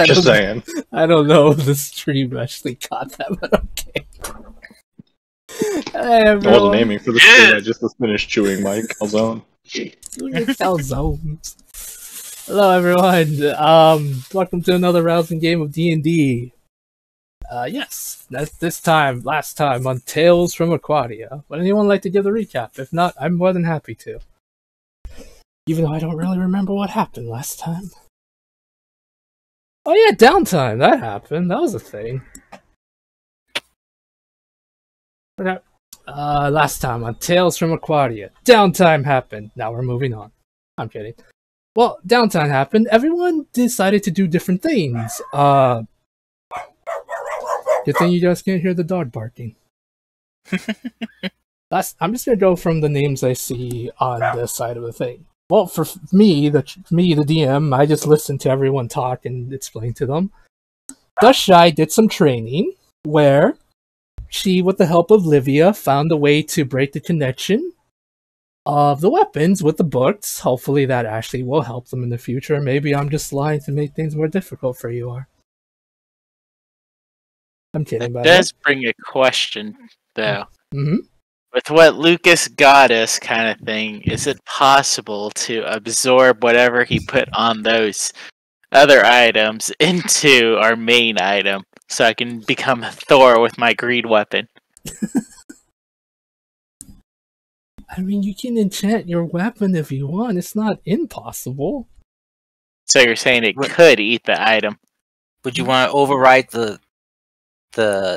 Just saying. I don't know if the stream actually caught that, but okay. Hey, I wasn't aiming for the screen, I just finished chewing my calzone. Calzones. Hello everyone, welcome to another rousing game of D&D. Yes, that's last time on Tales from Ocraria. Would anyone like to give the recap? If not, I'm more than happy to. Even though I don't really remember what happened last time. Oh yeah, downtime, that happened, that was a thing. Okay. Last time on Tales from Ocraria, downtime happened. Now we're moving on. I'm kidding. Well, downtime happened. Everyone decided to do different things. Good thing you guys can't hear the dog barking. I'm just gonna go from the names I see on this side of the thing. Well, for me, the DM, I just listened to everyone talk and explain to them. Dushai did some training where she, with the help of Livia, found a way to break the connection of the weapons with the books. Hopefully that actually will help them in the future. Maybe I'm just lying to make things more difficult for you. Or I'm kidding. That does bring a question, though. Mm-hmm. With what Lucas got us kind of thing, is it possible to absorb whatever he put on those other items into our main item so I can become Thor with my greed weapon? I mean, you can enchant your weapon if you want. It's not impossible. So you're saying it could eat the item? Would you want to override the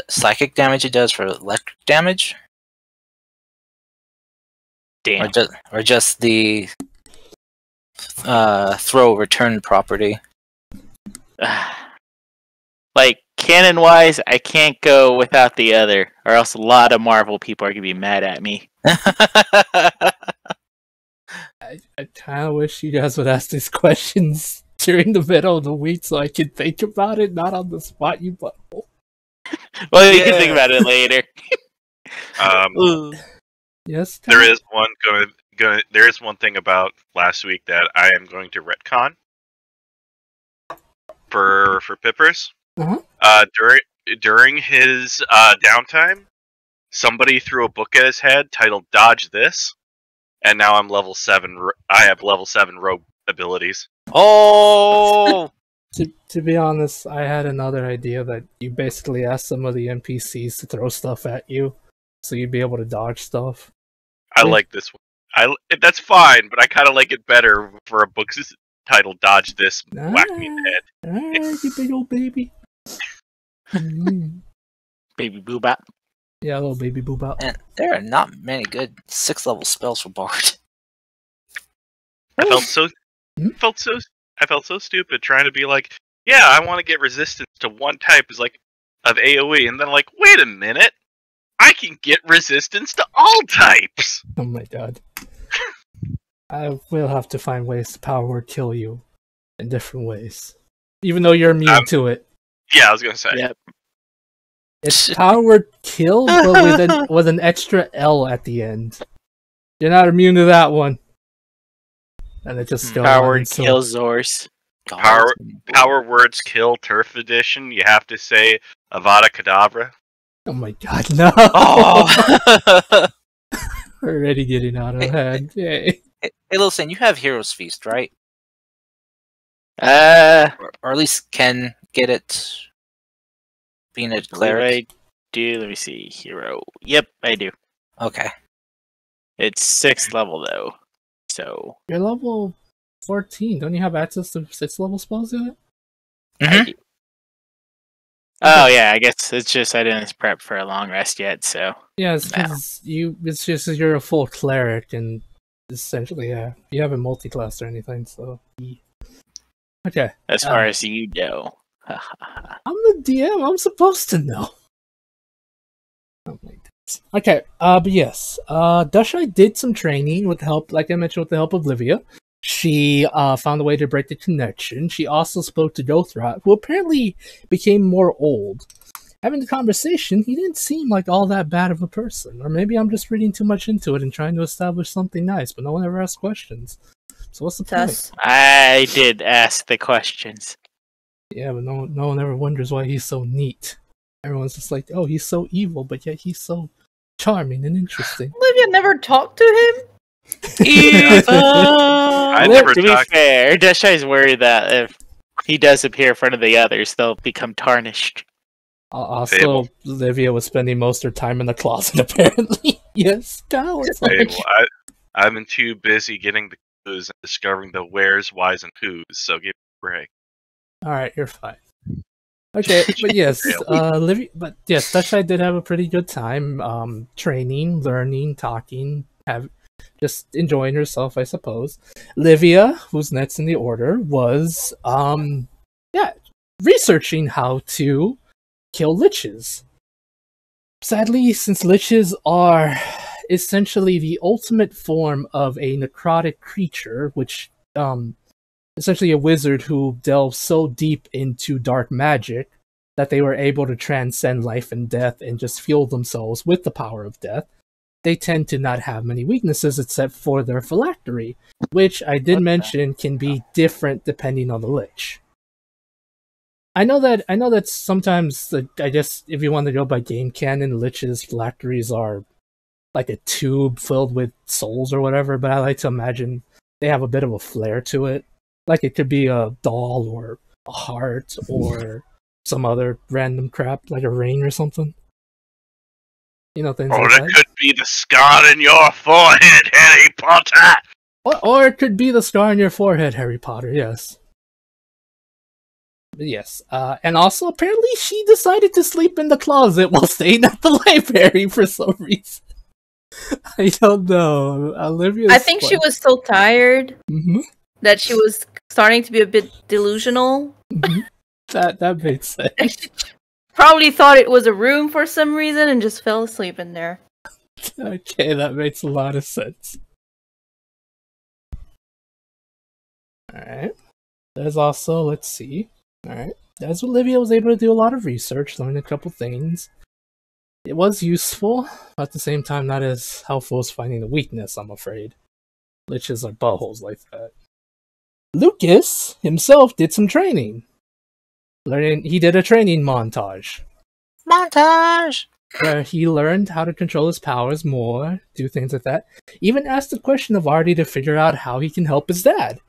psychic damage it does for electric damage? Damn. Or just the throw return property? Like, canon-wise, I can't go without the other, or else a lot of Marvel people are going to be mad at me. I kind of wish you guys would ask these questions during the middle of the week so I could think about it, not on the spot, you butthole. Well, you can think about it later. Yes, Tom? There is one thing about last week that I am going to retcon for Pippers. Uh-huh. During his downtime, somebody threw a book at his head titled "Dodge This," and now I'm level 7. I have level 7 rogue abilities. Oh! To be honest, I had another idea that you basically ask some of the NPCs to throw stuff at you, so you'd be able to dodge stuff. I like this one. That's fine, but I kind of like it better for a book titled "Dodge This." Whack me in the head. Alright, you big old baby. Baby boobop. Yeah, little baby boobop. And there are not many good 6-level spells for Bard. I felt so stupid trying to be like, yeah, I want to get resistance to one type of AoE, and then like, wait a minute, I can get resistance to all types. Oh my god. I will have to find ways to power word kill you in different ways. Even though you're immune to it. Yeah, I was gonna say. Yep. It's power word kill, but with an extra L at the end. You're not immune to that one. And it just goes Power on, kill Zors. Power words kill Turf Edition. You have to say Avada Kedavra. Oh my god, no! Oh! We're already getting out of hand. Yay. Hey, listen, you have Hero's Feast, right? Or at least can get it being a cleric. I do. Let me see. Hero. Yep, I do. Okay. It's 6th level, though. So You're level 14. Don't you have access to 6th level spells yet? Mm-hmm. Oh yeah, I guess it's just I didn't prep for a long rest yet, so Yeah, it's because it's just you're a full cleric, and essentially, yeah, you haven't multi-classed or anything, so. Okay. As far as you know. I'm the DM, I'm supposed to know. Oh my goodness. Okay, but yes, Dushai did some training with the help, like I mentioned, with the help of Livia. She found a way to break the connection. She also spoke to Dothrak, who apparently became more old. Having the conversation, he didn't seem like all that bad of a person. Or maybe I'm just reading too much into it and trying to establish something nice, but no one ever asked questions. So what's the point? Sus. I did ask the questions. Yeah, but no one ever wonders why he's so neat. Everyone's just like, oh, he's so evil, but yet he's so charming and interesting. Olivia never talked to him? I never To be talked. fair, Deshai's worried that if he does appear in front of the others, they'll become tarnished. Also, Fable. Olivia was spending most of her time in the closet, apparently. Yes, cowards. Hey, well, I've been too busy getting the clues and discovering the wheres, whys, and whos. So give me a break. Alright, you're fine. Okay, but yes, Olivia, but yes, Deshai did have a pretty good time, training, learning, talking, just enjoying herself, I suppose. Livia, who's next in the order, was, researching how to kill liches. Sadly, since liches are essentially the ultimate form of a necrotic creature, which, essentially a wizard who delves so deep into dark magic that they were able to transcend life and death and just fuel themselves with the power of death, they tend to not have many weaknesses except for their phylactery, which I did mention can be different depending on the lich. I know that sometimes, I guess, if you want to go by game canon, liches' phylacteries are like a tube filled with souls or whatever, but I like to imagine they have a bit of a flair to it. Like it could be a doll or a heart or some other random crap, like a ring or something. You know, things Or like it that. could be the scar in your forehead, Harry Potter! Or it could be the scar on your forehead, Harry Potter, yes. Yes, and also apparently she decided to sleep in the closet while staying at the library for some reason. I don't know. Olivia's I think she was so tired that she was starting to be a bit delusional. That makes sense. And she probably thought it was a room for some reason and just fell asleep in there. Okay, that makes a lot of sense. Alright. There's also, let's see. Alright. As Olivia was able to do a lot of research, learn a couple things. It was useful, but at the same time not as helpful as finding a weakness, I'm afraid. Liches are buttholes like that. Lucas himself did some training. He did a training montage. Where he learned how to control his powers more, do things like that. Even asked the question of Artie to figure out how he can help his dad.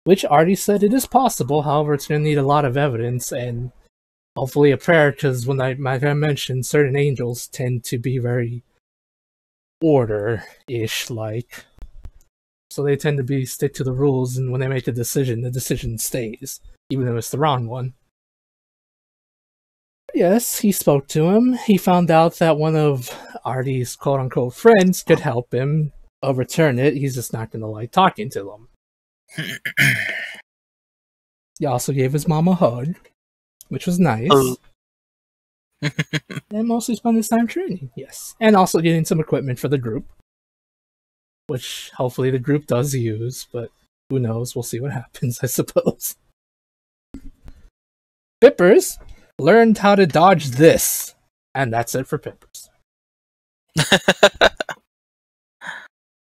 Which Artie said it is possible, however it's going to need a lot of evidence and hopefully a prayer, because when I mentioned certain angels tend to be very order-ish like. So they tend to stick to the rules, and when they make a decision, the decision stays, even though it's the wrong one. Yes, he spoke to him. He found out that one of Artie's quote-unquote friends could help him overturn it. He's just not going to like talking to them. He also gave his mom a hug, which was nice. And mostly spent his time training, yes. And also getting some equipment for the group. Which hopefully the group does use, but who knows, we'll see what happens, I suppose. Pippers learned how to dodge this. And that's it for Pippers.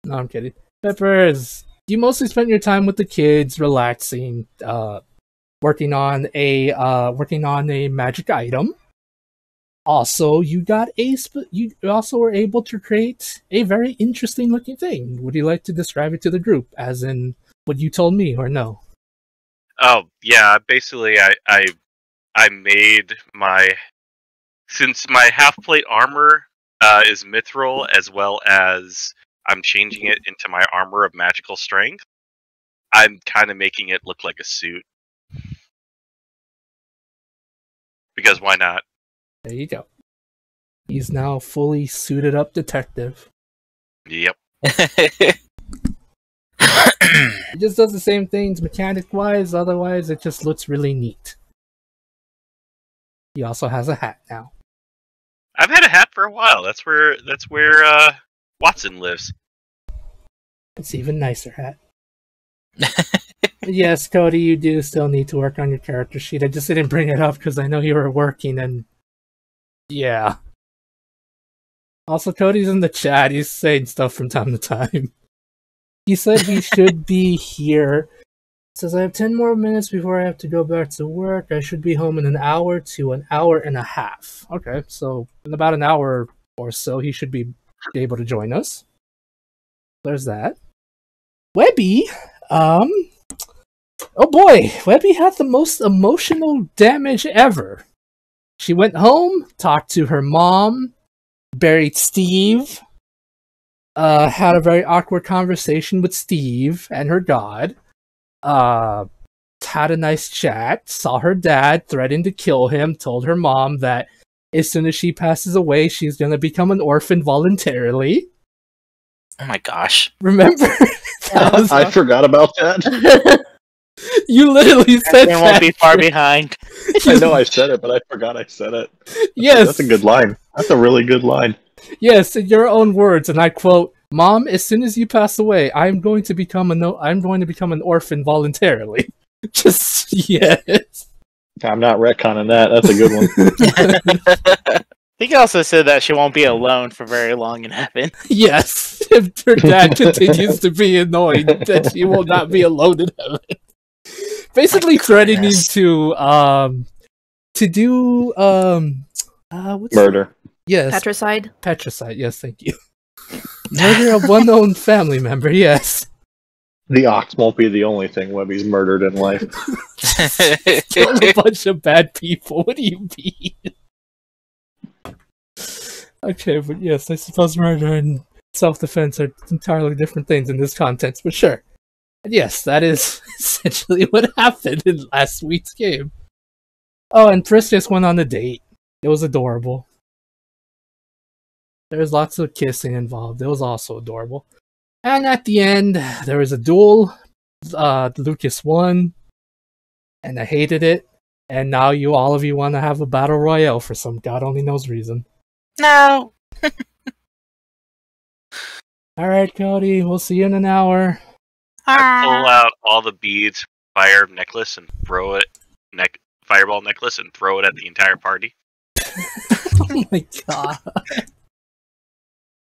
No, I'm kidding. Pippers, you mostly spent your time with the kids, relaxing, working on a magic item. Also, you also were able to create a very interesting looking thing. Would you like to describe it to the group, as in what you told me, or no? Oh yeah, basically I made since my half plate armor is mithril, as well as I'm changing it into my armor of magical strength. I'm kind of making it look like a suit. Because why not? There you go. He's now fully suited up detective. Yep. It just does the same things mechanic-wise, otherwise it just looks really neat. He also has a hat now. I've had a hat for a while. That's where Watson lives. It's even nicer hat. Yes, Cody, you do still need to work on your character sheet. I just didn't bring it up because I know you were working and... yeah. Also, Cody's in the chat. He's saying stuff from time to time. He said he should be here. Says I have 10 more minutes before I have to go back to work. I should be home in an hour to an hour and a half. Okay, so in about an hour or so, he should be able to join us. There's that. Webby, oh boy, Webby had the most emotional damage ever. She went home, talked to her mom, buried Steve, had a very awkward conversation with Steve and her god, had a nice chat, saw her dad, threatened to kill him, told her mom that as soon as she passes away, she's going to become an orphan voluntarily. Oh my gosh. Remember? I forgot about that. You literally said It that. won't be far behind. I know I said it, but I forgot I said it. Yes. That's a good line. That's a really good line. Yes, in your own words, and I quote, "Mom, as soon as you pass away, I'm going to become an orphan voluntarily." Just yes. I'm not retconning that. That's a good one. He also said that she won't be alone for very long in heaven. Yes, if her dad continues to be annoyed, then she will not be alone in heaven. Basically, threatening to do what's Murder. Yes, Patricide. patricide. Yes, thank you. Murder of one known family member. Yes, The ox won't be the only thing Webby's murdered in life. killed a bunch of bad people. What do you mean? Okay, but yes, I suppose murder and self-defense are entirely different things in this context, but sure. And yes, that is essentially what happened in last week's game. Oh, and Pris just went on a date. It was adorable. There was lots of kissing involved. It was also adorable. And at the end, there was a duel. Lucas won, and I hated it. And now all of you want to have a battle royale for some God only knows reason. No. Alright, Cody, we'll see you in an hour. Pull out all the beads, fire necklace, and throw it. Fireball necklace, and throw it at the entire party. Oh my god.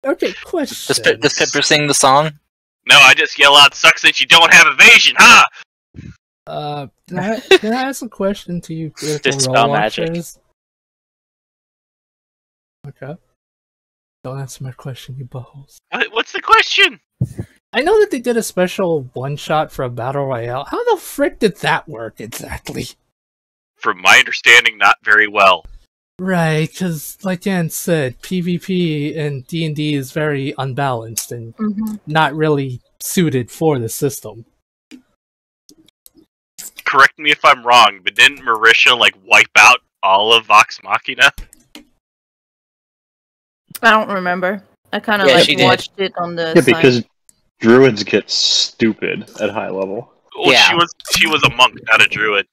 Okay, question. Does Pipper sing the song? No, I just yell out, "Sucks that you don't have evasion, huh?" Can I ask a question to you, critical Just role spell magic. watchers? Okay. Don't answer my question, you buttholes. What's the question? I know that they did a special one-shot for a battle royale. How the frick did that work exactly? From my understanding, not very well. Right, because like Dan said, PvP and D&D is very unbalanced and not really suited for the system. Correct me if I'm wrong, but didn't Marisha wipe out all of Vox Machina? I don't remember. I kind of she did. watched it on the Yeah, side. because druids get stupid at high level. Well, Yeah. she was a monk, not a druid.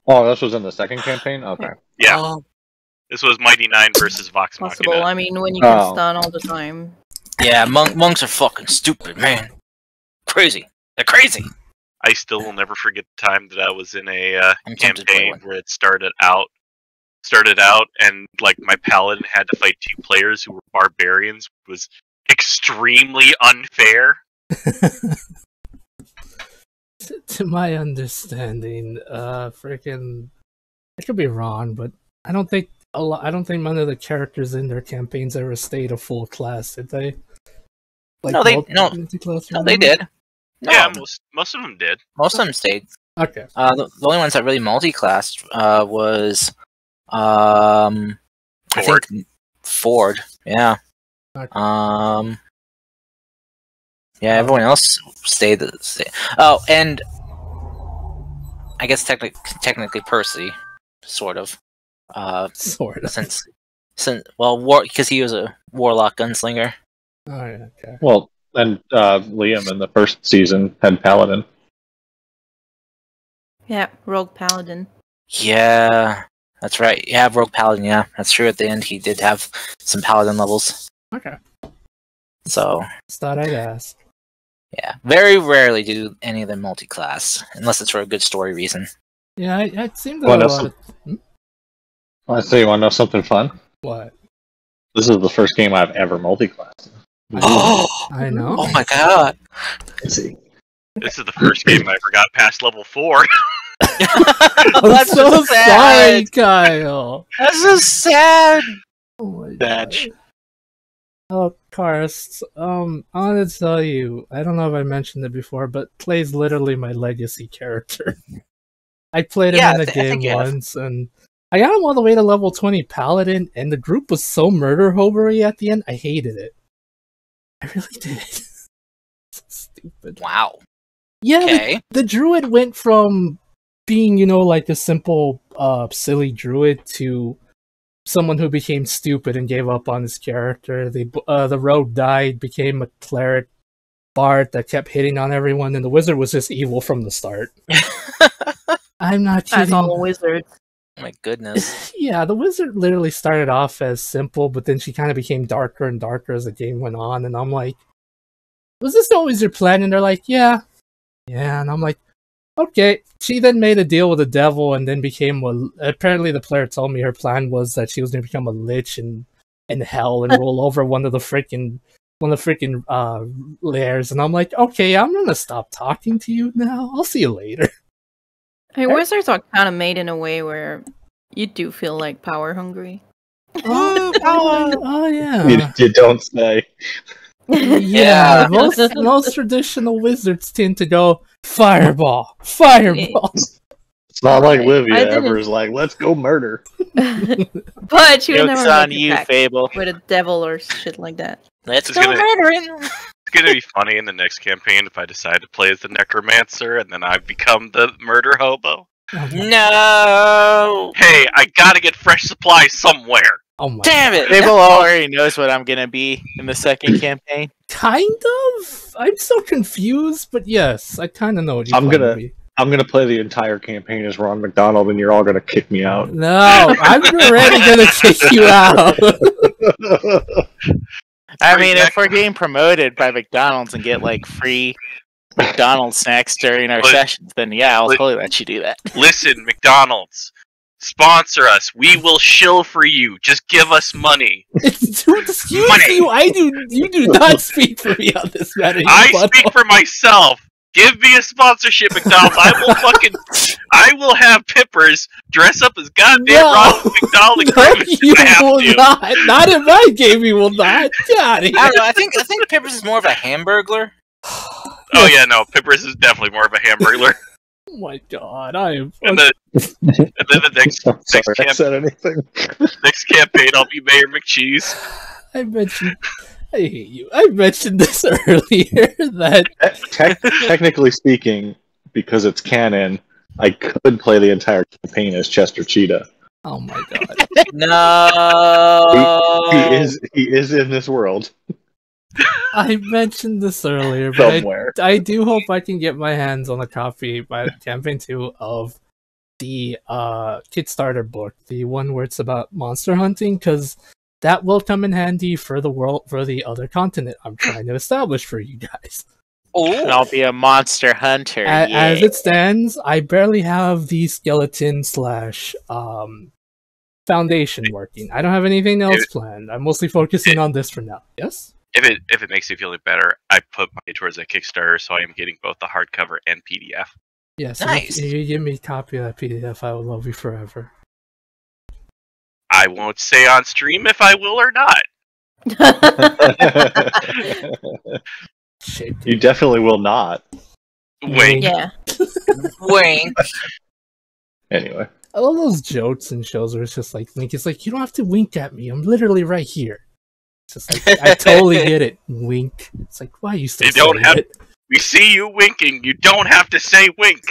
Oh, this was in the second campaign? Okay. Yeah. This was Mighty Nine versus Vox Possible. Machina. I mean, when you can Oh. stun all the time. Yeah, monks are fucking stupid, man. Crazy. They're crazy. I still will never forget the time that I was in a I'm tempted to play campaign one. where it started out, and my paladin had to fight two players who were barbarians. It was extremely unfair. To my understanding, freaking, I could be wrong, but I don't think none of the characters in their campaigns ever stayed a full class, did they? No, they did. No, Yeah, most of them did. most of them stayed. Okay. The only ones that really multi-classed was I Ford. think Ford. Yeah. Okay. Yeah, everyone else stayed. Oh, and I guess technically Percy, sort of. Sort of. Since because he was a warlock gunslinger. Oh, yeah, okay. Well, and Liam in the first season had paladin. Yeah, Rogue Paladin. Yeah, that's right. Yeah, Rogue Paladin. Yeah, that's true. At the end, he did have some paladin levels. Okay. So Just thought I'd ask. yeah, very rarely do any of them multi-class, unless it's for a good story reason. Yeah, it seemed to Well, have a that's lot of... I say, you want to know something fun? What? This is the first game I've ever multi-classed. I know. Oh my god! Let's see. This is the first game I ever got past level 4. I'm so sorry, Kyle. That's so sad. Oh my Batch. God. Oh, Karst, I want to tell you, I don't know if I mentioned it before, but Clay's literally my legacy character. I played him in a game once, and I got him all the way to level 20 Paladin, and the group was so murder-hovery at the end, I hated it. I really did. So stupid. Wow. Yeah, Okay. the druid went from being, like the simple, silly druid to someone who became stupid and gave up on his character. The rogue died, became a cleric bard that kept hitting on everyone, and the wizard was just evil from the start. I'm not kidding. As all wizards. Oh my goodness. Yeah, the wizard literally started off as simple, but then she kind of became darker and darker as the game went on, and I'm like, was this always your plan? And they're like, yeah, and I'm like, okay. She then made a deal with the devil and then became apparently the player told me her plan was that she was going to become a lich in hell and roll over one of the freaking layers. And I'm like, okay, I'm going to stop talking to you now. I'll see you later. I mean, wizards are kind of made in a way where you do feel like power hungry. Oh yeah. You don't say. Yeah, most traditional wizards tend to go fireball. It's not like Livia I didn't- ever is like, let's go murder. But she would Joke's never on make you, attack Fable. with a devil or shit like that. Let's It's go gonna- murdering. It's gonna be funny in the next campaign if I decide to play as the Necromancer and then I become the murder hobo. No. Hey, I gotta get fresh supplies somewhere. Oh my Damn it. Fable already knows what I'm gonna be in the second campaign. Kind of? I'm so confused, but yes, I kind of know what you I'm plan to gonna- be. I'm gonna play the entire campaign as Ron McDonald, and you're all gonna kick me out. No, I'm already gonna kick you out. I mean, if we're getting promoted by McDonald's and get like free McDonald's snacks during our But- sessions, then yeah, I'll but- totally let you do that. Listen, McDonald's, sponsor us. We will shill for you. Just give us money. Dude, excuse Money. you. You do not speak for me on this matter. you I butthole. speak for myself. Give me a sponsorship, McDonald's. I will have Pippers dress up as goddamn No. Ronald McDonald and No, Grimace you if I have will to. not. Not in my game, you will not. Get out of I here. don't know. I think Pippers is more of a hamburglar. Oh yeah, no, Pippers is definitely more of a hamburger. Oh my god, I am. And then the next I'm sorry, I camp- said anything. next campaign, I'll be Mayor McCheese. I hate you. I mentioned this earlier that Technically speaking, because it's canon, I could play the entire campaign as Chester Cheetah. oh my god. No. He is in this world I mentioned this earlier, but somewhere. I do hope I can get my hands on a copy by campaign 2 of the Kickstarter book, the one where it's about monster hunting, because that will come in handy for the other continent I'm trying to establish for you guys. And I'll be a monster hunter. As yay. it stands, I barely have the skeleton / foundation working. I don't have anything else planned. I'm mostly focusing on this for now. Yes? If it makes you feel any better, I put money towards that Kickstarter, so I am getting both the hardcover and PDF. Yes. Nice. If you give me a copy of that PDF, I will love you forever. I won't say on stream if I will or not. Shit. You definitely will not. Wink. Yeah. Wink. Anyway. I love those jokes and shows where it's just like Link is like, you don't have to wink at me. I'm literally right here. It's just like I totally get it. Wink. It's like, why are you still You don't saying have- it? We see you winking. You don't have to say wink.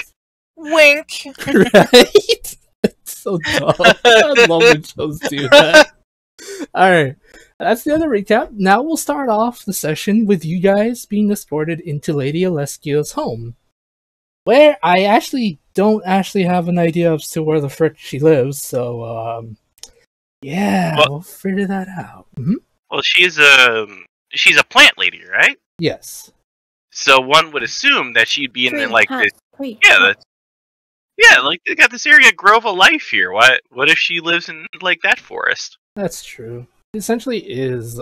Wink. Right? It's so dumb. I love when shows do that. Alright. That's the other recap. Now we'll start off the session with you guys being escorted into Lady Alessio's home. Where I don't have an idea as to where the frick she lives, so yeah, Well- we'll figure that out. Mhm. Well, she's a plant lady, right? Yes. So one would assume that she'd be in like this. Wait. Yeah, like they got this area grove of life here. What if she lives in like that forest? That's true. It essentially is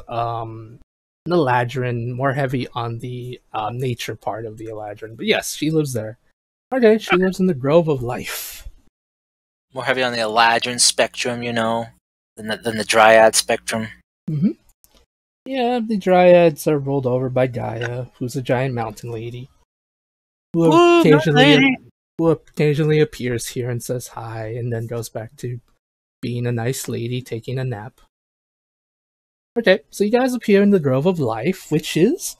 an Eladrin, more heavy on the nature part of the Eladrin. But yes, she lives there. Okay, she lives in the Grove of Life. More heavy on the Eladrin spectrum, you know, than the Dryad spectrum. Mm-hmm. Yeah, the Dryads are ruled over by Gaia, who's a giant mountain lady, who occasionally appears here and says hi, and then goes back to being a nice lady taking a nap. Okay, so you guys appear in the Grove of Life, which is,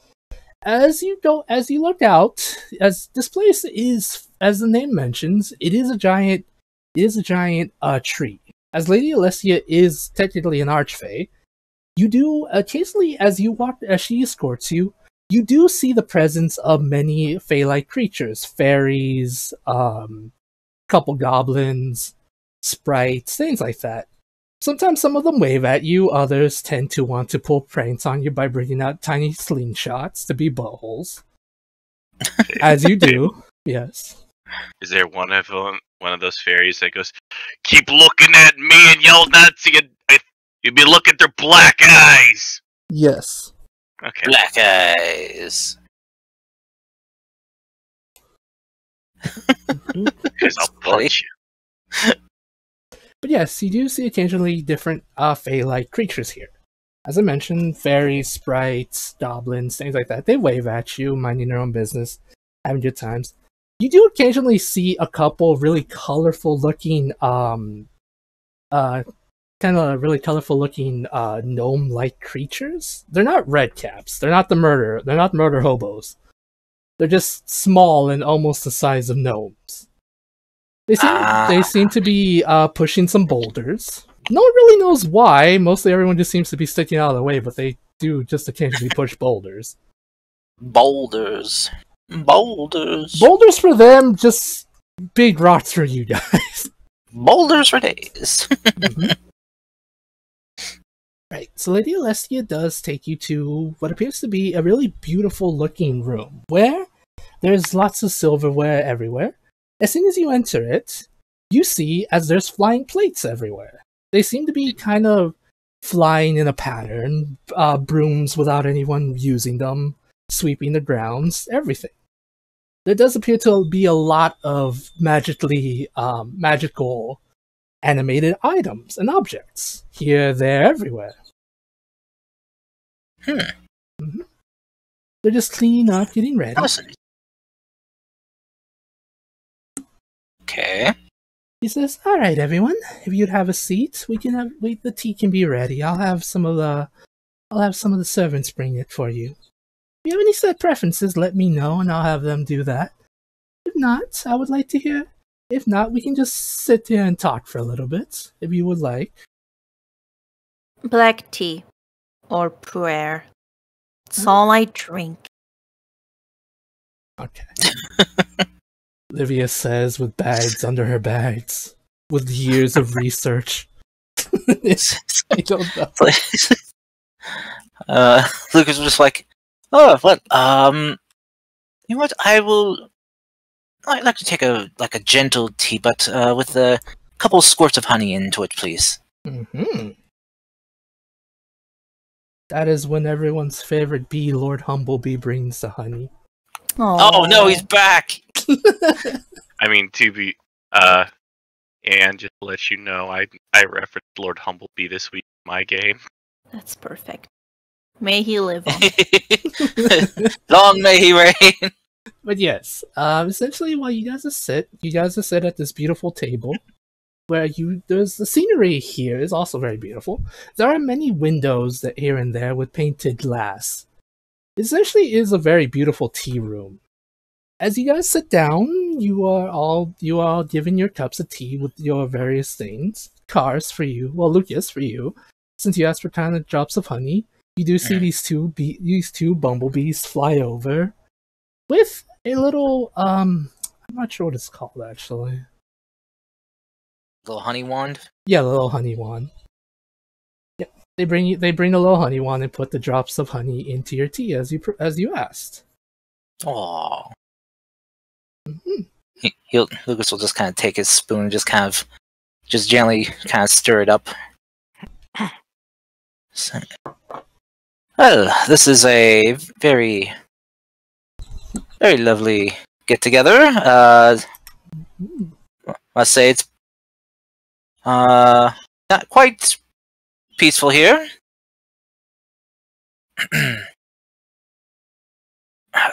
as you look out, as this place is, as the name mentions, it is a giant tree. As Lady Alessia is technically an archfey, you do occasionally, as she escorts you, you do see the presence of many fey-like creatures, fairies, couple goblins, sprites, things like that. Sometimes some of them wave at you, others tend to want to pull pranks on you by bringing out tiny slingshots to be buttholes. As you do, yes. Is there one of those fairies that goes, "Keep looking at me and you'll not see it. You'll be looking through black eyes." Yes. Okay. Black eyes. Because I'll punch you. But yes, you do see occasionally different fey-like creatures here. As I mentioned, fairies, sprites, goblins, things like that. They wave at you, minding their own business, having good times. You do occasionally see a couple really colorful-looking, gnome-like creatures. They're not redcaps. They're not murder hobos. They're just small and almost the size of gnomes. They seem to be pushing some boulders. No one really knows why. Mostly everyone just seems to be sticking out of the way, but they do just occasionally push boulders. Boulders For them, just big rocks for you guys. Boulders for days. Mm-hmm. Right, so Lady Alessia does take you to what appears to be a really beautiful looking room, where there's lots of silverware everywhere. As soon as you enter it, you see as there's flying plates everywhere. They seem to be kind of flying in a pattern, brooms without anyone using them, sweeping the grounds, everything. There does appear to be a lot of magical animated items and objects. Here, there, everywhere. Mm-hmm. They're just cleaning up, getting ready. Okay. He says, "All right, everyone. If you'd have a seat, the tea can be ready. I'll have some of the servants bring it for you. If you have any set preferences, let me know, and I'll have them do that. If not, I would like to hear. If not, we can just sit here and talk for a little bit, if you would like." Black tea or prayer. It's all I drink. Okay. Livia says with bags under her bags, with years of research. I don't know. Lucas was just like, "Oh, what? You know what? I'd like to take a gentle tea, but with a couple squirts of honey into it, please." Mm-hmm. That is when everyone's favorite bee, Lord Humblebee, brings the honey. Aww. Oh no, he's back! I mean, and just to let you know, I referenced Lord Humblebee this week in my game. That's perfect. May he live on. Long may he reign. But yes, essentially, while you guys sit at this beautiful table, where there's the scenery here is also very beautiful. There are many windows that here and there with painted glass. It essentially is a very beautiful tea room. As you guys sit down, you are all given your cups of tea with your various things. Cars for you, well, Lucas for you, since you asked for kind of drops of honey. You do see these two bumblebees fly over with a little I'm not sure what it's called actually. Little honey wand? Yeah, the little honey wand. Yeah, they bring a little honey wand and put the drops of honey into your tea as you asked. Aww. Mm-hmm. Lucas will just kind of take his spoon and just gently kind of stir it up. So, Well, this is a very, very lovely get-together. Must say it's not quite peaceful here.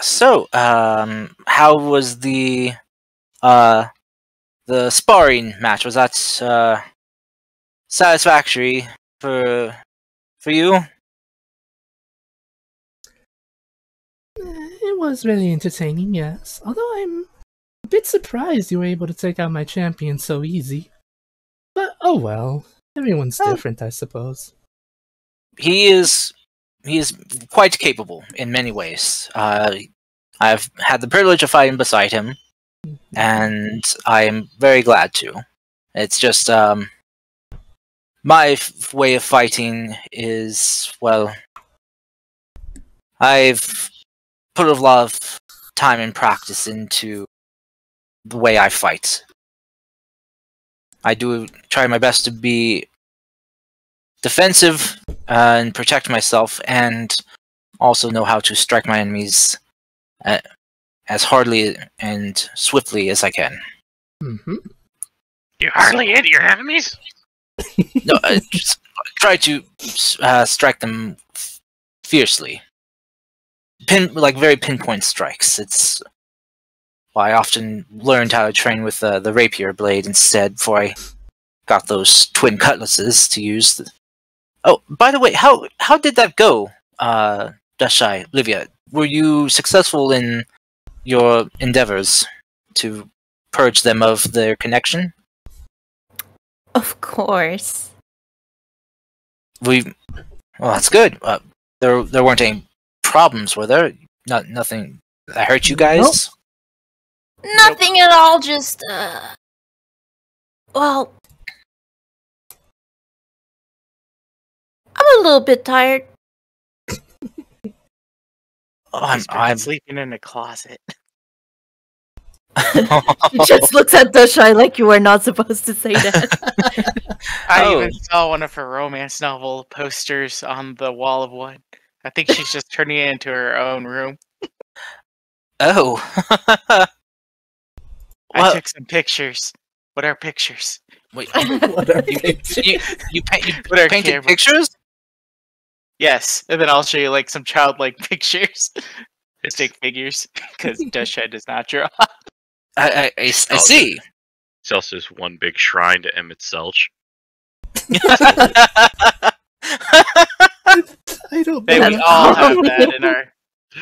So, how was the sparring match? Was that satisfactory for you? It was really entertaining, yes. Although I'm a bit surprised you were able to take out my champion so easy. But oh well, everyone's different, I suppose. He is quite capable in many ways. I've had the privilege of fighting beside him, and I am very glad to. It's just my way of fighting is, well, I've put a lot of time and practice into the way I fight. I do try my best to be defensive and protect myself, and also know how to strike my enemies as hardly and swiftly as I can. Mm-hmm. You hardly hit your enemies? No, just try to strike them fiercely. Very pinpoint strikes. It's why I often learned how to train with the rapier blade instead before I got those twin cutlasses to use. Oh, by the way, how did that go, Dashai, Livia? Were you successful in your endeavors to purge them of their connection? Of course. Well, that's good. There weren't any problems, were there? Nothing that hurt you guys? Nothing at all, just, well, I'm a little bit tired. I'm sleeping in a closet. She just looks at Dashai like you are not supposed to say that. I even saw one of her romance novel posters on the wall of one. I think she's just turning it into her own room. Oh. I took some pictures. What are pictures? Wait, What are pictures? you What are painted cameras? pictures? Yes, and then I'll show you like some childlike pictures. Stick figures, because Dashai does not draw. I see. It's also just one big shrine to Emmett Selch. I don't Hey, know. we all have that in our.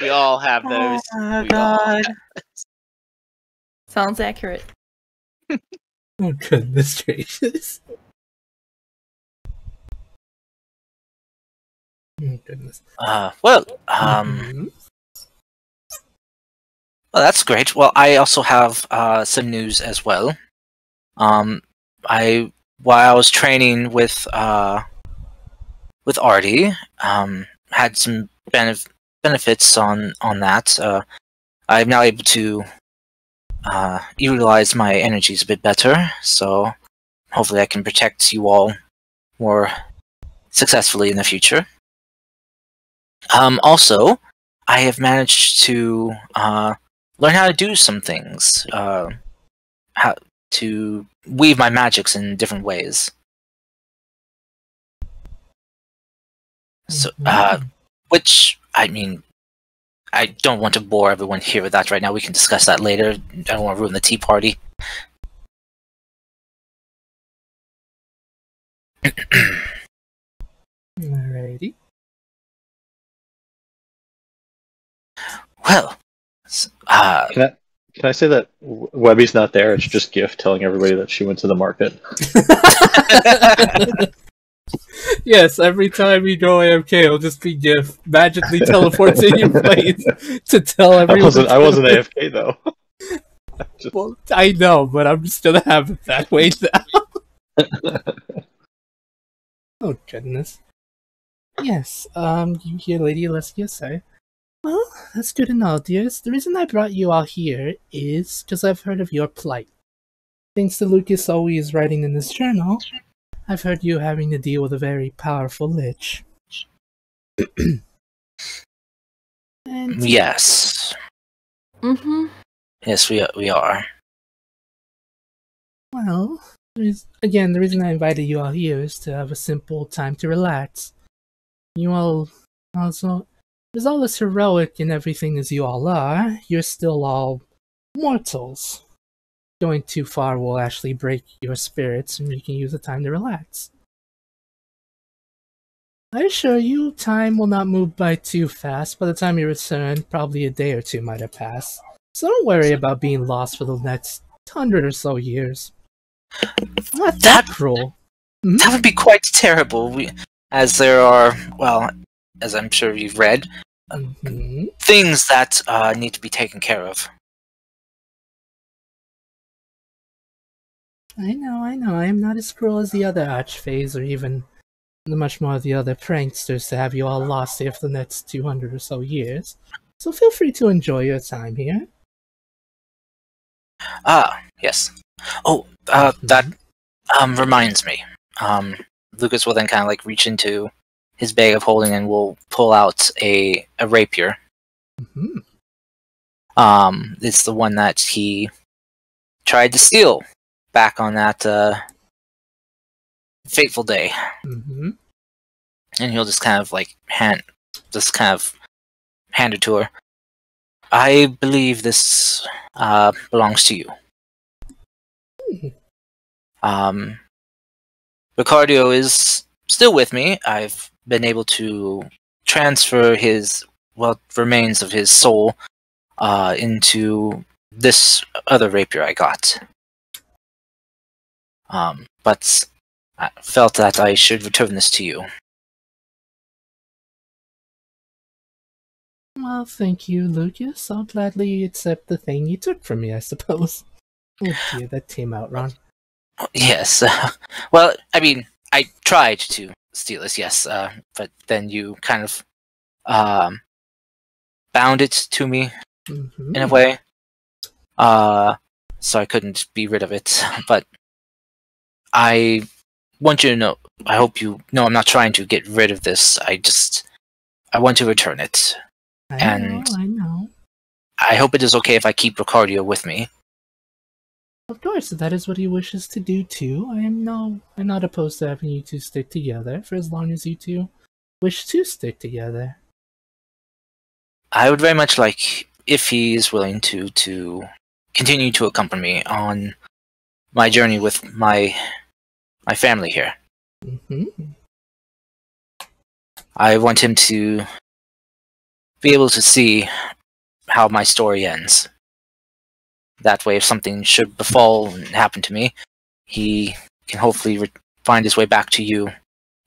We all have those. Oh, We all God. have- Sounds accurate. Oh goodness gracious. Oh goodness. Mhm. Well, that's great. Well, I also have some news as well. While I was training with Artie, had some benefits on that. I'm now able to utilize my energies a bit better, so hopefully I can protect you all more successfully in the future. Also, I have managed to learn how to do some things, how to weave my magics in different ways. So, which, I mean, I don't want to bore everyone here with that right now. We can discuss that later. I don't want to ruin the tea party. Alrighty. Well, Can I say that Webby's not there? It's just GIF telling everybody that she went to the market. Yes, every time you go AFK, it'll just be GIF magically teleports in your place to tell everyone. I wasn't AFK though. Well, I know, but I'm just gonna have it that way now. Oh goodness. Yes, you hear Lady Alessia say, well, that's good to know, dears. The reason I brought you all here is because I've heard of your plight. Thanks to Lucas always writing in his journal, I've heard you having to deal with a very powerful lich. And Yes. Mm-hmm. Yes, we are. well, again, the reason I invited you all here is to have a simple time to relax. You all also, as all as heroic and everything as you all are, you're still all mortals. Going too far will actually break your spirits, and you can use the time to relax. I assure you, time will not move by too fast. By the time you return, probably a day or two might have passed. So don't worry about being lost for the next 100 or so years. Not that cruel. That would be quite terrible. As there are, well, as I'm sure you've read, things that need to be taken care of. I know. I am not as cruel as the other archfays or even much more of the other pranksters to have you all lost here for the next 200 or so years. So feel free to enjoy your time here. Ah, yes. Oh, that reminds me. Lucas will then kind of like reach into his bag of holding and will pull out a rapier. It's the one that he tried to steal back on that fateful day. And he'll just kind of like hand it to her. I believe this belongs to you. Ricardo is still with me. I've been able to transfer his remains of his soul into this other rapier I got. But I felt that I should return this to you. Well, thank you, Lucas. I'll gladly accept the thing you took from me, I suppose. Oh dear, that came out wrong. Yes. Well, I mean, I tried to steal this, yes, but then you kind of bound it to me in a way. So I couldn't be rid of it. But I want you to know, I hope you know I'm not trying to get rid of this. I want to return it. I know. I hope it is okay if I keep Ricardo with me. Of course, if that is what he wishes to do too. I'm not opposed to having you two stick together for as long as you two wish to stick together. I would very much like if he is willing to continue to accompany me on my journey with my family here. I want him to be able to see how my story ends. That way, if something should befall and happen to me, he can hopefully find his way back to you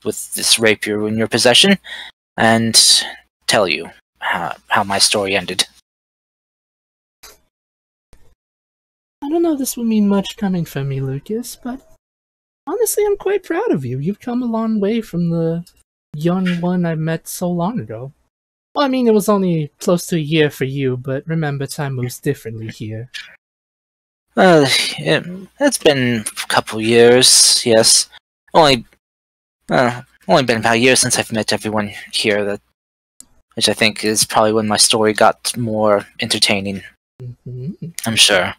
with this rapier in your possession and tell you how my story ended. I don't know if this will mean much coming from me, Lucas, but honestly, I'm quite proud of you. You've come a long way from the young one I met so long ago. Well, I mean, it was only close to a year for you, but remember, time moves differently here. It's been a couple years, yes. Only been about a year since I've met everyone here, which I think is probably when my story got more entertaining. I'm sure.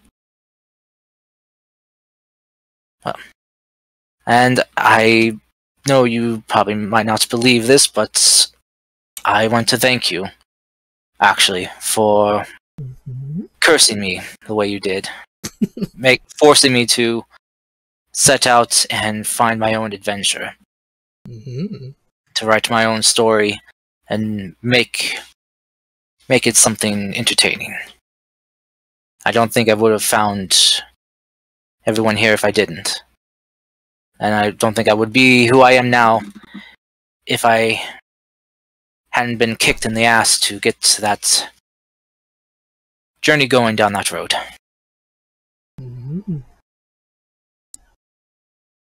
Well, and I know you probably might not believe this, but I want to thank you, actually, for cursing me the way you did. Forcing me to set out and find my own adventure. To write my own story and make it something entertaining. I don't think I would have found everyone here if I didn't. And I don't think I would be who I am now if I hadn't been kicked in the ass to get that journey going down that road.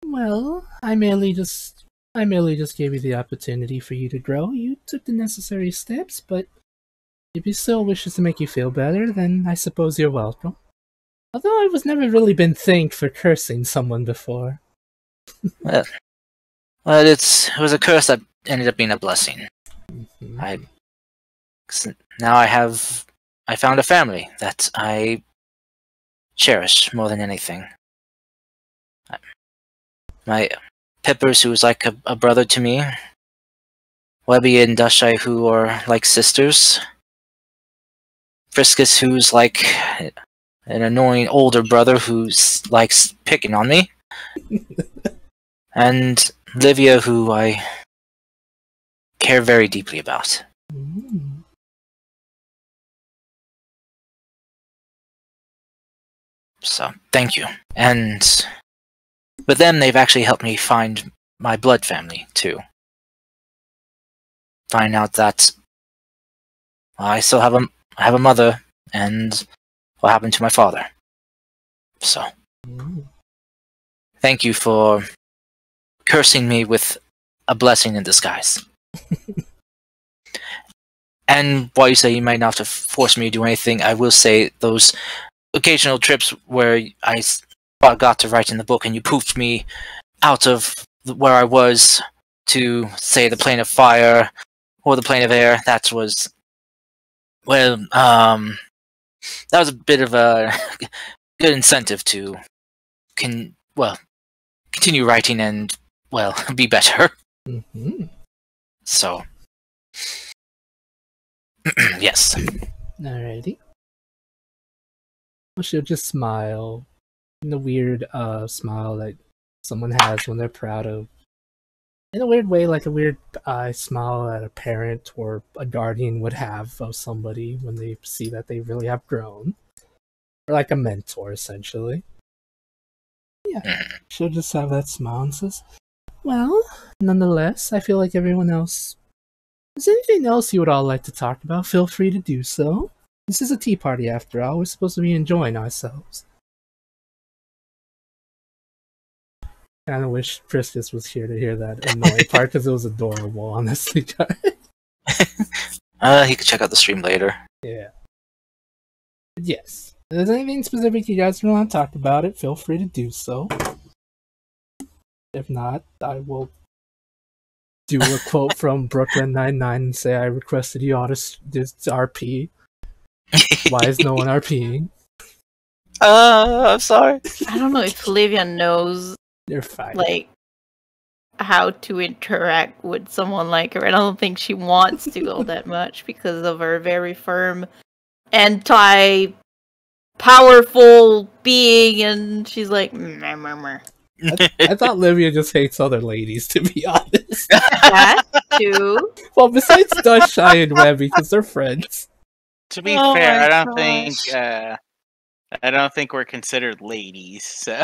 Well, I merely just gave you the opportunity for you to grow. You took the necessary steps, but if he still wishes to make you feel better, then I suppose you're welcome. Although I was never really been thanked for cursing someone before. Well, it was a curse that ended up being a blessing. Now I found a family that I cherish more than anything. My Peppers, who is like a brother to me. Webby and Dashai, who are like sisters. Friskus, who's like an annoying older brother who likes picking on me. And Livia, who I care very deeply about. So, thank you. And with them, they've actually helped me find my blood family, too. Find out that I still have a mother, and what happened to my father. So, thank you for cursing me with a blessing in disguise. And while you say you might not have forced me to do anything, I will say those occasional trips where I got to write in the book and you poofed me out of where I was to, say, the plane of fire or the plane of air, that was, well, that was a bit of a good incentive to continue writing and, well, be better. So, yes. Alrighty. Well, she'll just smile. In the weird smile that someone has when they're proud of. In a weird way, like a weird smile that a parent or a guardian would have of somebody when they see that they really have grown. Or like a mentor, essentially. Yeah, she'll just have that smile and says, well, nonetheless, I feel like everyone else... Is there anything else you would all like to talk about? Feel free to do so. This is a tea party after all. We're supposed to be enjoying ourselves. I kind of wish Priscus was here to hear that annoying part because it was adorable, honestly. He could check out the stream later. Yeah. But yes. If there's anything specific you guys want to talk about it, feel free to do so. If not, I will do a quote from Brooklyn Nine-Nine and say I requested you all to RP. Why is no one RPing? I'm sorry. I don't know if Olivia knows You're fine. like how to interact with someone like her. I don't think she wants to go that much because of her very firm, anti-powerful being, and she's like, meh, meh, meh. I thought Livia just hates other ladies, to be honest. That too. Well, besides Dashai and Webby, because they're friends. To be Oh fair, my I don't think we're considered ladies. So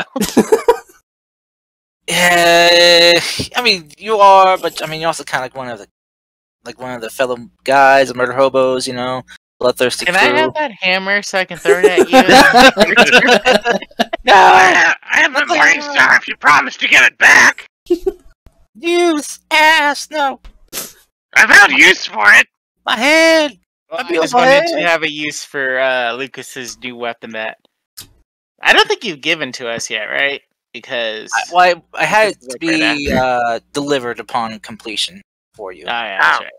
Yeah, I mean you are, but I mean you're also kind of like one of the fellow guys, the murder hobos, you know, bloodthirsty can crew. I have that hammer so I can throw it at you? No, I am the Morning Star if you promise to get it back. Use ass, no, I found use for it. my head. Well, I I just wanted to have a use for Lucas's new weapon that I don't think you've given to us yet, right? Because I had it to Right be delivered upon completion for you. oh yeah, that's right.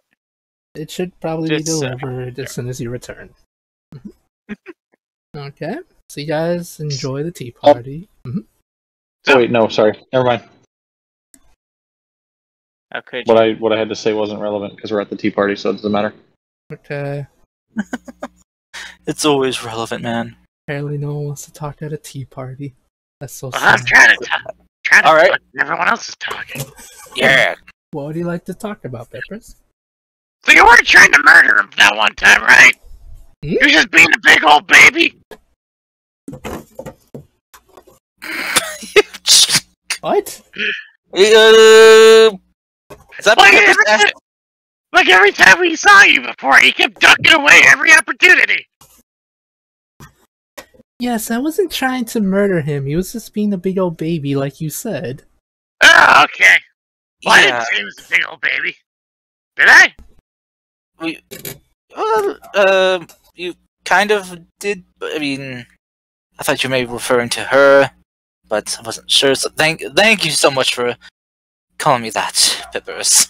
It should probably be Just, delivered as soon as you return. Okay. So you guys enjoy the tea party. Oh, wait, no, sorry. Never mind. How could What you? I had to say wasn't relevant because we're at the tea party, so it doesn't matter. Okay. It's always relevant, man. Apparently no one wants to talk at a tea party. That's so Well, I'm sad. trying to talk. All right. Talk. Everyone else is talking. Yeah. What would you like to talk about, Peppers? So you weren't trying to murder him that one time, right? You're just being a big old baby. What? Is that Like every time we saw you before, he kept ducking away every opportunity. Yes, I wasn't trying to murder him. He was just being a big old baby, like you said. Oh, okay. Well, I Yeah. didn't say he was a big old baby. Did I? You kind of did. I mean, I thought you may be referring to her, but I wasn't sure. So thank you so much for calling me that, Pippers.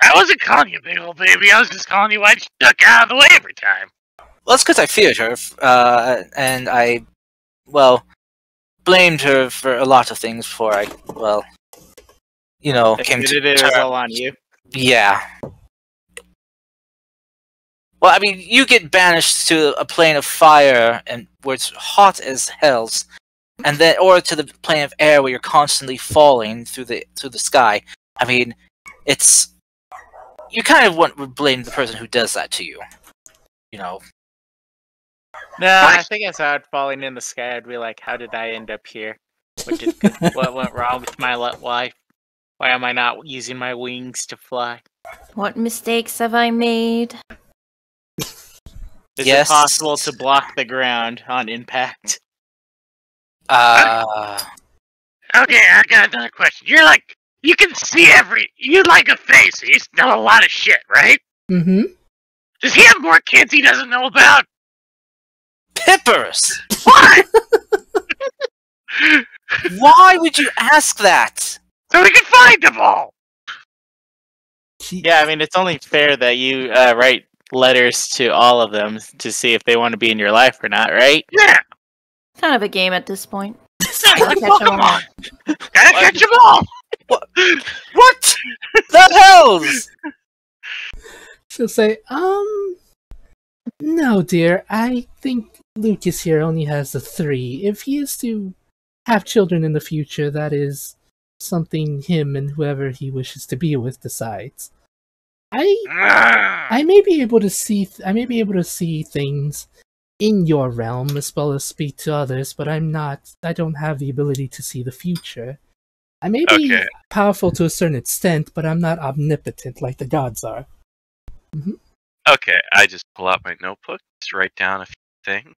I wasn't calling you big old baby. I was just calling you why you stuck out of the way every time. Well, that's because I feared her, and I, well, blamed her for a lot of things before I, well, you know, came to it was all on you. Yeah. Well, I mean, you get banished to a plane of fire, and where it's hot as hells, and then, or to the plane of air where you're constantly falling through the sky. I mean, it's you kind of want to blame the person who does that to you. You know. No, I think I saw it falling in the sky. I'd be like, how did I end up here? What went wrong with my life? Why am I not using my wings to fly? What mistakes have I made? Is it possible to block the ground on impact? Okay, I got another question. You can see you like a face. You know a lot of shit, right? Mm-hmm. Does he have more kids he doesn't know about? Pippers! What? Why would you ask that? So we can find them all! Yeah, I mean, it's only fair that you write letters to all of them to see if they want to be in your life or not, right? Yeah! Kind of a game at this point. Like catch 'em all. Pokemon! Gotta catch them all! What the hells? She'll say, no, dear, I think Lucas here only has the 3. If he is to have children in the future, that is something him and whoever he wishes to be with decides. I may be able to see things in your realm as well as speak to others, but I don't have the ability to see the future. I may be powerful to a certain extent, but I'm not omnipotent like the gods are. Mm-hmm. Okay, I just pull out my notebook, just write down a few things.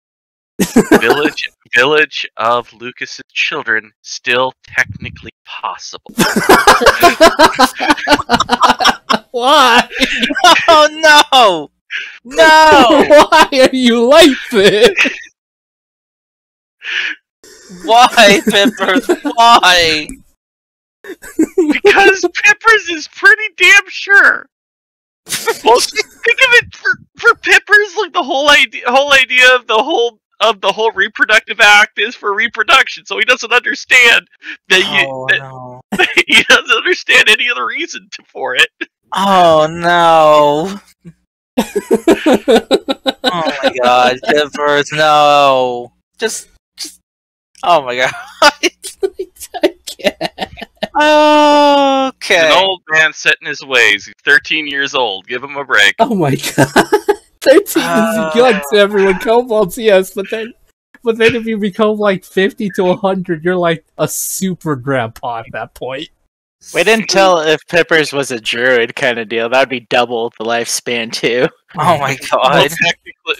Village of Lucas's children still technically possible. Why? Oh no! No! Why are you like this? Why, Pippers? Why? Because Pippers is pretty damn sure. Well, think of it for Pippers, like the whole idea of the whole reproductive act is for reproduction, so he doesn't understand that he doesn't understand any other reason for it. Oh no! Oh my god, Pippers, no! Just, oh my god! I can't. Okay. He's an old man set in his ways. He's 13 years old. Give him a break. Oh my god. 13 is young to everyone. Kobolds, yes, but then if you become like 50 to 100, you're like a super grandpa at that point. We didn't tell if Pippers was a druid kind of deal. That would be double the lifespan too. Oh my Well, god.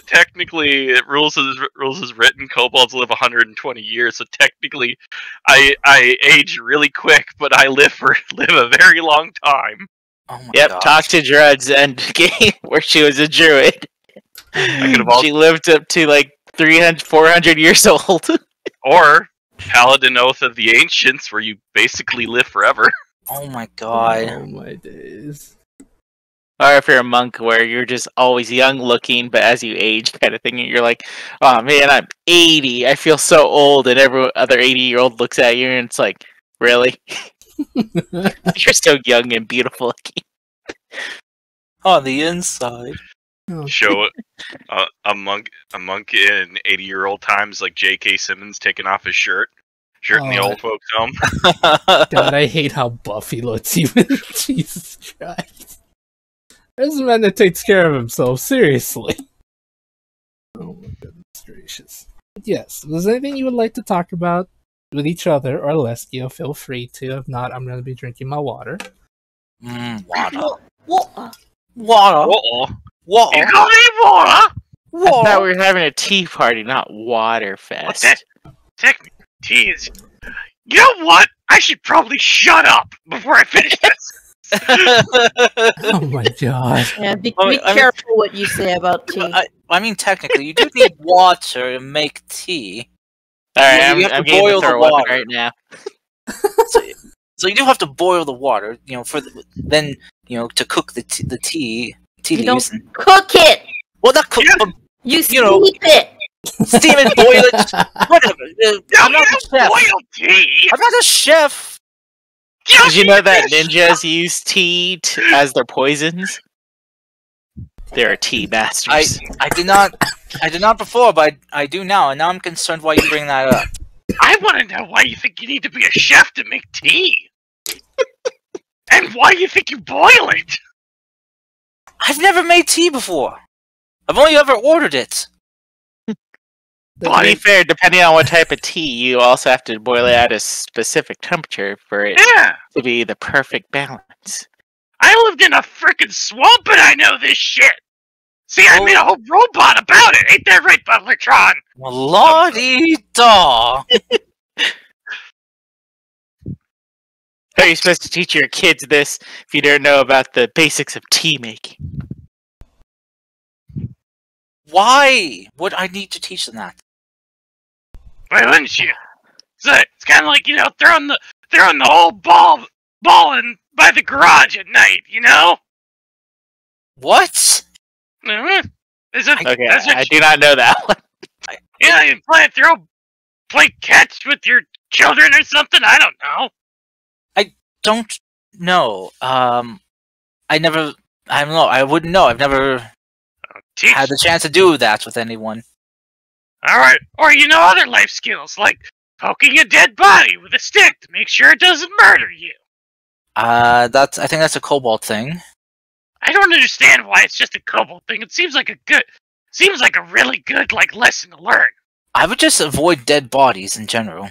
technically, rules is written. Kobolds live 120 years, so technically, I age really quick, but I live a very long time. Oh my Yep, god. talk to Drud's end game where she was a druid. I could have also, She lived up to like 300, 400 years old. or Paladin Oath of the Ancients, where you basically live forever. Oh my god. Oh my days. Or if you're a monk where you're just always young looking, but as you age kind of thing, and you're like, oh man, I'm 80. I feel so old, and every other 80-year-old looks at you and it's like, really? You're so young and beautiful looking. On the inside. Oh, Show a monk in 80-year-old times, like J.K. Simmons taking off his shirt in the old folks' home. God, I hate how buff he looks even. Jesus Christ. There's a man that takes care of himself, seriously. Oh my goodness gracious. But yes, if there's anything you would like to talk about with each other or Leskio, feel free to. If not, I'm going to be drinking my water. Water. What? Water. Water. You got any water? I thought we were having a tea party, not water fest. Technically, tea is. You know what? I should probably shut up before I finish this. Oh my god. Yeah, be careful what you say about tea. I mean, technically, you do need water to make tea. Alright, You have I'm to getting boil to the throw up water. right now. So you do have to boil the water, then to cook the tea You leaves. don't And, cook it. well, not cook, but You know- steep it. steam it, boil it, whatever. I'm not a chef. Boiled tea. I'm not a chef. Did you know that ninjas use tea as their poisons? They're tea masters. I did not before, but I do now, and now I'm concerned why you bring that up. I want to know why you think you need to be a chef to make tea, and why you think you boil it. I've never made tea before. I've only ever ordered it. To be fair, depending on what type of tea, you also have to boil it at a specific temperature for it Yeah, to be the perfect balance. I lived in a frickin' swamp and I know this shit. See, I made a whole robot about it. Ain't that right, Butlertron? Well, la-dee-da. How are you supposed to teach your kids this if you don't know about the basics of tea making? Why would I need to teach them that? Why wouldn't you? It's kind of like, throwing the whole ball in by the garage at night, What? Mm-hmm. Okay, I do not know that one. Yeah, you play catch with your children or something. I don't know. Don't know. I don't know. I wouldn't know. I've never had the chance to do that with anyone. All right, or other life skills like poking a dead body with a stick to make sure it doesn't murder you. I think that's a kobold thing. I don't understand why it's just a kobold thing. It seems like a really good lesson to learn. I would just avoid dead bodies in general.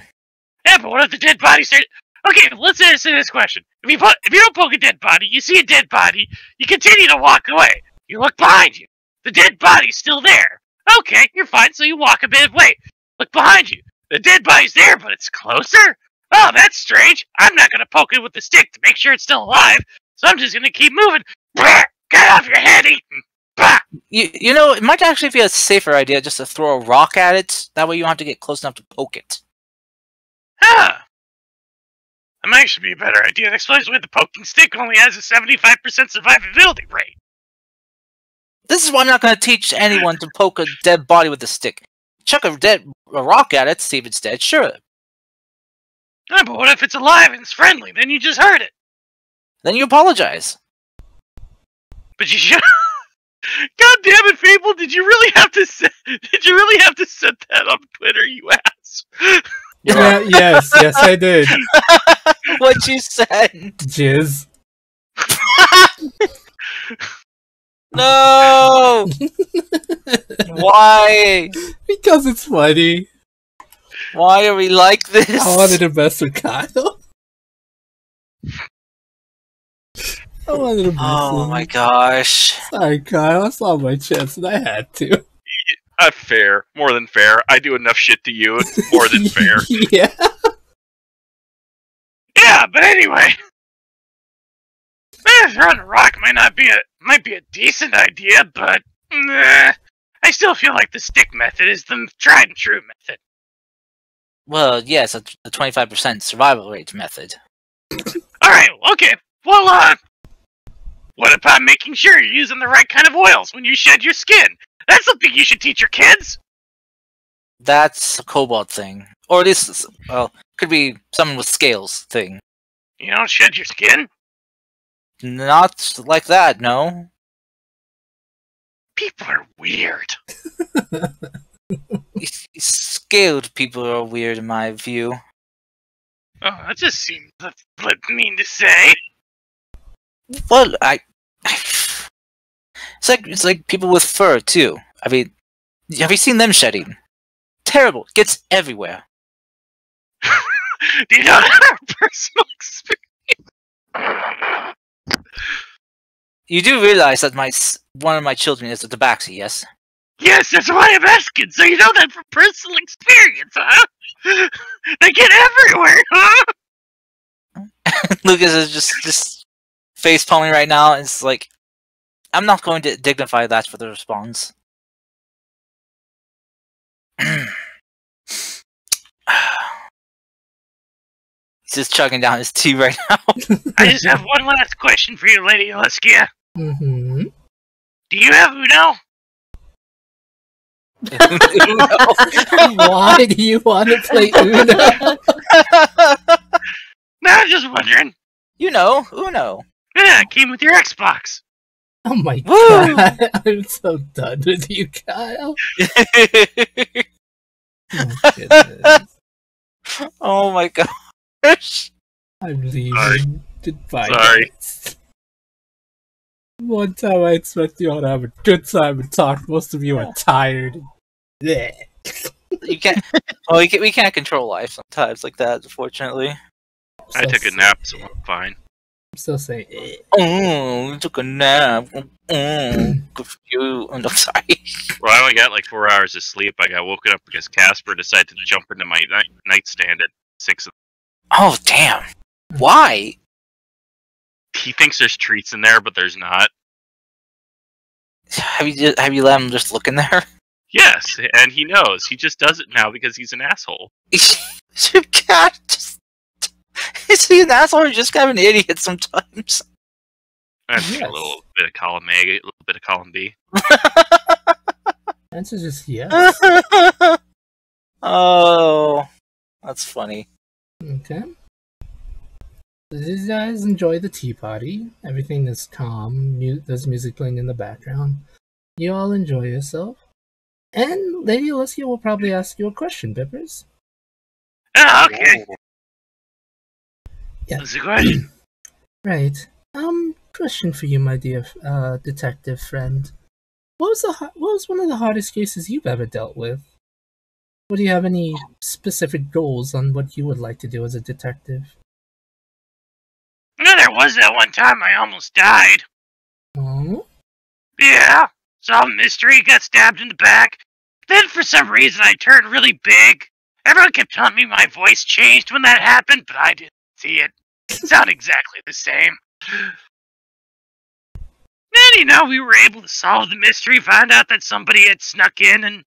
Yeah, but what if the dead body starts? Okay, let's answer this question. If you don't poke a dead body, you see a dead body, you continue to walk away. You look behind you. The dead body's still there. Okay, you're fine, so you walk a bit away. Look behind you. The dead body's there, but it's closer? Oh, that's strange. I'm not gonna poke it with the stick to make sure it's still alive, so I'm just gonna keep moving. Bah! Get off your head, Ethan! Bah! It might actually be a safer idea just to throw a rock at it. That way you don't have to get close enough to poke it. Huh. That might actually be a better idea. That explains why the poking stick only has a 75% survivability rate. This is why I'm not going to teach anyone to poke a dead body with a stick. Chuck a rock at it, see if it's dead, sure. Yeah, but what if it's alive and it's friendly? Then you just hurt it. Then you apologize. But you should. God damn it, Fable! Did you really have to set that on Twitter, you ass? Yeah, yes, I did. What you said? Jizz. No! Why? Because it's funny. Why are we like this? I wanted to mess with Kyle. I wanted to mess Oh with my him. gosh. Sorry, Kyle. I saw my chance and I had to. Fair. More than fair. I do enough shit to you. It's more than fair. Yeah. Yeah, but anyway. Throwing a rock might be a decent idea, but I still feel like the stick method is the tried and true method. Well, yes, the 25% survival rate method. Alright, okay. Well, what about making sure you're using the right kind of oils when you shed your skin? That's something you should teach your kids! That's a kobold thing. Or at least, well, could be someone with scales thing. You don't shed your skin? Not like that, no. People are weird. Scaled people are weird in my view. Oh, that just seems mean to say. Well, it's like people with fur too. I mean, have you seen them shedding? Terrible. It gets everywhere. Do you know that personal experience? You do realize that one of my children is a tabaxi, yes? Yes, that's why I'm asking. So you know that from personal experience, huh? They get everywhere, huh? Lucas is just face palming right now, and it's like, I'm not going to dignify that for the response. just chugging down his tea right now. I just have one last question for you, Lady Aluskia. Mm-hmm. Do you have Uno? Why do you want to play Uno? No, I'm just wondering. Uno. Yeah, it came with your Xbox. Oh my Woo! god, I'm so done with you, Kyle. Oh, goodness. Oh my gosh. I'm leaving. Sorry. Goodbye. Sorry. Guys. One time I expect you all to have a good time and talk. Most of you are tired. Blech. You can't. Oh, we can't control life sometimes like that. Unfortunately. I took a nap, so I'm fine. I'm still saying. Eh. Oh, took a nap. Good for you. I'm sorry. Well, I only got like 4 hours of sleep. I got woken up because Casper decided to jump into my nightstand at 6. Oh damn. Why? He thinks there's treats in there, but there's not. Have you let him just look in there? Yes, and he knows. He just does it now because he's an asshole. You can't just. Is he an asshole or just kind of an idiot sometimes? I think Yes. a little bit of column A, a little bit of column B. Answer is just yes. Oh, that's funny. Okay. Did you guys enjoy the tea party? Everything is calm. There's music playing in the background. You all enjoy yourself. And Lady Aluskia will probably ask you a question, Bippers. Ah, okay. Yeah. What's the question? Right. Question for you, my dear detective friend. What was one of the hardest cases you've ever dealt with? Or do you have any specific goals on what you would like to do as a detective? No, there was that one time I almost died. Oh? Yeah, solved a mystery, got stabbed in the back. Then for some reason I turned really big. Everyone kept telling me my voice changed when that happened, but I didn't see it. It sounded exactly the same. Then, we were able to solve the mystery, find out that somebody had snuck in and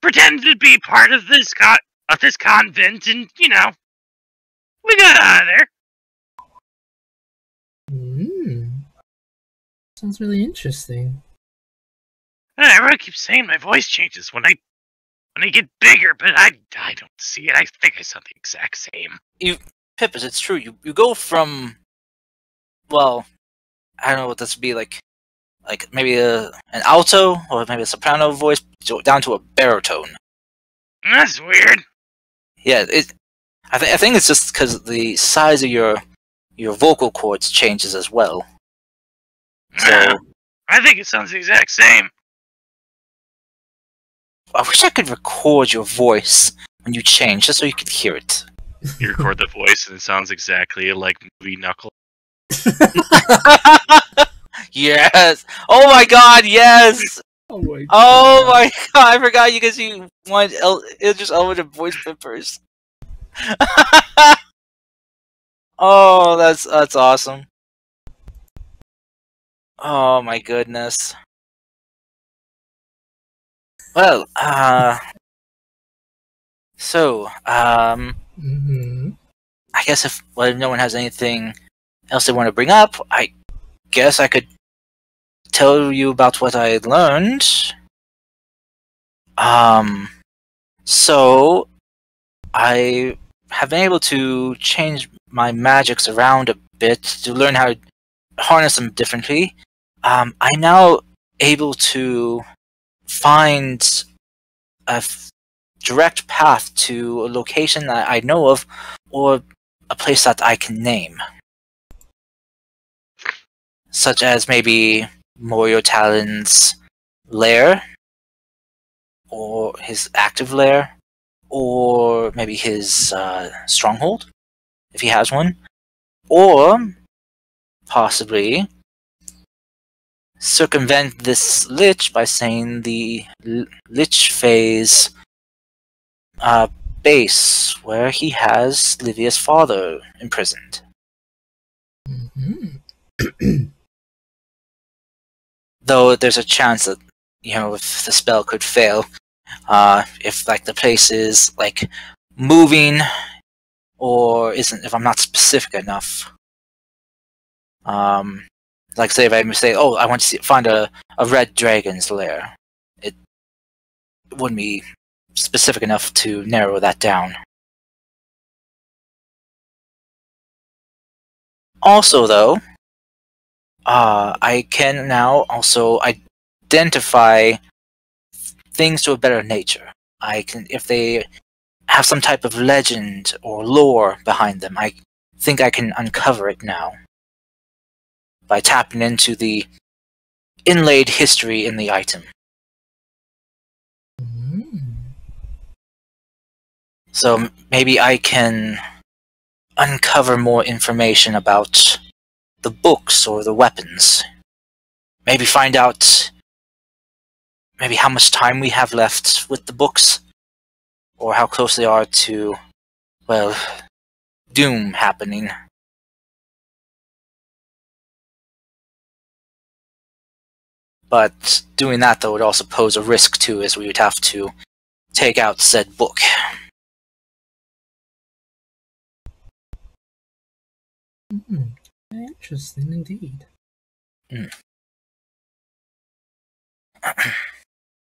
pretended to be part of this convent, and, we got out of there. Sounds really interesting. Everyone keeps saying my voice changes when I get bigger, but I don't see it. I think I sound the exact same. Pippers, it's true. You go from, well, I don't know what this would be like maybe an alto or maybe a soprano voice down to a baritone. That's weird. Yeah, I think it's just because the size of your vocal cords changes as well. So I think it sounds the exact same. I wish I could record your voice when you change, just so you could hear it. You record the voice and it sounds exactly like movie Knuckle. Yes! Oh my god, yes! Oh my god. Oh my god, I forgot you guys you want just unlimited voice Pippers. Oh, that's awesome. Oh my goodness. Well, so, Mm-hmm. I guess if no one has anything else they want to bring up, I guess I could tell you about what I learned. So I have been able to change my magics around a bit to learn how to harness them differently. I'm now able to find a direct path to a location that I know of, or a place that I can name. Such as maybe Morio Talon's lair, or his active lair, or maybe his stronghold, if he has one, or possibly circumvent this lich by saying the lich phase base where he has Livia's father imprisoned. Mm-hmm. Though there's a chance that if the spell could fail, if the place is moving or isn't, if I'm not specific enough. Like say if I say, oh, I want to find a red dragon's lair, it wouldn't be specific enough to narrow that down. Also, though, I can now also identify things to a better nature. I can, if they have some type of legend or lore behind them, I think I can uncover it now by tapping into the inlaid history in the item. So maybe I can uncover more information about the books or the weapons. Maybe find out maybe how much time we have left with the books, or how close they are to, well, doom happening. But doing that, though, would also pose a risk, too, as we would have to take out said book. Interesting indeed.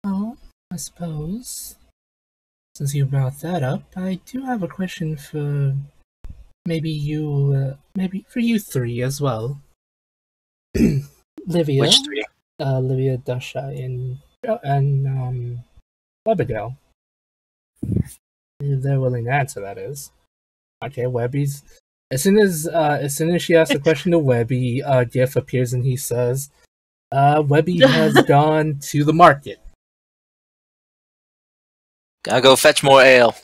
Well, I suppose, since you brought that up, I do have a question for maybe for you three as well. Livia, Which three? Livia, Dasha, and Abigail. If they're willing to answer, that is. Okay, Webby's. As soon as she asks a question to Webby, GIF appears and he says, "Webby has gone to the market." Gotta go fetch more ale.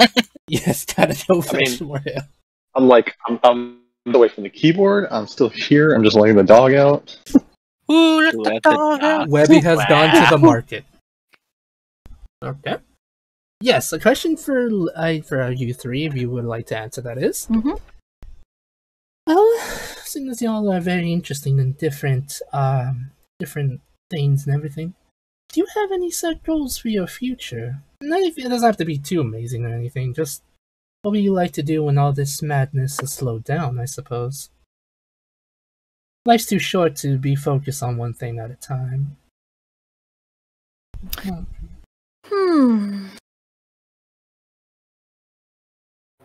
Yes, gotta go fetch more ale. I'm away from the keyboard. I'm still here. I'm just letting the dog out. Ooh, let the dog out. Webby has gone to the market. Okay. Yes, a question for you three, if you would like to answer, that is. Mm-hmm. Well, seeing as y'all are very interesting in different things and everything, do you have any set goals for your future? It doesn't have to be too amazing or anything, just what would you like to do when all this madness has slowed down, I suppose? Life's too short to be focused on one thing at a time.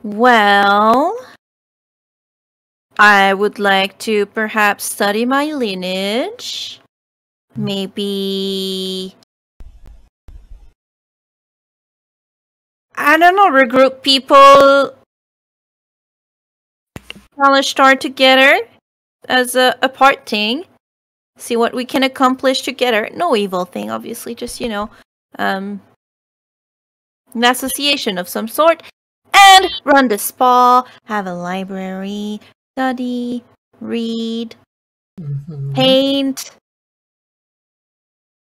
Well, I would like to perhaps study my lineage. Maybe, I don't know, regroup people, knowledge start together as a part thing. See what we can accomplish together. No evil thing, obviously, just, an association of some sort. And run the spa, have a library, study, read, paint,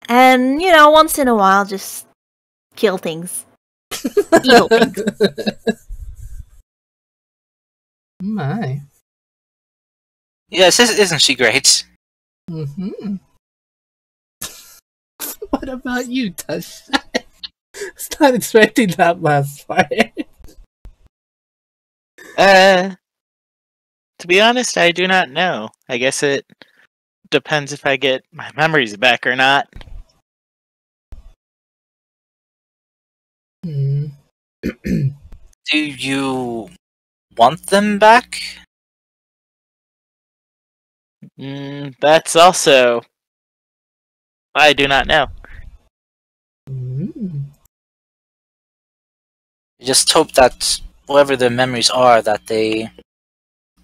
and, once in a while, just kill things. Evil things. My. Yes, isn't she great? Mm-hmm. What about you, Tush? I was not expecting that last part. To be honest, I do not know. I guess it depends if I get my memories back or not. Do you want them back? That's also... I do not know. Just hope that whatever the memories are, that they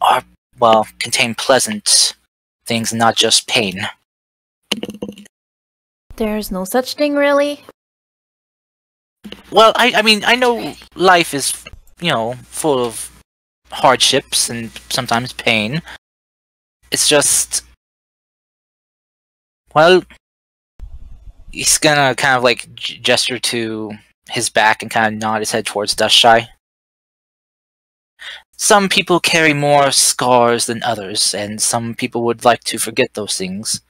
are, well, contain pleasant things, not just pain. There's no such thing, really? Well, I mean, I know life is, full of hardships and sometimes pain. It's just, well, he's gonna kind of like gesture to his back and kind of nod his head towards Dustshy. Some people carry more scars than others, and some people would like to forget those things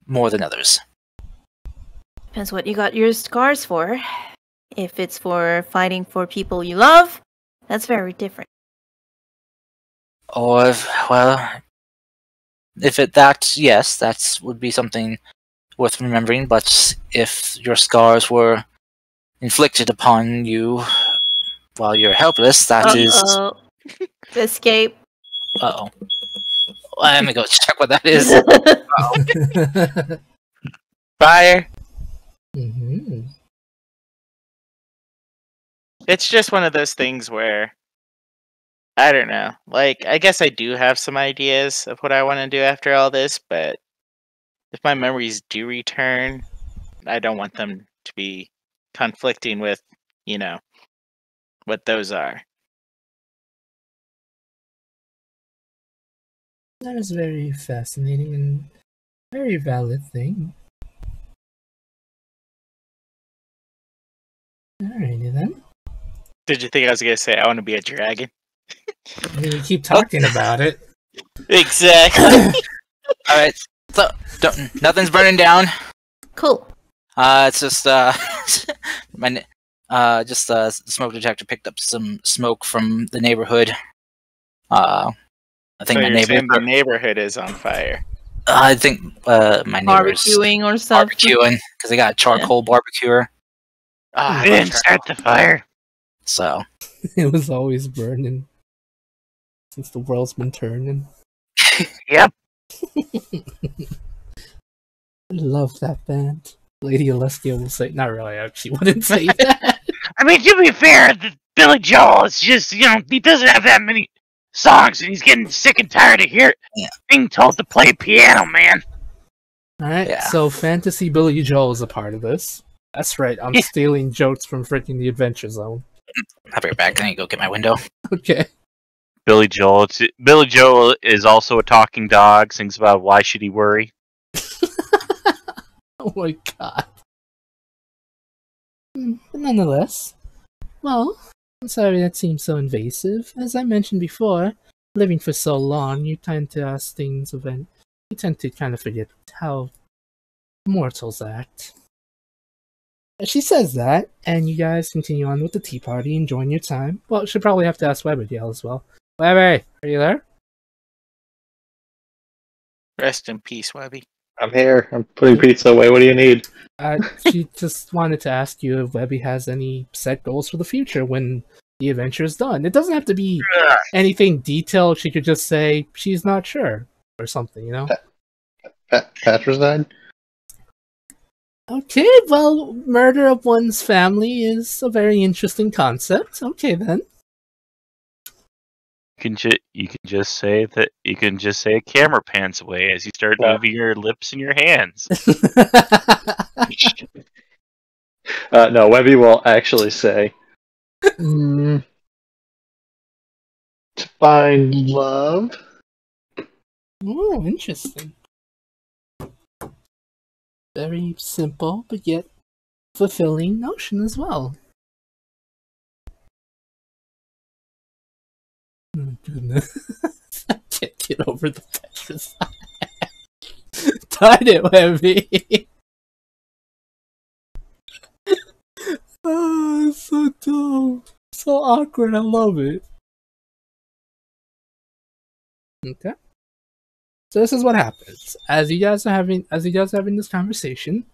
more than others. Depends what you got your scars for. If it's for fighting for people you love, that's very different. Or, well, if yes, that would be something worth remembering, but if your scars were inflicted upon you while you're helpless, that is... Uh-oh. Escape. Uh-oh. Let me go check what that is. Fire. Mhm. It's just one of those things where I don't know. Like, I guess I do have some ideas of what I want to do after all this, but if my memories do return, I don't want them to be conflicting with, what those are. That is very fascinating and very valid thing. Alrighty then. Did you think I was going to say I want to be a dragon? I mean, you keep talking about it. Exactly. Alright, so, nothing's burning down. Cool. It's just, the smoke detector picked up some smoke from the neighborhood. I think So my you're saying the neighbor... neighborhood is on fire. I think my neighbor's Barbecuing or something. barbecuing, because they got a charcoal barbecuer. Ah, I didn't start the fire. So, It was always burning since the world's been turning. Yep. I love that band. Lady Alessia will say, not really, she wouldn't say that. I mean, to be fair, Billy Joel is just, he doesn't have that many songs, and he's getting sick and tired of being told to play piano, man. Alright, Yeah. so Fantasy Billy Joel is a part of this. That's right, I'm stealing jokes from freaking The Adventure Zone. I'll be right back. I need to go get my window. Okay. Billy Joel is also a talking dog, sings about why should he worry. Oh my god. But nonetheless, well, I'm sorry that seems so invasive. As I mentioned before, living for so long, you tend to ask things you tend to kind of forget how mortals act. And she says that, and you guys continue on with the tea party, enjoying your time. Well, she'll probably have to ask Webberdale as well. Webby, are you there? Rest in peace, Webby. I'm here. I'm putting pizza away. What do you need? She just wanted to ask you if Webby has any set goals for the future when the adventure is done. It doesn't have to be anything detailed. She could just say she's not sure or something, Patricide? Okay, well, murder of one's family is a very interesting concept. Okay, then. You can just say camera pans away as you start moving your lips and your hands. No, Webby will actually say, to find love. Oh, interesting. Very simple, but yet fulfilling notion as well. Oh, goodness. I can't get over the petricide. Darn it, Webby. Oh, it's so dumb. So awkward, I love it. Okay. So this is what happens. As you guys are having this conversation,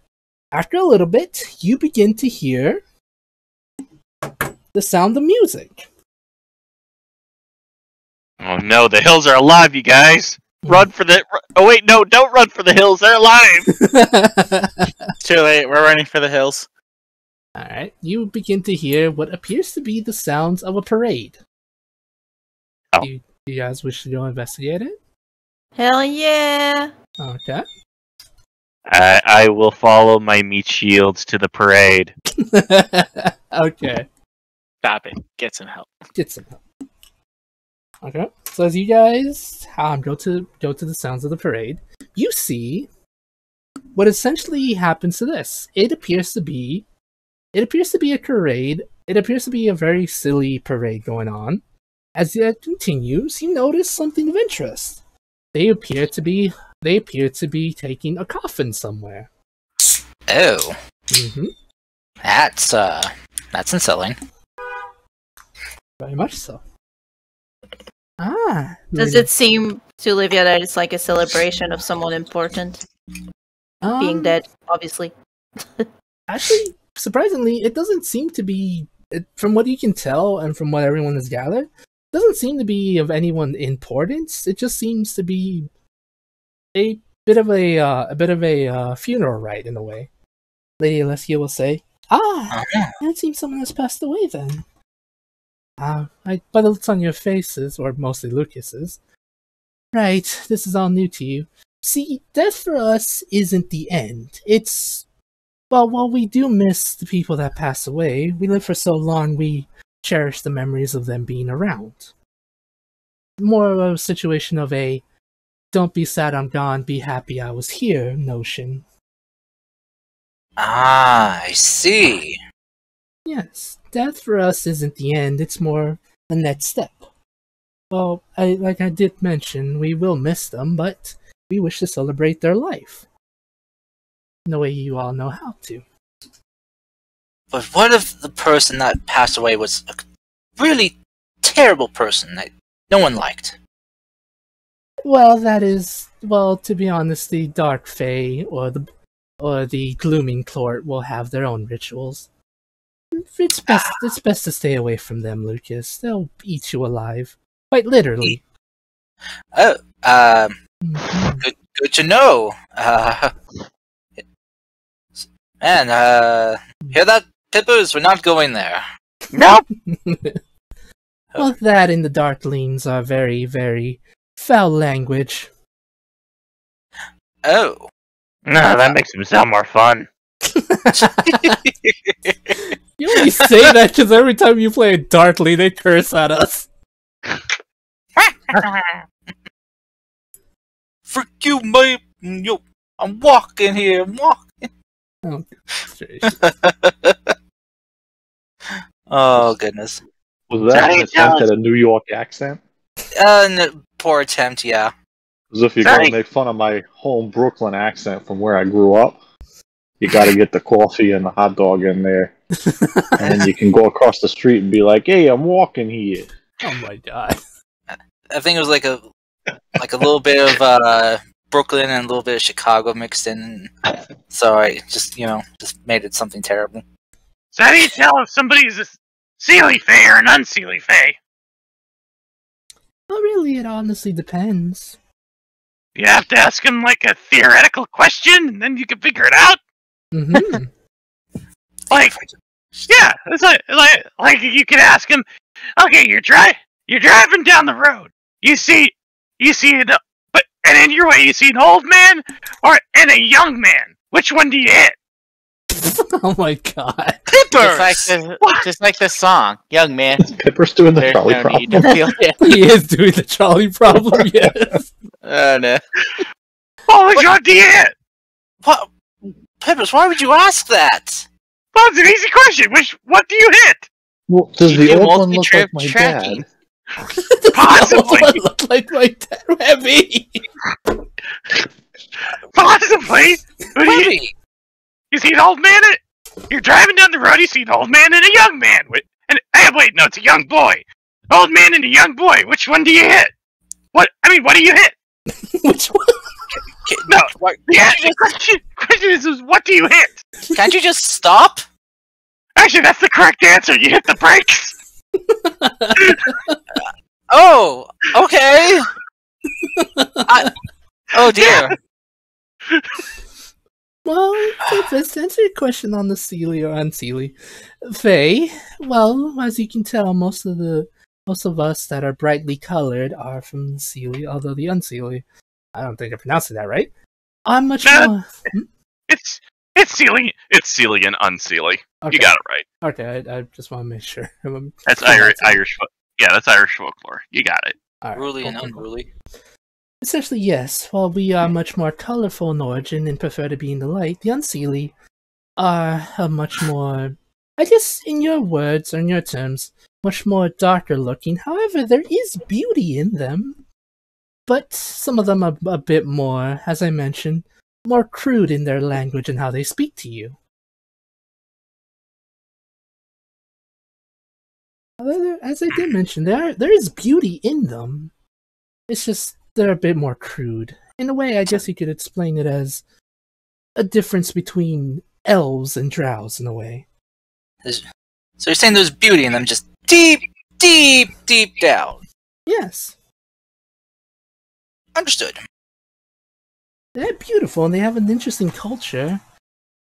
after a little bit, you begin to hear the sound of music. Oh no, the hills are alive, you guys! Run for the... Oh wait, no, don't run for the hills, they're alive! It's too late, we're running for the hills. Alright, you begin to hear what appears to be the sounds of a parade. Oh. Do you guys wish to go investigate it? Hell yeah. Okay. I will follow my meat shields to the parade. Okay. Stop it. Get some help. Get some help. Okay. So as you guys go to the sounds of the parade, you see what essentially happens to this. It appears to be a parade. It appears to be a very silly parade going on. As it continues, you notice something of interest. They appear to be taking a coffin somewhere. Oh. Mm-hmm. That's unsettling. Very much so. Does it seem to Olivia that it's like a celebration of someone important being dead, obviously? Actually, surprisingly, it doesn't seem to be, from what you can tell and from what everyone has gathered, it doesn't seem to be of anyone importance. It just seems to be a bit of a funeral rite in a way. Lady Alessia will say, it seems someone has passed away then. By the looks on your faces, or mostly Lucas's. Right, this is all new to you. See, death for us isn't the end. It's, well, while we do miss the people that pass away, we live for so long we cherish the memories of them being around. More of a situation of a, don't be sad I'm gone, be happy I was here notion. I see. Yes, death for us isn't the end, it's more the next step. Well, like I did mention, we will miss them, but we wish to celebrate their life. In the way you all know how to. But what if the person that passed away was a really terrible person that no one liked? Well, that is, well, to be honest, the Dark Fae or the Glooming Court will have their own rituals. It's best to stay away from them, Lucas. They'll eat you alive. Quite literally. Oh, good to know. Man, hear that, Pippers? We're not going there. Nope. Well, that and the Darklings are very, very foul language. Oh. No, that makes him sound more fun. You only say that because every time you play a Darkling, they curse at us. Frick you, mate! Yo, I'm walking here, I'm walking. Oh, oh goodness. Was that an attempt at a New York accent? Poor attempt, yeah. As if you're going to make fun of my home Brooklyn accent from where I grew up. You got to get the coffee and the hot dog in there. And then you can go across the street and be like, hey, I'm walking here. Oh my god. I think it was like a little bit of Brooklyn and a little bit of Chicago mixed in. So I just made it something terrible. So how do you tell if somebody's a Sealy Fae or an Unsealy Fae? Well, really, it honestly depends. You have to ask them like a theoretical question, and then you can figure it out. Mm-hmm. Like, yeah, it's like you could ask them. Okay, you're driving down the road. You see and in your way you see an old man and a young man. Which one do you hit? Oh my god. Just like the song, young man. Pipper's doing the There's trolley no problem. need to feel it. He is doing the trolley problem, yes. Oh no. Oh, which one do you hit? What? Peppers, why would you ask that? Well, it's an easy question. What do you hit? Well, does You the do old one look multi-trip like my tracking. dad? Possibly. Look like my dad, Webby. Possibly. Who do you Webby! You see an old man? You're driving down the road. You see an old man and a young man. Wait, no, it's a young boy. Old man and a young boy. Which one do you hit? What do you hit? Which one? No. The question is, what do you hit? Can't you just stop? Actually, that's the correct answer. You hit the brakes. Oh, okay. Oh dear. Well, let's answer your question on the Sealy or Unsealy. Faye, well, as you can tell, most of us that are brightly colored are from the Sealy, although the Unsealy, I don't think I'm pronouncing that right. I'm much more... It's Sealy and Unsealy. Okay. You got it right. Okay, I just want to make sure. That's Irish. Yeah, that's Irish folklore. You got it. All right, Ruly and cool. unruly. Essentially, yes. While we are much more colorful in origin and prefer to be in the light, the Unseelie are a much more, I guess, in your words or in your terms, much more darker looking. However, there is beauty in them. But some of them are a bit more, as I mentioned, more crude in their language and how they speak to you. As I did mention, there is beauty in them. It's just they're a bit more crude. In a way, I guess you could explain it as a difference between elves and drows, in a way. So you're saying there's beauty in them, just deep, deep, deep down. Yes. Understood. They're beautiful and they have an interesting culture.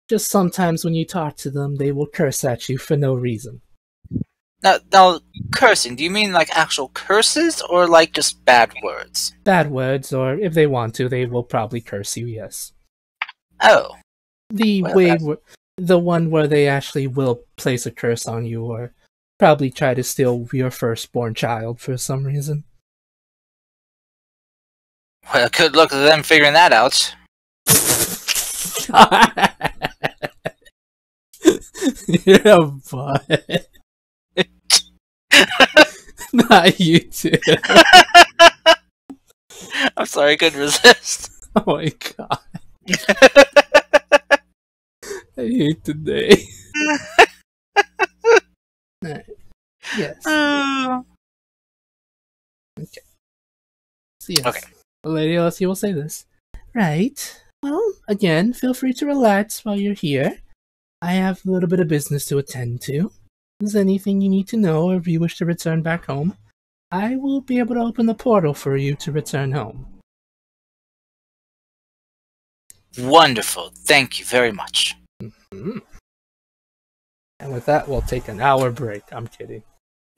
Just sometimes when you talk to them, they will curse at you for no reason. Now, cursing, do you mean like actual curses or like just bad words? Bad words, or if they want to, they will probably curse you, yes. Oh. The one where they actually will place a curse on you or probably try to steal your firstborn child for some reason. Well, good luck to them figuring that out. You're a butt. Not you too. I'm sorry, I couldn't resist. Oh my god. I hate today. Right. Yes. Okay. So yes. Okay. Lady Elsie will say this. Right. Well, again, feel free to relax while you're here. I have a little bit of business to attend to. If there's anything you need to know or if you wish to return back home, I will be able to open the portal for you to return home. Wonderful. Thank you very much. Mm-hmm. And with that, we'll take an hour break. I'm kidding.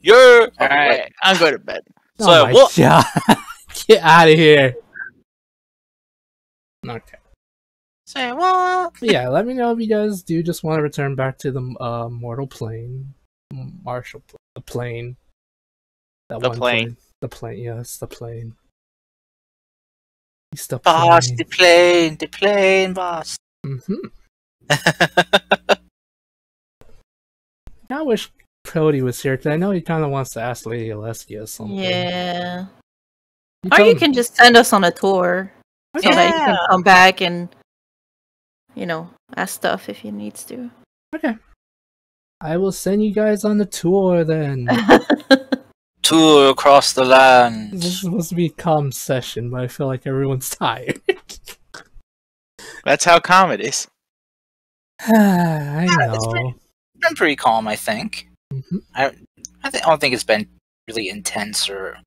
Alright, I'm going to bed. Oh my god. Get out of here. Okay. Say what? Yeah, let me know if you guys do just want to return back to the mortal plane. Martial the plane. That the one plane. The plane, yes, the plane. It's the Boss, plane. the plane, boss. Mm-hmm. I wish Cody was here, because I know he kind of wants to ask Lady Alessia something. Yeah. Or you can just send us on a tour. So that you can come back and, ask stuff if you needs to. Okay. I will send you guys on the tour then. Tour across the land. This is supposed to be a calm session, but I feel like everyone's tired. That's how calm it is. I know. It's been pretty calm, I think. Mm-hmm. I don't think it's been really intense or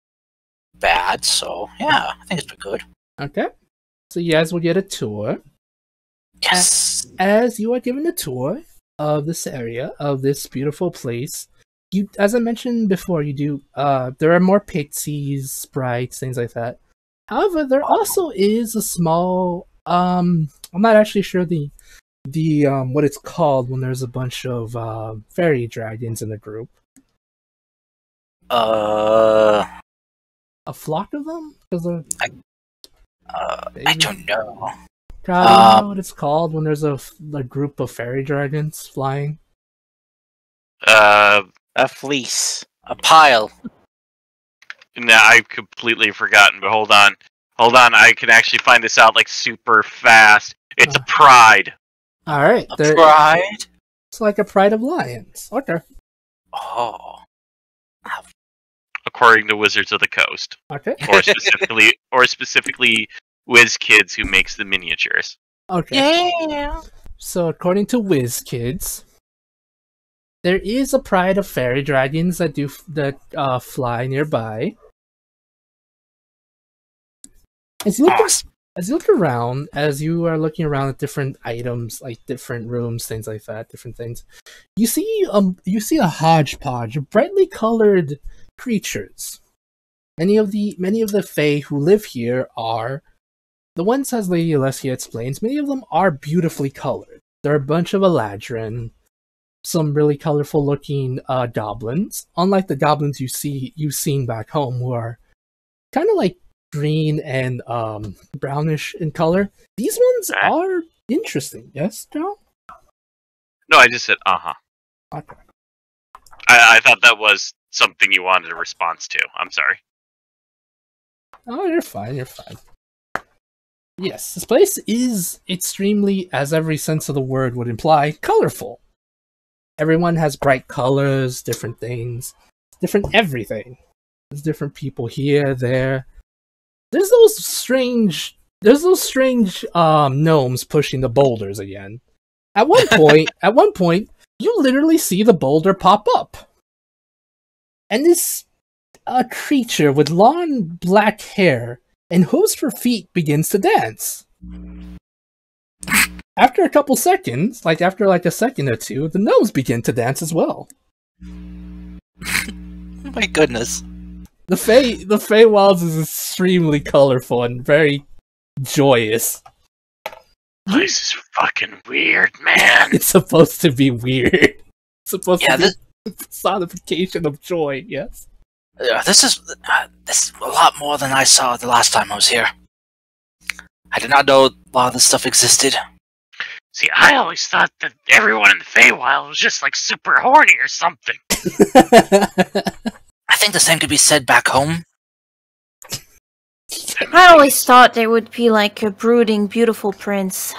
bad, so yeah, I think it's been good. Okay. So you guys will get a tour. Yes. As you are given a tour of this area, of this beautiful place, you, as I mentioned before, you do. There are more pixies, sprites, things like that. However, there also is a small. I'm not actually sure the what it's called when there's a bunch of fairy dragons in the group. A flock of them? I don't know. God, I don't know what it's called when there's a group of fairy dragons flying. A fleece. A pile. Nah, I've completely forgotten, but hold on. I can actually find this out, like, super fast. It's a pride. Alright. A pride? It's like a pride of lions. Okay. Oh. According to Wizards of the Coast. Okay. Or specifically Wiz Kids, who makes the miniatures. Okay. Yeah. So according to WizKids, there is a pride of fairy dragons that fly nearby. As you look around, as you are looking around at different items, like different rooms, things like that, different things, you see a hodgepodge of brightly colored creatures. Many of the Fae who live here are the ones, as Lady Alessia explains. Many of them are beautifully colored. There are a bunch of Eladrin, some really colorful looking goblins. Unlike the goblins you've seen back home, who are kind of like green and brownish in color. These ones are interesting. Yes, Joe? No, I just said uh-huh. Okay. I thought that was something you wanted a response to. I'm sorry. Oh, you're fine. You're fine. Yes, this place is extremely, as every sense of the word would imply, colorful. Everyone has bright colors, different things. different everything. There's different people here, there. There's those strange gnomes pushing the boulders again. At one point, you literally see the boulder pop up. And this creature with long black hair and hooves for feet begins to dance. After a couple seconds, after a second or two, the gnomes begin to dance as well. My goodness. The Feywilds is extremely colorful and very joyous. This is fucking weird, man. It's supposed to be weird. It's supposed to be this personification of joy, yes. This is a lot more than I saw the last time I was here. I did not know a lot of this stuff existed. See, I always thought that everyone in the Feywild was just like super horny or something. I think the same could be said back home. I always thought there would be like a brooding, beautiful prince.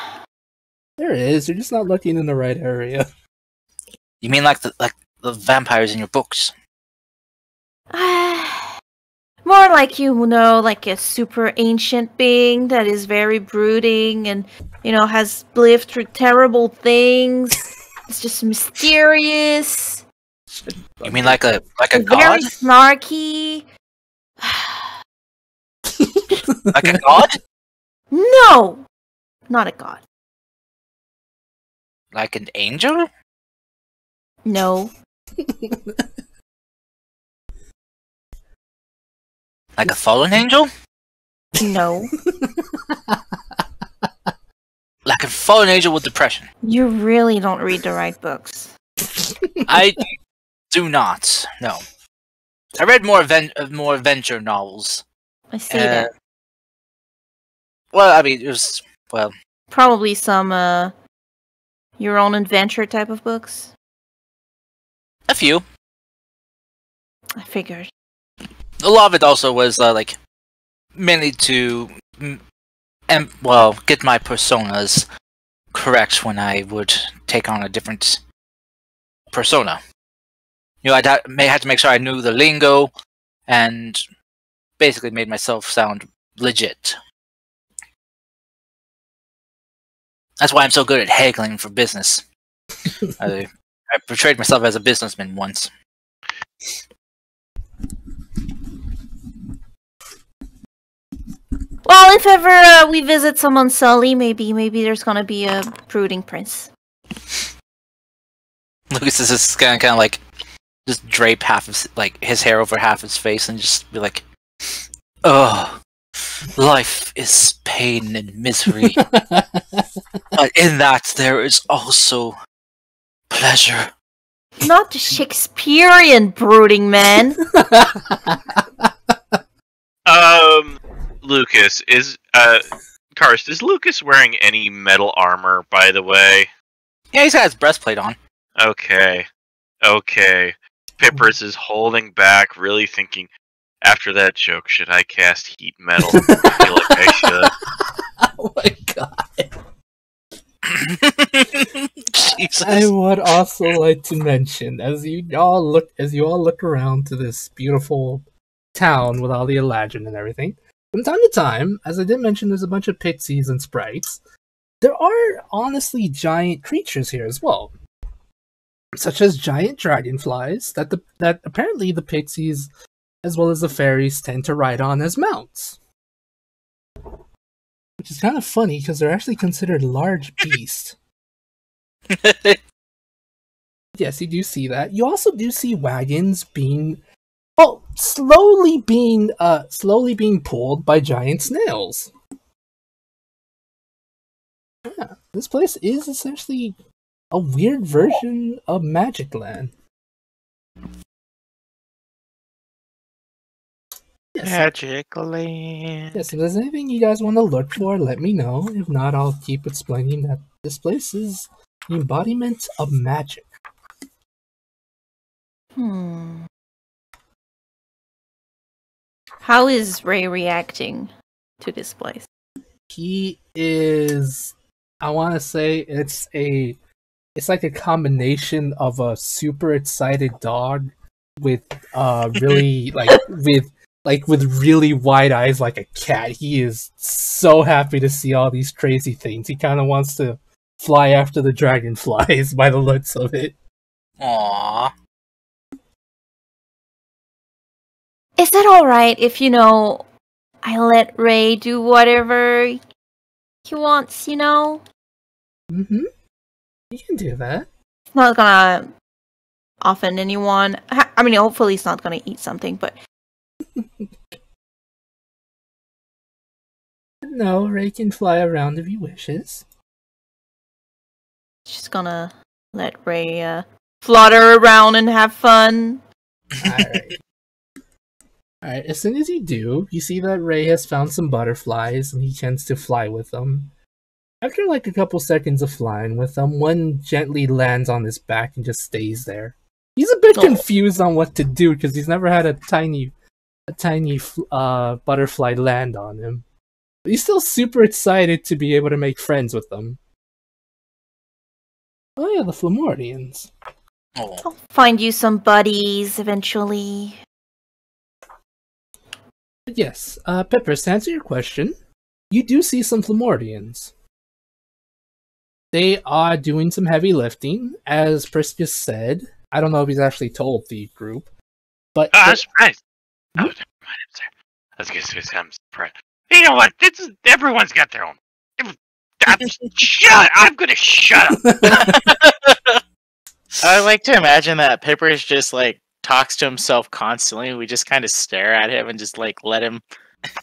There is. You're just not looking in the right area. You mean like the vampires in your books? More like, like a super ancient being that is very brooding and, has lived through terrible things. It's just mysterious. You mean like a god? Very snarky. Like a god? No! Not a god. Like an angel? No. Like a fallen angel? No. Like a fallen angel with depression? You really don't read the right books. I do not. No. I read more adventure novels. I see that. Well, I mean, it was probably some your own adventure type of books. A few. I figured. A lot of it also was mainly to get my personas correct when I would take on a different persona. I had to make sure I knew the lingo and basically made myself sound legit. That's why I'm so good at haggling for business. I portrayed myself as a businessman once. Well, if ever we visit some Unsealy, maybe there's gonna be a brooding prince. Lucas is just kind of just drape half of his hair over half his face and just be like, "Oh, life is pain and misery, but in that there is also pleasure." Not the Shakespearean brooding man. Lucas, Karst, is Lucas wearing any metal armor, by the way? Yeah, he's got his breastplate on. Okay. Pippers is holding back, really thinking, after that joke, should I cast heat metal? I feel like I should. Oh my god. Jesus. I would also like to mention, as you all look around to this beautiful town with all the Eladrin and everything, from time to time, as I did mention, there's a bunch of pixies and sprites. There are honestly giant creatures here as well, such as giant dragonflies that apparently the pixies, as well as the fairies, tend to ride on as mounts. Which is kind of funny because they're actually considered large beasts. Yes, you do see that. You also do see wagons slowly being pulled by giant snails. Yeah, this place is essentially a weird version of Magic Land. Yes. Magic Land. Yes, if there's anything you guys want to look for, let me know. If not, I'll keep explaining that this place is the embodiment of magic. How is Ray reacting to this place? He is, I want to say it's like a combination of a super excited dog really with really wide eyes like a cat. He is so happy to see all these crazy things. He kind of wants to fly after the dragonflies by the looks of it. Aww. Is it alright if, I let Ray do whatever he wants, Mm-hmm. You can do that. It's not gonna offend anyone. I mean, hopefully he's not gonna eat something, but... No, Ray can fly around if he wishes. She's gonna let Ray flutter around and have fun. Alright, as soon as you do, you see that Ray has found some butterflies and he tends to fly with them. After like a couple seconds of flying with them, one gently lands on his back and just stays there. He's a bit confused on what to do because he's never had a tiny butterfly land on him. But he's still super excited to be able to make friends with them. Oh yeah, the Flamordians. I'll find you some buddies eventually. But yes, Pepper, to answer your question, you do see some Flamordians. They are doing some heavy lifting, as Pris just said. I don't know if he's actually told the group, but I'm surprised. Oh, never mind, I'm sorry. I was gonna say I'm surprised. You know what? Everyone's got their own. I'm gonna shut up. I like to imagine that Pipper's just like talks to himself constantly. We just kind of stare at him and just like let him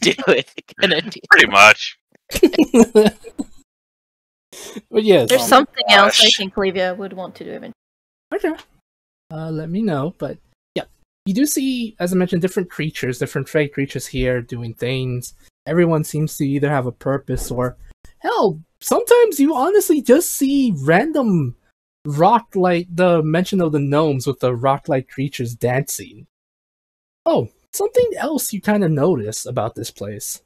do it. Pretty much. But yes, There's something else I think Livia would want to do eventually. Okay. Let me know. But yeah, you do see, as I mentioned, different creatures, different fey creatures here doing things. Everyone seems to either have a purpose or, hell, sometimes you honestly just see random the mention of the gnomes with the rock-like creatures dancing. Oh, something else you kind of notice about this place.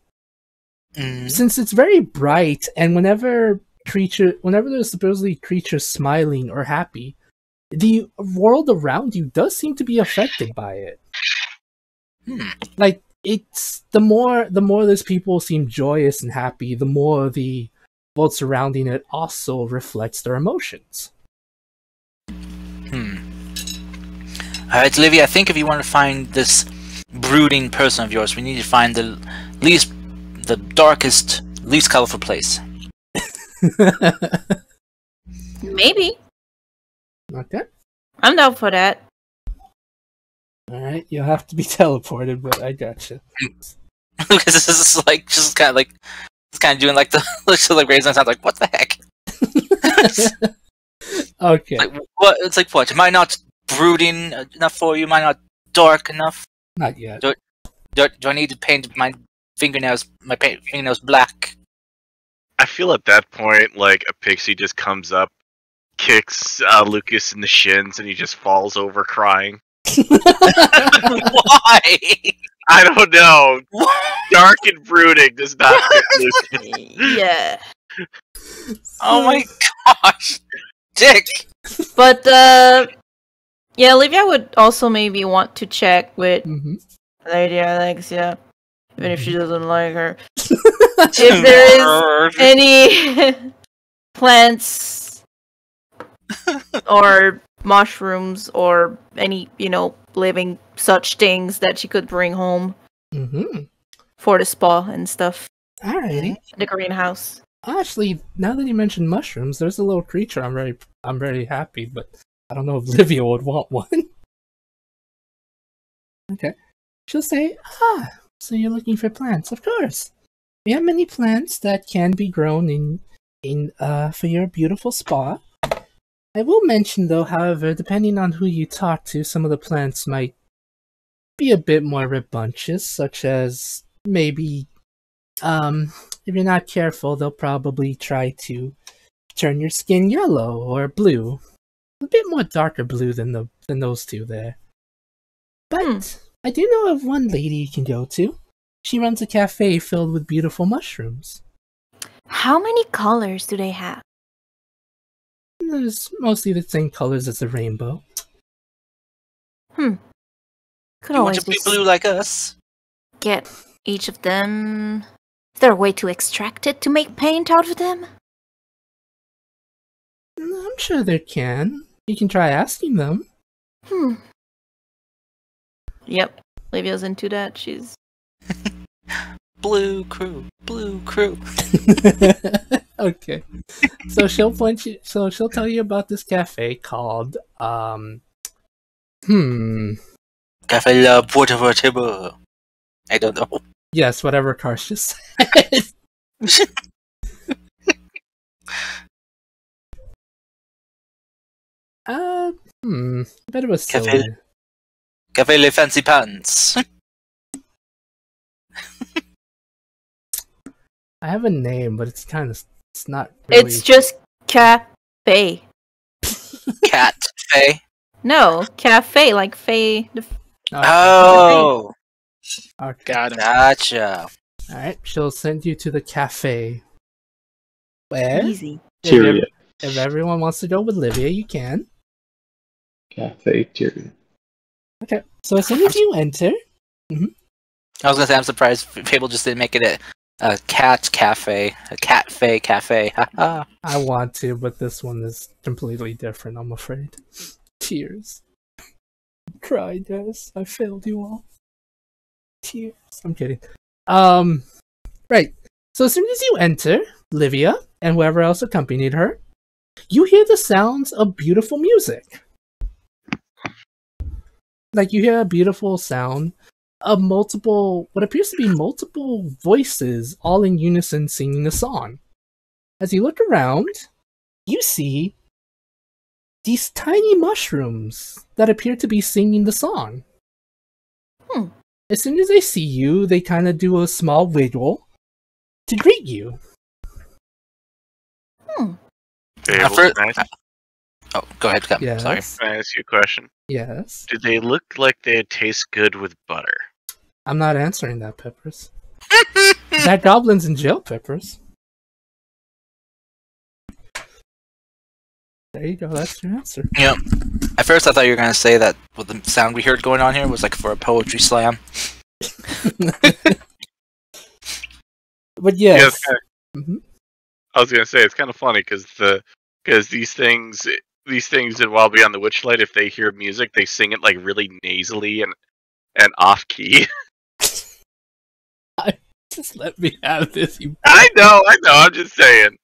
Since it's very bright, and whenever there's supposedly creatures smiling or happy, the world around you does seem to be affected by it. Like, it's the more those people seem joyous and happy, the more the world surrounding it also reflects their emotions. Alright, Livia, I think if you want to find this brooding person of yours, we need to find the darkest, least colorful place. Maybe. Okay. I'm down for that. Alright, you'll have to be teleported, but I gotcha. Because this is like, just kind of doing like the, looks like raising sounds like, what the heck? Okay. Like, what? It's like, what? Am I not brooding enough for you? Am I not dark enough? Not yet. Do I need to paint my fingernails black? I feel at that point like a pixie just comes up, kicks Lucas in the shins, and he just falls over crying. Why? I don't know. Dark and brooding does not fit Lucas. Yeah. Oh my gosh, Dick. But yeah, Olivia would also maybe want to check with Lady Alexia, even if she doesn't like her, if there is any plants or mushrooms or any, living such things that she could bring home for the spa and stuff. Alrighty. The greenhouse. Actually, now that you mentioned mushrooms, there's a little creature I'm very happy, but I don't know if Livia would want one. Okay. She'll say, so you're looking for plants, of course. We have many plants that can be grown in for your beautiful spa. I will mention though, however, depending on who you talk to, some of the plants might be a bit more rebunchious, such as maybe if you're not careful, they'll probably try to turn your skin yellow or blue. A bit more darker blue than those two there. But I do know of one lady you can go to. She runs a cafe filled with beautiful mushrooms. How many colors do they have? There's mostly the same colors as the rainbow. Could You want always to be blue like us? get each of them. Is there a way to extract it to make paint out of them? I'm sure there can. You can try asking them. Yep. Livia's into that. She's Blue crew, blue crew. Okay. So she'll point you. So she'll tell you about this cafe called Cafe La Porta Portable. I don't know. Yes, whatever Karsh just said. Bit of a silly. Cafe Les Fancy Pants. I have a name, but it's not really... It's just cafe. Cat Faye. No, cafe, like Faye. Oh, Okay. Got him. gotcha. Alright, she'll send you to the cafe. Where? Easy. Tyrion. If everyone wants to go with Livia, you can. Cafe Tyrion. Okay, so as soon as you enter... I was gonna say I'm surprised people just didn't make it a cat cafe, a cat Faye cafe. I want to, but this one is completely different, I'm afraid. Tears. Cry, guys. I failed you all. Tears. I'm kidding. Right. So as soon as you enter, Livia and whoever else accompanied her, you hear the sounds of beautiful music. Like you hear a beautiful sound of what appears to be multiple voices all in unison singing a song. As you look around, you see these tiny mushrooms that appear to be singing the song. As soon as they see you, they kind of do a small wiggle to greet you. Oh, go ahead, Cap. Yes. Sorry. Can I ask you a question? Yes. Do they look like they taste good with butter? I'm not answering that, Peppers. That goblin's in jail, Peppers. There you go, that's your answer. Yeah. At first, I thought you were gonna say that what the sound we heard going on here was like for a poetry slam. But yes. I was gonna say it's kind of funny because these things while be on the Witchlight, if they hear music, they sing it like really nasally and off key. Just let me have this, you... I know. I'm just saying.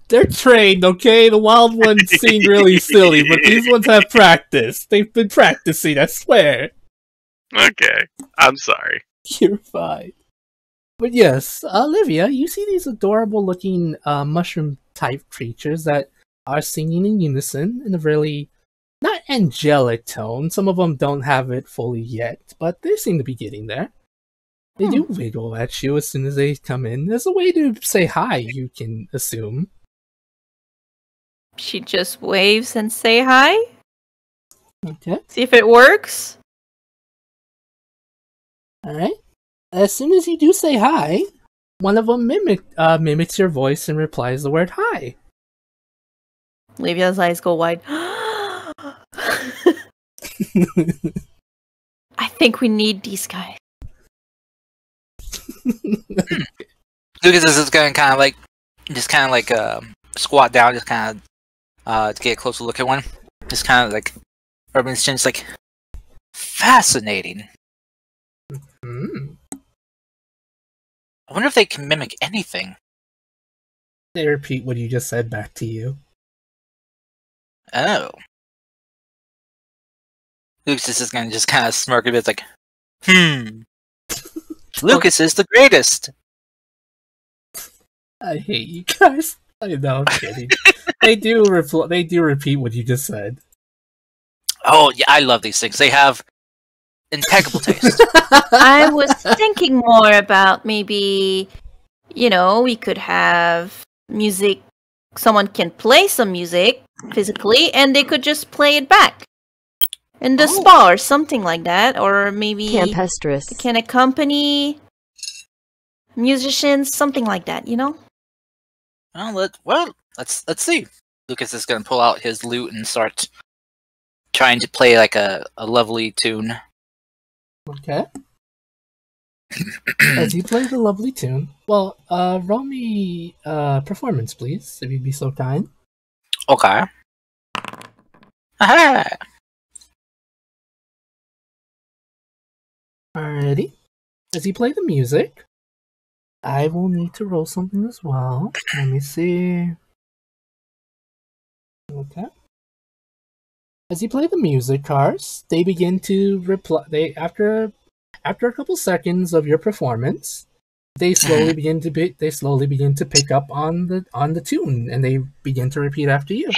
They're trained, okay? The wild ones seem really silly, but these ones have practice. They've been practicing, I swear. Okay, I'm sorry. You're fine. But yes, Olivia, you see these adorable-looking mushroom-type creatures that are singing in unison in a really, not angelic tone. Some of them don't have it fully yet, but they seem to be getting there. They do wiggle at you as soon as they come in. There's a way to say hi, you can assume. She just waves and say hi. Okay. See if it works. Alright. As soon as you do say hi, one of them mimics your voice and replies the word hi. Livia's eyes go wide. I think we need these guys. Lucas is just gonna kind of like squat down, just kind of to get a closer look at one. Just kind of like Urban's chin, just like fascinating. I wonder if they can mimic anything. They repeat what you just said back to you. Oh. Lucas is just gonna just kind of smirk a bit, like, Lucas is the greatest. I hate you guys. I know, I'm kidding. They do repeat what you just said. Oh yeah, I love these things. They have impeccable taste. I was thinking more about maybe, we could have music. Someone can play some music physically, and they could just play it back in the spa or something like that. Or maybe Tempestrous. they can accompany musicians, something like that. Let's see. Lucas is gonna pull out his lute and start trying to play like a lovely tune. Okay. As you play the lovely tune, well, roll me performance, please, if you'd be so kind. Okay. Aha! Alrighty. As you play the music, I will need to roll something as well. Let me see. Okay. As you play the music, cars, they begin to reply. After a couple seconds of your performance, they slowly begin to pick up on the tune, and they begin to repeat after you.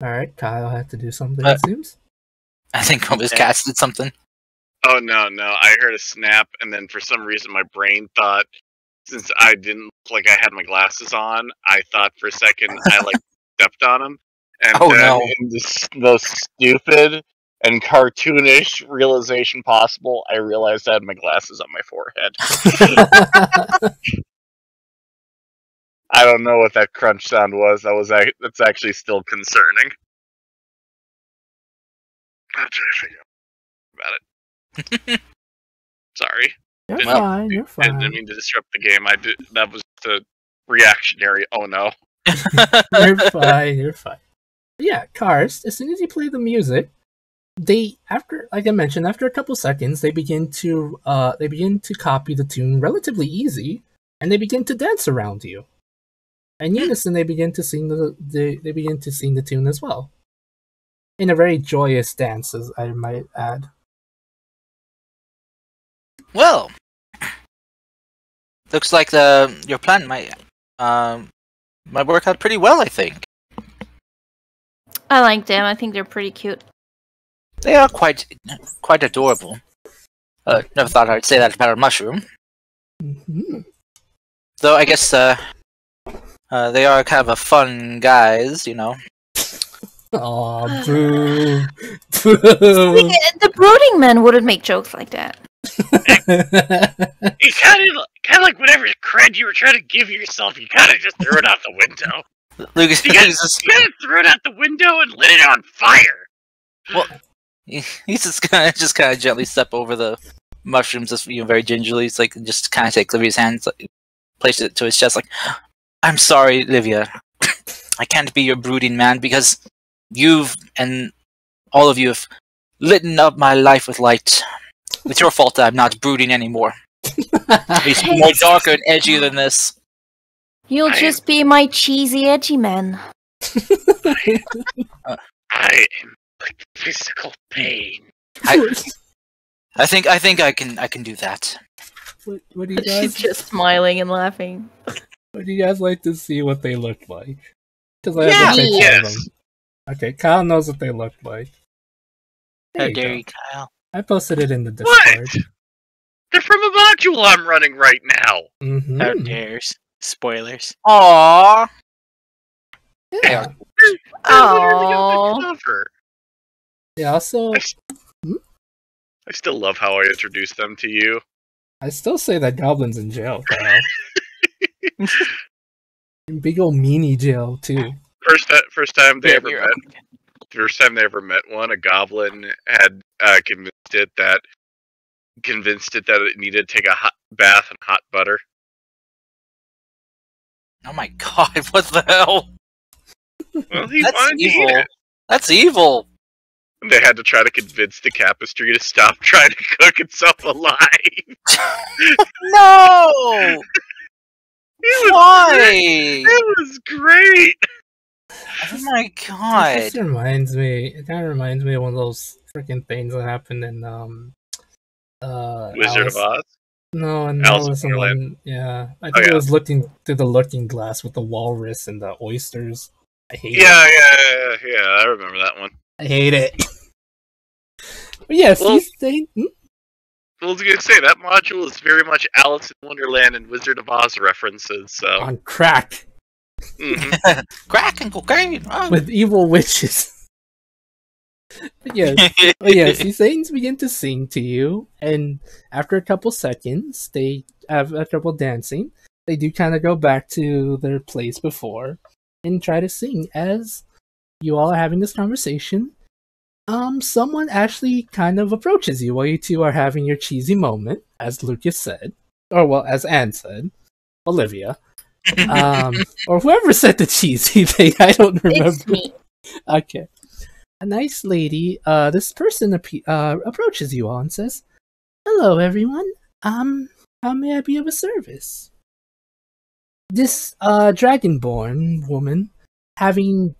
All right, Kyle had to do something. It seems. I think Homer's cats did something. Oh no, I heard a snap, and then for some reason my brain thought, since I didn't look like I had my glasses on, I thought for a second I stepped on them, and in this most stupid and cartoonish realization possible, I realized I had my glasses on my forehead. I don't know what that crunch sound was. That's actually still concerning. I'll try to figure out about it. Sorry. You're fine. I didn't mean to disrupt the game. That was the reactionary. Oh no. You're fine. Yeah, cars. As soon as you play the music, like I mentioned, after a couple seconds, they begin to copy the tune relatively easy, and they begin to dance around you. In unison, they begin to sing the tune as well, in a very joyous dance, as I might add. Well, looks like your plan might work out pretty well, I think. I like them. I think they're pretty cute. They are quite adorable. Never thought I'd say that about a mushroom. Mm-hmm. Though I guess they are kind of a fun guys, you know. Aw, boo. The brooding man wouldn't make jokes like that. You kind of like whatever cred you were trying to give yourself, you kind of just threw it out the window. Lucas, you kind of threw it out the window and lit it on fire. Well, he's just kind of gently step over the mushrooms, just very gingerly. It's like just kind of take Livia's hands, place it to his chest, like, "I'm sorry, Livia. I can't be your brooding man because you've and all of you have lit up my life with light. It's your fault that I'm not brooding anymore. It's more darker and edgier than this. You'll just be my cheesy, edgy man." I am like physical pain. I think I can do that. What do you guys? She's just smiling and laughing. Would you guys like to see what they look like? Because I have a picture of them. Okay, Kyle knows what they look like. How dare you, Kyle? I posted it in the Discord. What? They're from a module I'm running right now. Mm-hmm. How dares? Spoilers. Aww. Yeah. Aww. Yeah, also... I still love how I introduced them to you. I still say that Goblin's in jail, Kyle. In big ol' meanie jail, too. First time they ever met one, a goblin had convinced it that it needed to take a hot bath in hot butter. Oh my god, what the hell? Well, he That's wanted to eat evil. it. That's evil. And they had to try to convince the Tapestry to stop trying to cook itself alive. No! Why? It was great. Oh my god. It kind of reminds me of one of those freaking things that happened in, Wizard of Oz? No, and Alice in Wonderland. Yeah. I think it was looking through the looking glass with the walrus and the oysters. I hate it. Yeah, I remember that one. I hate it. But yes, these things... Well, I was going to say, that module is very much Alice in Wonderland and Wizard of Oz references, so... On crack. Mm-hmm. Crack and cocaine. Oh. With evil witches. But yes, these things begin to sing to you, and after a couple seconds, they have a couple dancing. They do kind of go back to their place before and try to sing as you all are having this conversation. someone actually kind of approaches you while you two are having your cheesy moment, as Lucas said. Or, well, as Anne said. Olivia. Or whoever said the cheesy thing, I don't remember. It's me. Okay. A nice lady, this person approaches you all and says, "Hello, everyone. How may I be of a service?" This, Dragonborn woman, having...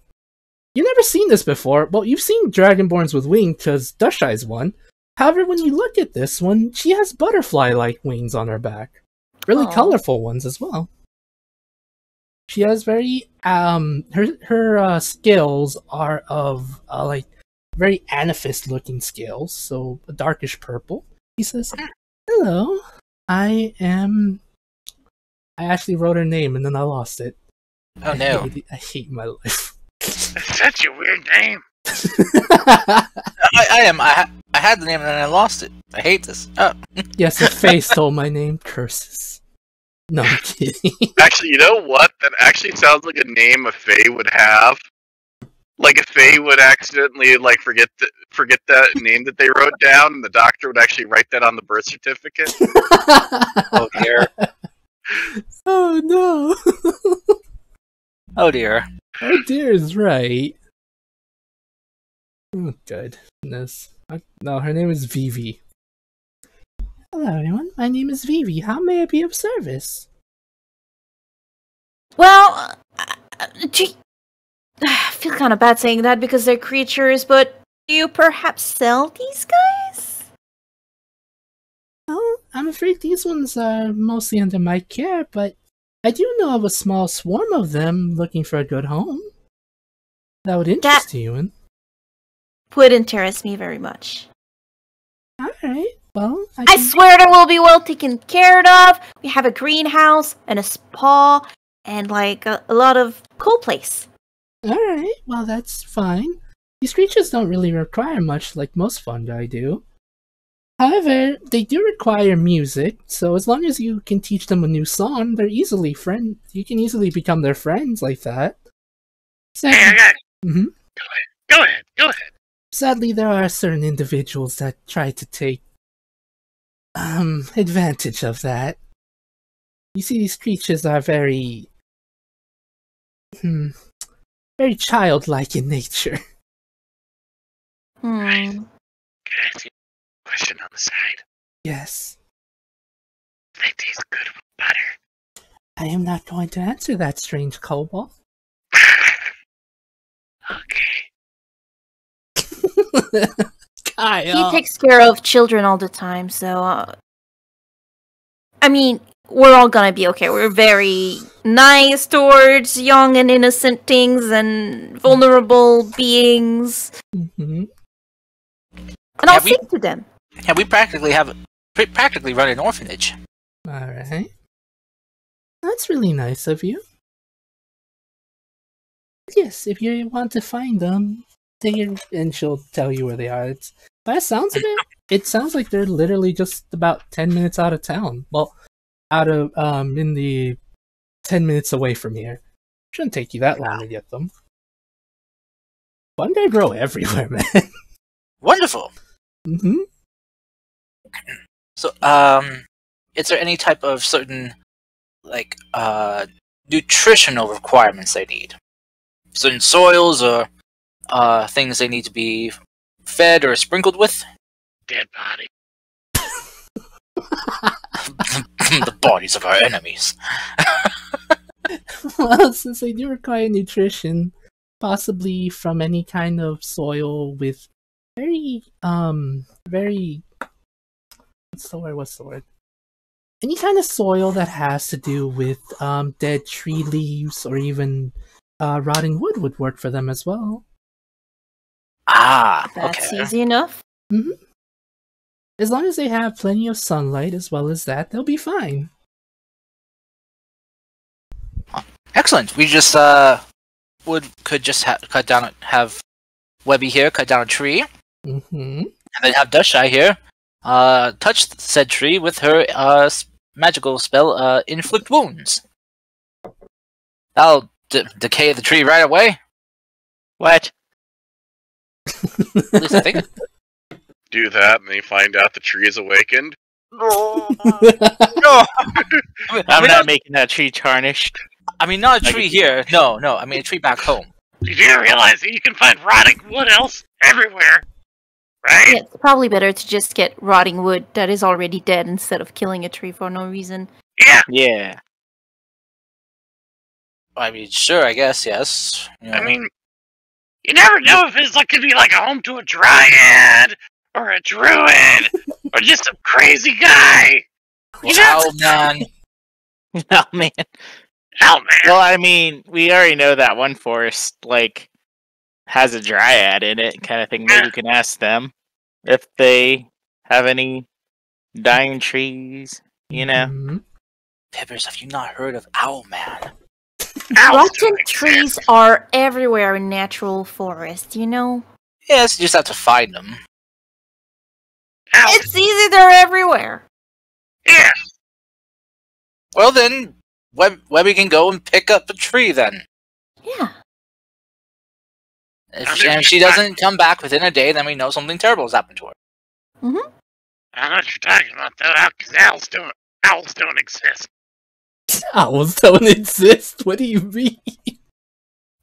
You've never seen this before. Well, you've seen Dragonborns with wings, because Dushy's one. However, when you look at this one, she has butterfly-like wings on her back. Really colorful ones as well. She has very, her scales are of, like, very amethyst-looking scales, so a darkish purple. He says, "Hello, I actually wrote her name and then I lost it. Oh no. I hate my life. That's such a weird name. I had the name and then I lost it. I hate this. Oh. Yes, a Faye stole my name. Curses. No, I'm kidding. Actually, you know what? That actually sounds like a name a Fae would have. Like a Fae would accidentally forget that name that they wrote down, and the doctor would actually write that on the birth certificate. Oh dear. Oh no. Oh dear. Oh dear is right. Oh goodness. No, her name is Vivi. "Hello everyone, my name is Vivi. How may I be of service?" Well, gee, I feel kind of bad saying that because they're creatures, but do you perhaps sell these guys? "Oh, I'm afraid these ones are mostly under my care, but I do know of a small swarm of them looking for a good home. That would interest you, and..." Would interest me very much. Alright, well, I swear they will be well taken care of. We have a greenhouse and a spa and a lot of cool place. Alright, well that's fine. These creatures don't really require much like most fungi do. However, they do require music, so as long as you can teach them a new song, they're easily friends. You can easily become their friends like that. Hey, okay. Mm-hmm. Go ahead. Sadly, there are certain individuals that try to take advantage of that. You see, these creatures are very very childlike in nature. Right. Can I ask you a question on the side? Yes. They taste good with butter. I am not going to answer that, strange kobold. Okay. Kyle. He takes care of children all the time, so... I mean, we're all gonna be okay. We're very nice towards young and innocent things and vulnerable beings. Mm-hmm. And I'll sing to them. Yeah, we practically run an orphanage. Alright. That's really nice of you. Yes, if you want to find them, and she'll tell you where they are. By the sounds of it sounds like they're literally just about 10 minutes out of town. Well, in the 10 minutes away from here. Shouldn't take you that long to get them. Fungi grow everywhere, man. Wonderful. Mm-hmm. So, is there any type of certain, nutritional requirements they need? Certain soils or things they need to be fed or sprinkled with? Dead body. The bodies of our enemies. Well, since they do require nutrition, possibly from any kind of soil with very what's the word? Any kind of soil that has to do with dead tree leaves or even rotting wood would work for them as well. Ah, That's okay. easy enough. Mm-hmm. As long as they have plenty of sunlight as well as that, they'll be fine. Excellent. We just could just have Webby here cut down a tree, Mm-hmm. and then have Dushy here touch said tree with her magical spell, inflict wounds. That'll decay the tree right away. What? At least I think. Do that, and then you find out the tree is awakened. No. I'm not making that tree tarnished. I mean, not a tree here. No. I mean, a tree back home. You do realize that you can find rotting wood else everywhere, right? Yeah, it's probably better to just get rotting wood that is already dead instead of killing a tree for no reason. Yeah. Yeah. I mean, sure, I guess, yes. You know. I mean, you never know if it's like could be like a home to a dryad or a druid or just some crazy guy. Oh, man. Oh man. Hell, man. Well, I mean, we already know that one forest like has a dryad in it, kind of thing. Maybe we can ask them if they have any dying trees. You know. Mhm. Pippers, have you not heard of Owlman? Rotten trees are everywhere in natural forest, you know? Yes, you just have to find them. It's easy, they're everywhere. Yeah. Well, then, Webby can go and pick up a tree, then. Yeah. If she doesn't come back within a day, then we know something terrible has happened to her. Mm-hmm. I know what you're talking about, though, because owls don't exist. Owls don't exist? What do you mean?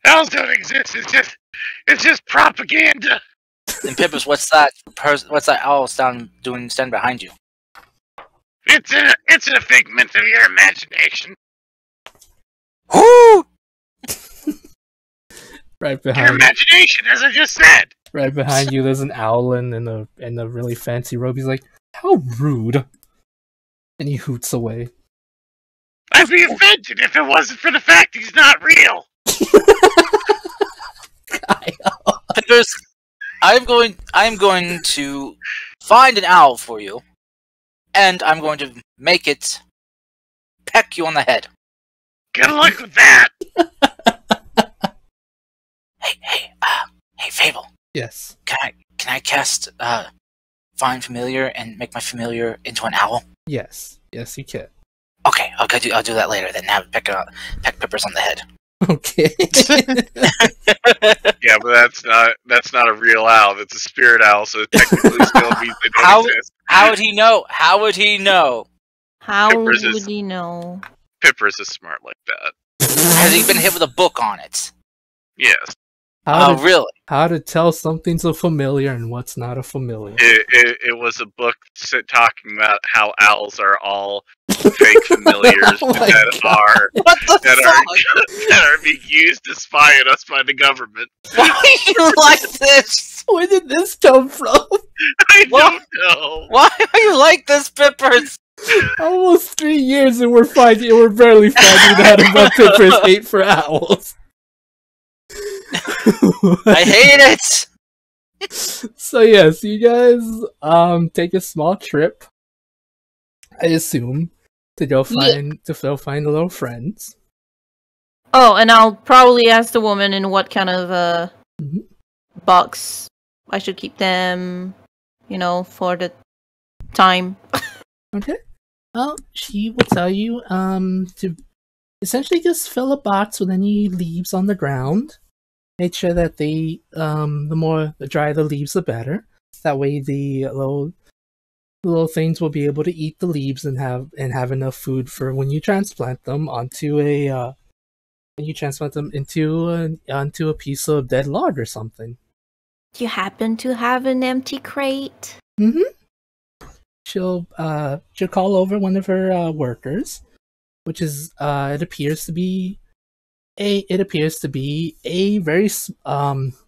Owls don't exist. It's just propaganda. And Pippers, what's that owl stand behind you? It's a figment of your imagination. Whoo! Right Your behind imagination, as I just said. right behind you there's an owlin in a really fancy robe. He's like, how rude. And he hoots away. I'd be offended if it wasn't for the fact he's not real. Pippers, I'm going to find an owl for you, and I'm going to make it peck you on the head. Good luck with that. Hey, Fable. Yes. Can I cast Find Familiar and make my familiar into an owl? Yes. Yes, you can. Okay, I'll do that later. Then have peck Pippers on the head. Okay. Yeah, but that's not a real owl. That's a spirit owl, so it technically still means they don't exist. How would he know? How would he know? How Pippers would is- he know? Pippers is smart like that. Has he been hit with a book on it? Yes. Really? How to tell something's a familiar and what's not a familiar. It was a book talking about how owls are all fake familiars Oh my that What the fuck? are being used to spy on us by the government. Why are you like this? Where did this come from? I What? don't know. Why are you like this, Pippers? Almost 3 years and we're barely finding out about Pipper's hate for owls. I hate it. So yes, you guys take a small trip, I assume, to go find the little friends. Oh, and I'll probably ask the woman in what kind of Mhm. box I should keep them, for the time. Okay. Well, she will tell you to essentially just fill a box with any leaves on the ground. Make sure that the more the drier the leaves, the better. That way, the little things will be able to eat the leaves and have enough food for when you transplant them onto onto a piece of dead log or something. Do you happen to have an empty crate? Mm-hmm. She'll call over one of her workers, which is it appears to be a very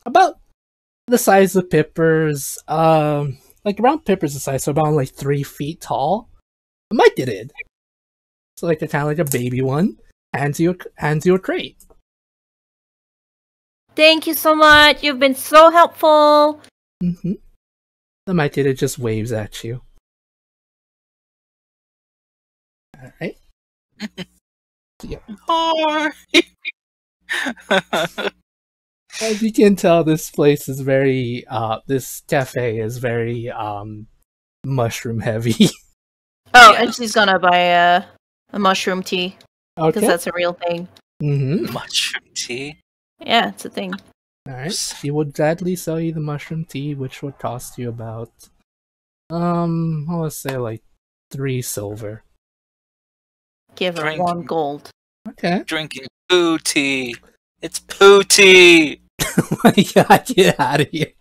about the size of Pipper's, like around Pipper's size, so about like 3 feet tall. Might get it. So like a kind of like a baby one. Hands you a crate. Thank you so much. You've been so helpful. Mm-hmm. The might get it just waves at you. All right. As you can tell, this place is very this cafe is very mushroom heavy. Oh, and she's gonna buy a mushroom tea because Okay. that's a real thing. Mm-hmm. Mushroom tea. Yeah, it's a thing. Alright, she would gladly sell you the mushroom tea, which would cost you about, I want to say like 3 silver. Give her Drink. 1 gold. Okay. Drinking poo tea. It's poo tea. Oh my god, get out of here.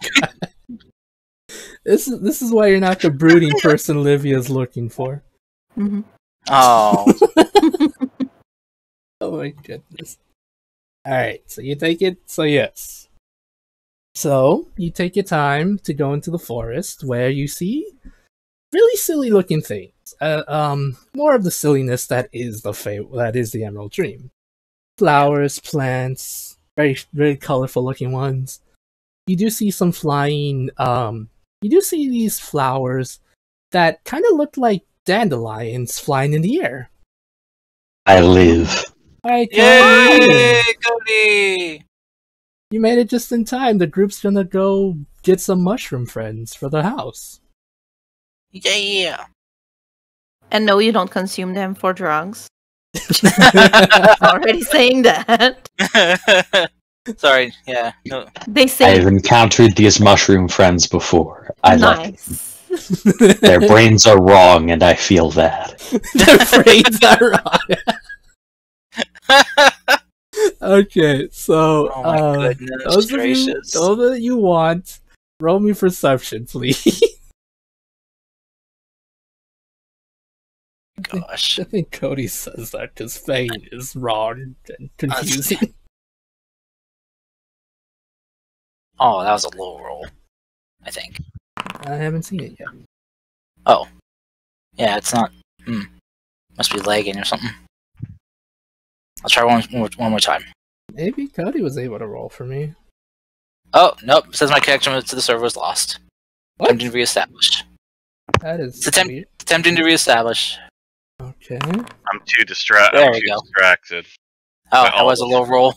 This is why you're not the brooding person Livia's looking for. Mm-hmm. Oh. Oh my goodness. Alright, so you take it, so yes. So, you take your time to go into the forest where you see really silly looking things. More of the silliness that is the Emerald Dream. Flowers, plants, very, very colorful looking ones. You do see some flying, you do see these flowers that kind of look like dandelions flying in the air. I live. Hi, Yay, Cody! You made it just in time. The group's gonna go get some mushroom friends for the house. Yeah. And no, you don't consume them for drugs. Already saying that. Sorry, yeah. No. They say I've encountered these mushroom friends before. I like nice. their brains are wrong, and I feel that. Their brains are wrong. Okay, so Oh my goodness gracious. those that you want, roll me perception, please. Gosh. I think Cody says that because Fane is wrong and confusing. Oh, that was a low roll. I think. I haven't seen it yet. Oh. Yeah, it's not. Must be lagging or something. I'll try one more time. Maybe Cody was able to roll for me. Oh, nope. It says my connection to the server was lost. What? Attempting to reestablish. That is weird. Attempting to reestablish. Okay. I'm too distracted. There we go. Oh, that was a low roll.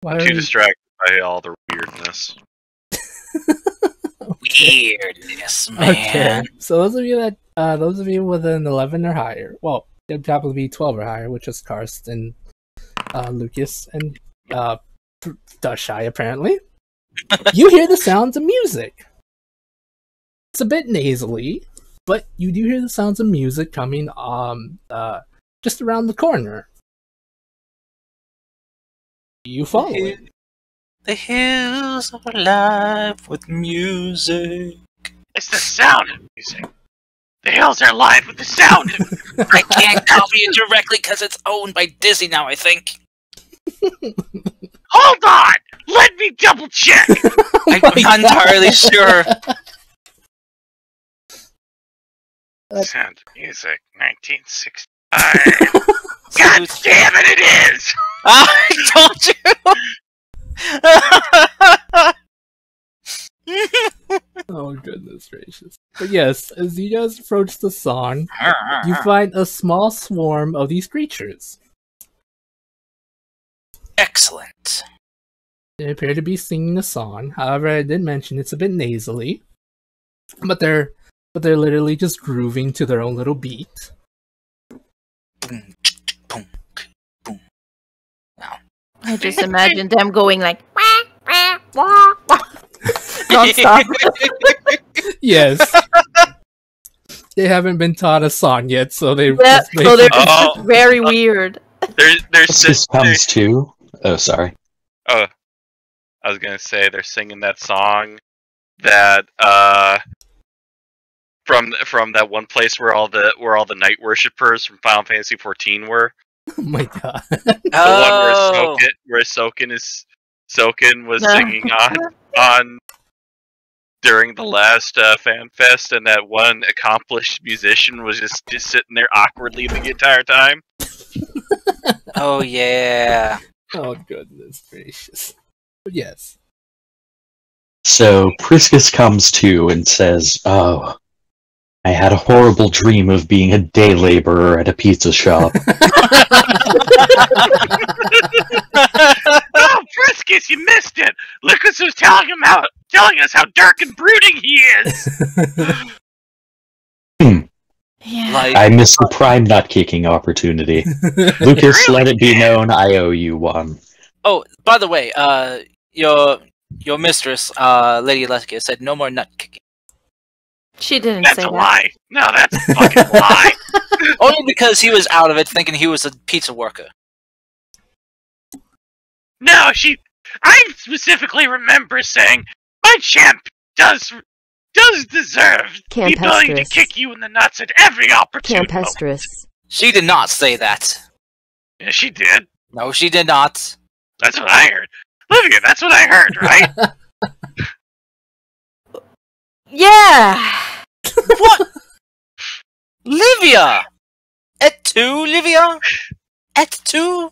Why I'm are too you... distracted by all the weirdness. Weirdness, man. Okay. So those of you with an 11 or higher, well, they'd probably be 12 or higher, which is Karsten, Lucas, and Dushai, apparently. You hear the sounds of music. It's a bit nasally, but you do hear the sounds of music coming just around the corner. You follow it. The hills are alive with music. It's the sound of music. The hills are alive with the sound of I can't copy it directly because it's owned by Disney now, I think. Hold on! Let me double check! I'm not entirely sure. Sound of music, 1965. God damn it, it is! I told you! Oh, goodness gracious. But yes, as you guys approach the song, you find a small swarm of these creatures. Excellent. They appear to be singing a song. However, I did mention it's a bit nasally. But they're literally just grooving to their own little beat. Boom, boom, boom. Now. I just imagine them going like wah, wah, wah, wah. Non-stop. Yes. They haven't been taught a song yet, so they Yeah, so they're Oh. just very weird. This comes to. Oh, sorry. I was gonna say they're singing that song that from that one place where all the night worshippers from Final Fantasy XIV were. Oh my god. The one where Soken was singing on during the last fan fest, and that one accomplished musician was just sitting there awkwardly the entire time. Oh, yeah. Oh goodness gracious. But yes. So Priscus comes to and says, "Oh, I had a horrible dream of being a day laborer at a pizza shop." Oh, Friskus, you missed it! Lucas was telling us how dark and brooding he is! Yeah. Like, I missed the prime nut kicking opportunity. Lucas, let it be known I owe you one. Oh, by the way, your mistress, Lady Leskia, said no more nut kicking. She didn't That's say a that. lie. No, that's a fucking lie. Only because he was out of it, thinking he was a pizza worker. No, I specifically remember saying my champ does deserve the ability to kick you in the nuts at every opportunity. Campestrous. She did not say that. Yeah, she did. No, she did not. That's what I heard. Livia, that's what I heard, right? Yeah. What? Livia! Et tu, Livia? Et tu?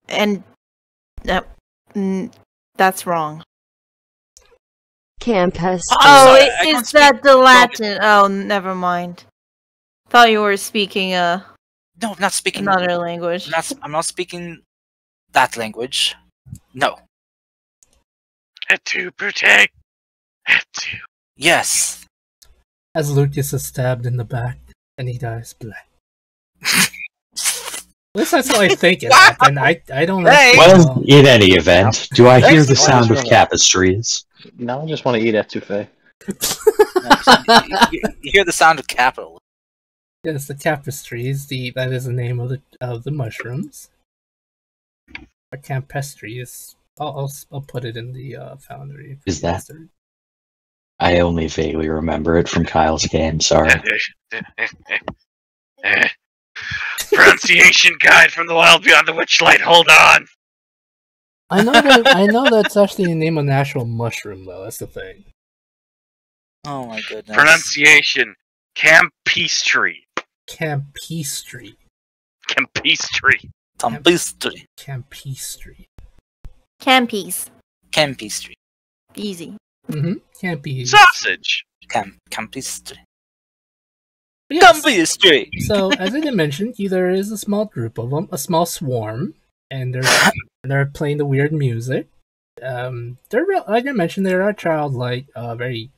And that's wrong. Campus. Oh, sorry, I can't is that the Latin? Oh, never mind. Thought you were speaking No, I'm not speaking. another language. I'm not speaking that language. No. Et tu, protect. Et tu. Yes. As Lucas is stabbed in the back, and he dies black. At least that's how I think it happened. I don't know. Hey! Well, in any event, do I hear the Thanks. sound of tapestries? Now I just want to eat etouffee. You hear the sound of capital. Yes, the tapestries. That is the name of the mushrooms. A campestry is. I'll put it in the Foundry. Is that? I only vaguely remember it from Kyle's game. Sorry. Pronunciation guide from the wild beyond the witchlight. Hold on. I know that's actually the name of an actual mushroom, though. That's the thing. Oh my goodness. Pronunciation: campestry. Campestry. Campestry. Campestry. Campestry. Campies. Campestry. Easy. Campy. Sausage. Campestry. Yes. Campestry. So, as I did mention, there is a small group of them, a small swarm, and they're playing the weird music. Like I mentioned, they are childlike, very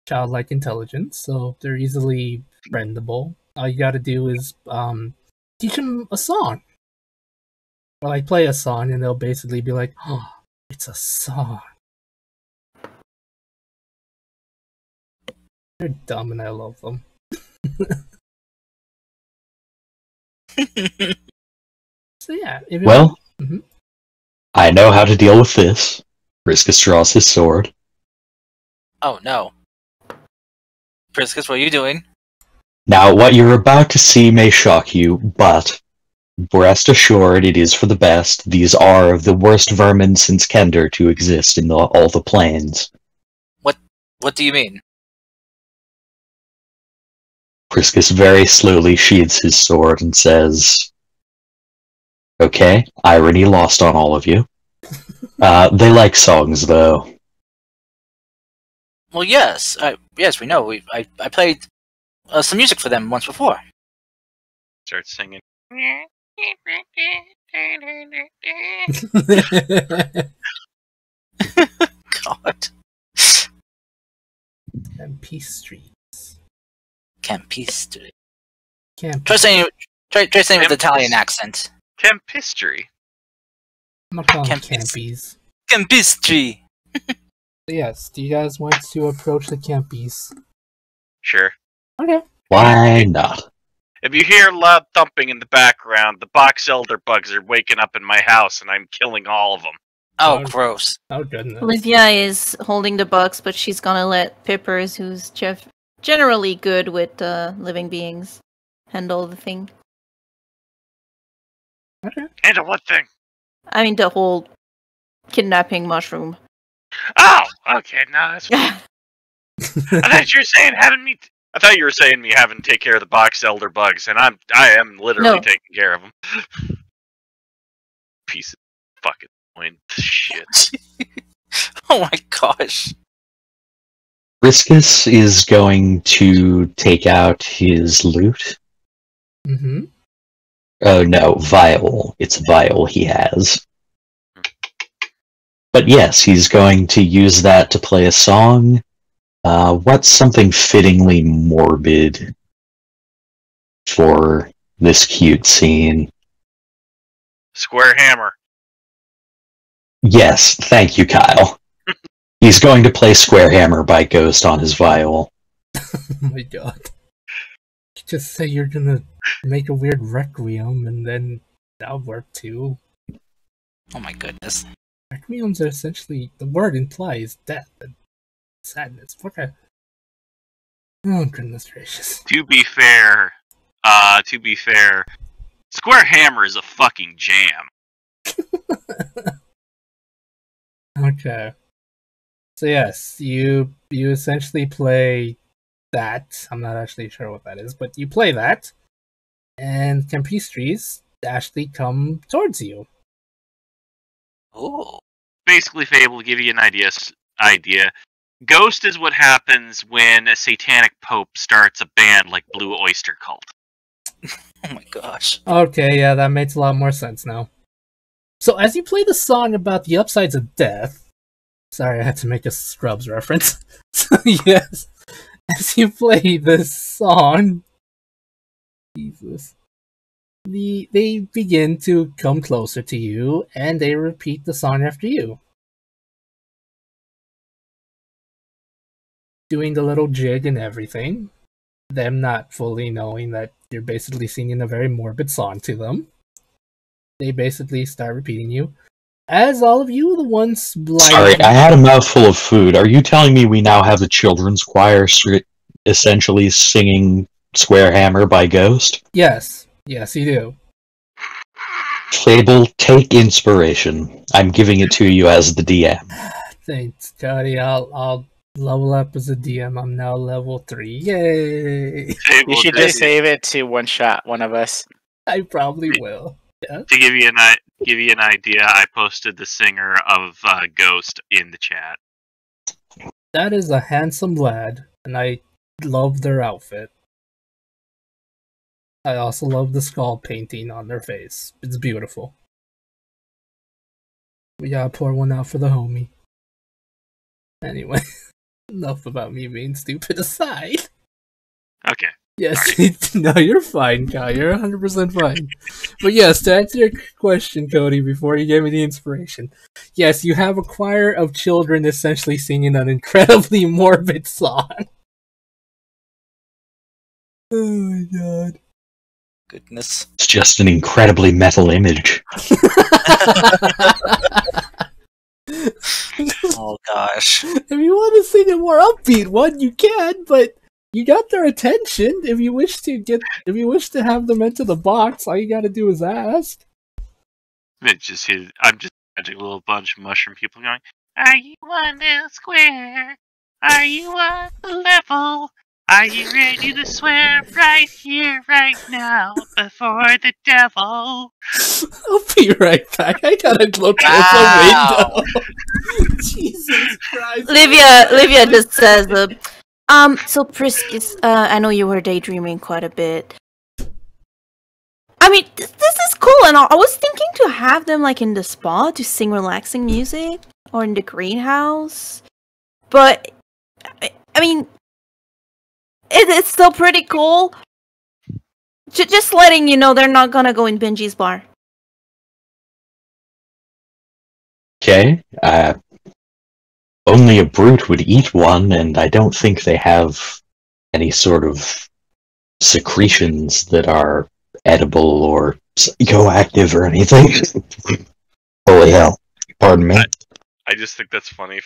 childlike intelligence, so they're easily friendable. All you gotta do is teach them a song. Or like play a song, and they'll basically be like, "Oh, it's a song." They're dumb, and I love them. So yeah. Well, I know how to deal with this. Riscus draws his sword. Oh no. Priscus, what are you doing? Now, what you're about to see may shock you, but rest assured it is for the best. These are the worst vermin since Kender to exist in all the planes. What do you mean? Priscus very slowly sheathes his sword and says, "Okay, irony lost on all of you. They like songs, though." Well, yes. Yes, we know. I played some music for them once before. Start singing. God. Campestry. Campestry. Camp. Try saying with Italian accent. Campestry. I'm not calling them Campies. campies. Campestry. Yes. Do you guys want to approach the campies? Sure. Okay. Why not? If you hear loud thumping in the background, the box elder bugs are waking up in my house, and I'm killing all of them. Oh, gross. Oh goodness. Olivia is holding the box, but she's gonna let Pippers, who's generally good with living beings, handle the thing. Okay. Handle what thing? I mean, the whole kidnapping mushroom. Oh, okay. No, that's fine. I thought you were saying having me. I thought you were saying me having to take care of the box elder bugs, and I am literally No. taking care of them. Piece of fucking point shit. Oh my gosh. Riscus is going to take out his loot. Mm-hmm. Oh no, vial. It's a vial he has. But yes, he's going to use that to play a song. What's something fittingly morbid for this cute scene? Square hammer. Yes, thank you, Kyle. He's going to play Square Hammer by Ghost on his viol. Oh my god. Just say you're gonna make a weird requiem and then that'll work too. Oh my goodness. Requiems are essentially, the word implies death and sadness. What a... Oh goodness gracious. To be fair, Square Hammer is a fucking jam. Okay. So yes, you essentially play that. I'm not actually sure what that is, but you play that, and Campistries actually come towards you. Oh. Basically, Fable, to give you an idea. Ghost is what happens when a satanic pope starts a band like Blue Oyster Cult. Oh my gosh. Okay, yeah, that makes a lot more sense now. So as you play the song about the upsides of death, sorry, I had to make a Scrubs reference. So yes, as you play this song, Jesus, they begin to come closer to you, and they repeat the song after you, doing the little jig and everything. Them not fully knowing that you're basically singing a very morbid song to them. They basically start repeating you. As all of you, the ones blind. Sorry, I had a mouthful of food. Are you telling me we now have a children's choir essentially singing Square Hammer by Ghost? Yes, yes, you do. Fable, take inspiration. I'm giving it to you as the DM. Thanks, Cody. I'll level up as a DM. I'm now level 3. Yay! You should just save it to one shot one of us. I probably will. Yeah. To give you an idea, I posted the singer of Ghost in the chat. That is a handsome lad, and I love their outfit. I also love the skull painting on their face. It's beautiful. We gotta pour one out for the homie. Anyway, enough about me being stupid aside. Okay. Yes, no, you're fine, Kyle. You're 100% fine. But yes, to answer your question, Cody, before you gave me the inspiration, yes, you have a choir of children essentially singing an incredibly morbid song. Oh my god. Goodness. It's just an incredibly metal image. Oh gosh. If you want to sing a more upbeat one, you can, but you got their attention. If you wish to have them enter the box, all you gotta do is ask. I'm just imagining a little bunch of mushroom people going, "Are you on the square? Are you on the level? Are you ready to swear right here, right now, before the devil?" I'll be right back. I gotta look out the window. Jesus Christ. Livia just says, so Priscus, I know you were daydreaming quite a bit. I mean, this is cool, and I was thinking to have them, like, in the spa to sing relaxing music, or in the greenhouse, but, I mean, it's still pretty cool. Just letting you know they're not gonna go in Benji's bar. Okay, only a brute would eat one, and I don't think they have any sort of secretions that are edible or psychoactive or anything. Holy hell. Pardon me. I just think that's funny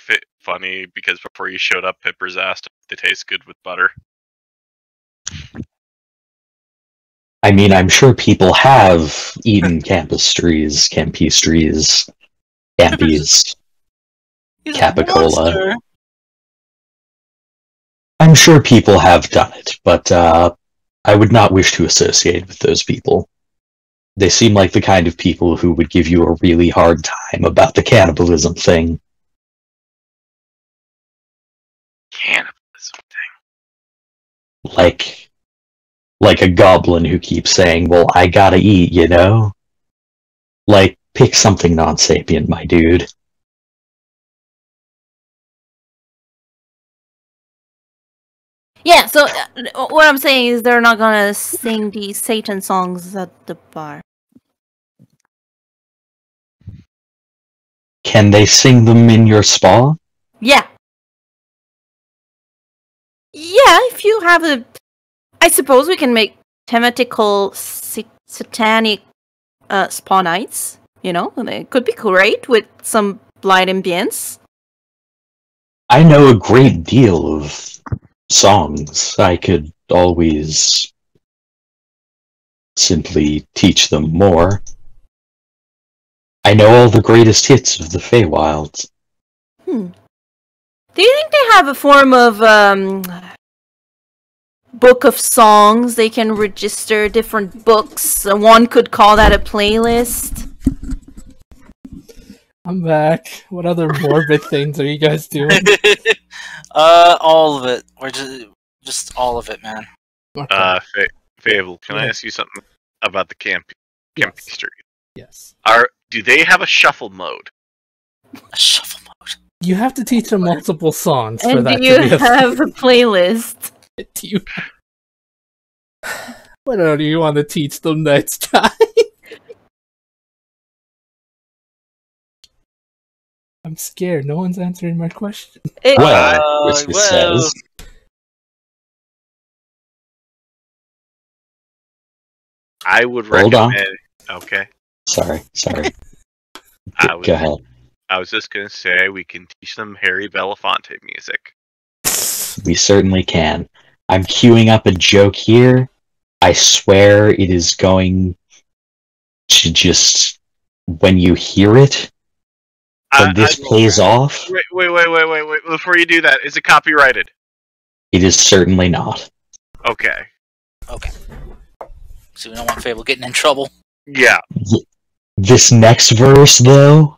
because before you showed up, Pippers asked if they taste good with butter. I mean, I'm sure people have eaten campistries, campies, capicola. I'm sure people have done it, but I would not wish to associate with those people. They seem like the kind of people who would give you a really hard time about the cannibalism thing. Cannibalism thing. Like a goblin who keeps saying, well, I gotta eat, you know? Like, pick something non-sapient, my dude. Yeah, so what I'm saying is they're not gonna sing these Satan songs at the bar. Can they sing them in your spa? Yeah. Yeah, if you have a... I suppose we can make thematical satanic spa nights. You know, and it could be great with some blind ambience. I know a great deal of songs. I could always simply teach them more. I know all the greatest hits of the Feywilds. Do you think they have a form of book of songs? They can register different books. One could call that a playlist. I'm back. What other morbid things are you guys doing? All of it. We're just all of it, man. Okay. Fable, can I Yeah. ask you something about the camping Yes. street? Yes. Do they have a shuffle mode? A shuffle mode. You have to teach them multiple songs for And that do you to be a have a playlist? do you... What do you want to teach them next time? I'm scared. No one's answering my question. Well, Whiskey says, I would Hold on. recommend. Okay. sorry. I Go ahead. I was just gonna say we can teach them Harry Belafonte music. We certainly can. I'm queuing up a joke here. I swear it is going to just... When you hear it, when this plays off, Wait! Before you do that, is it copyrighted? it is certainly not. Okay. Okay. So we don't want Fable getting in trouble. Yeah. This next verse, though...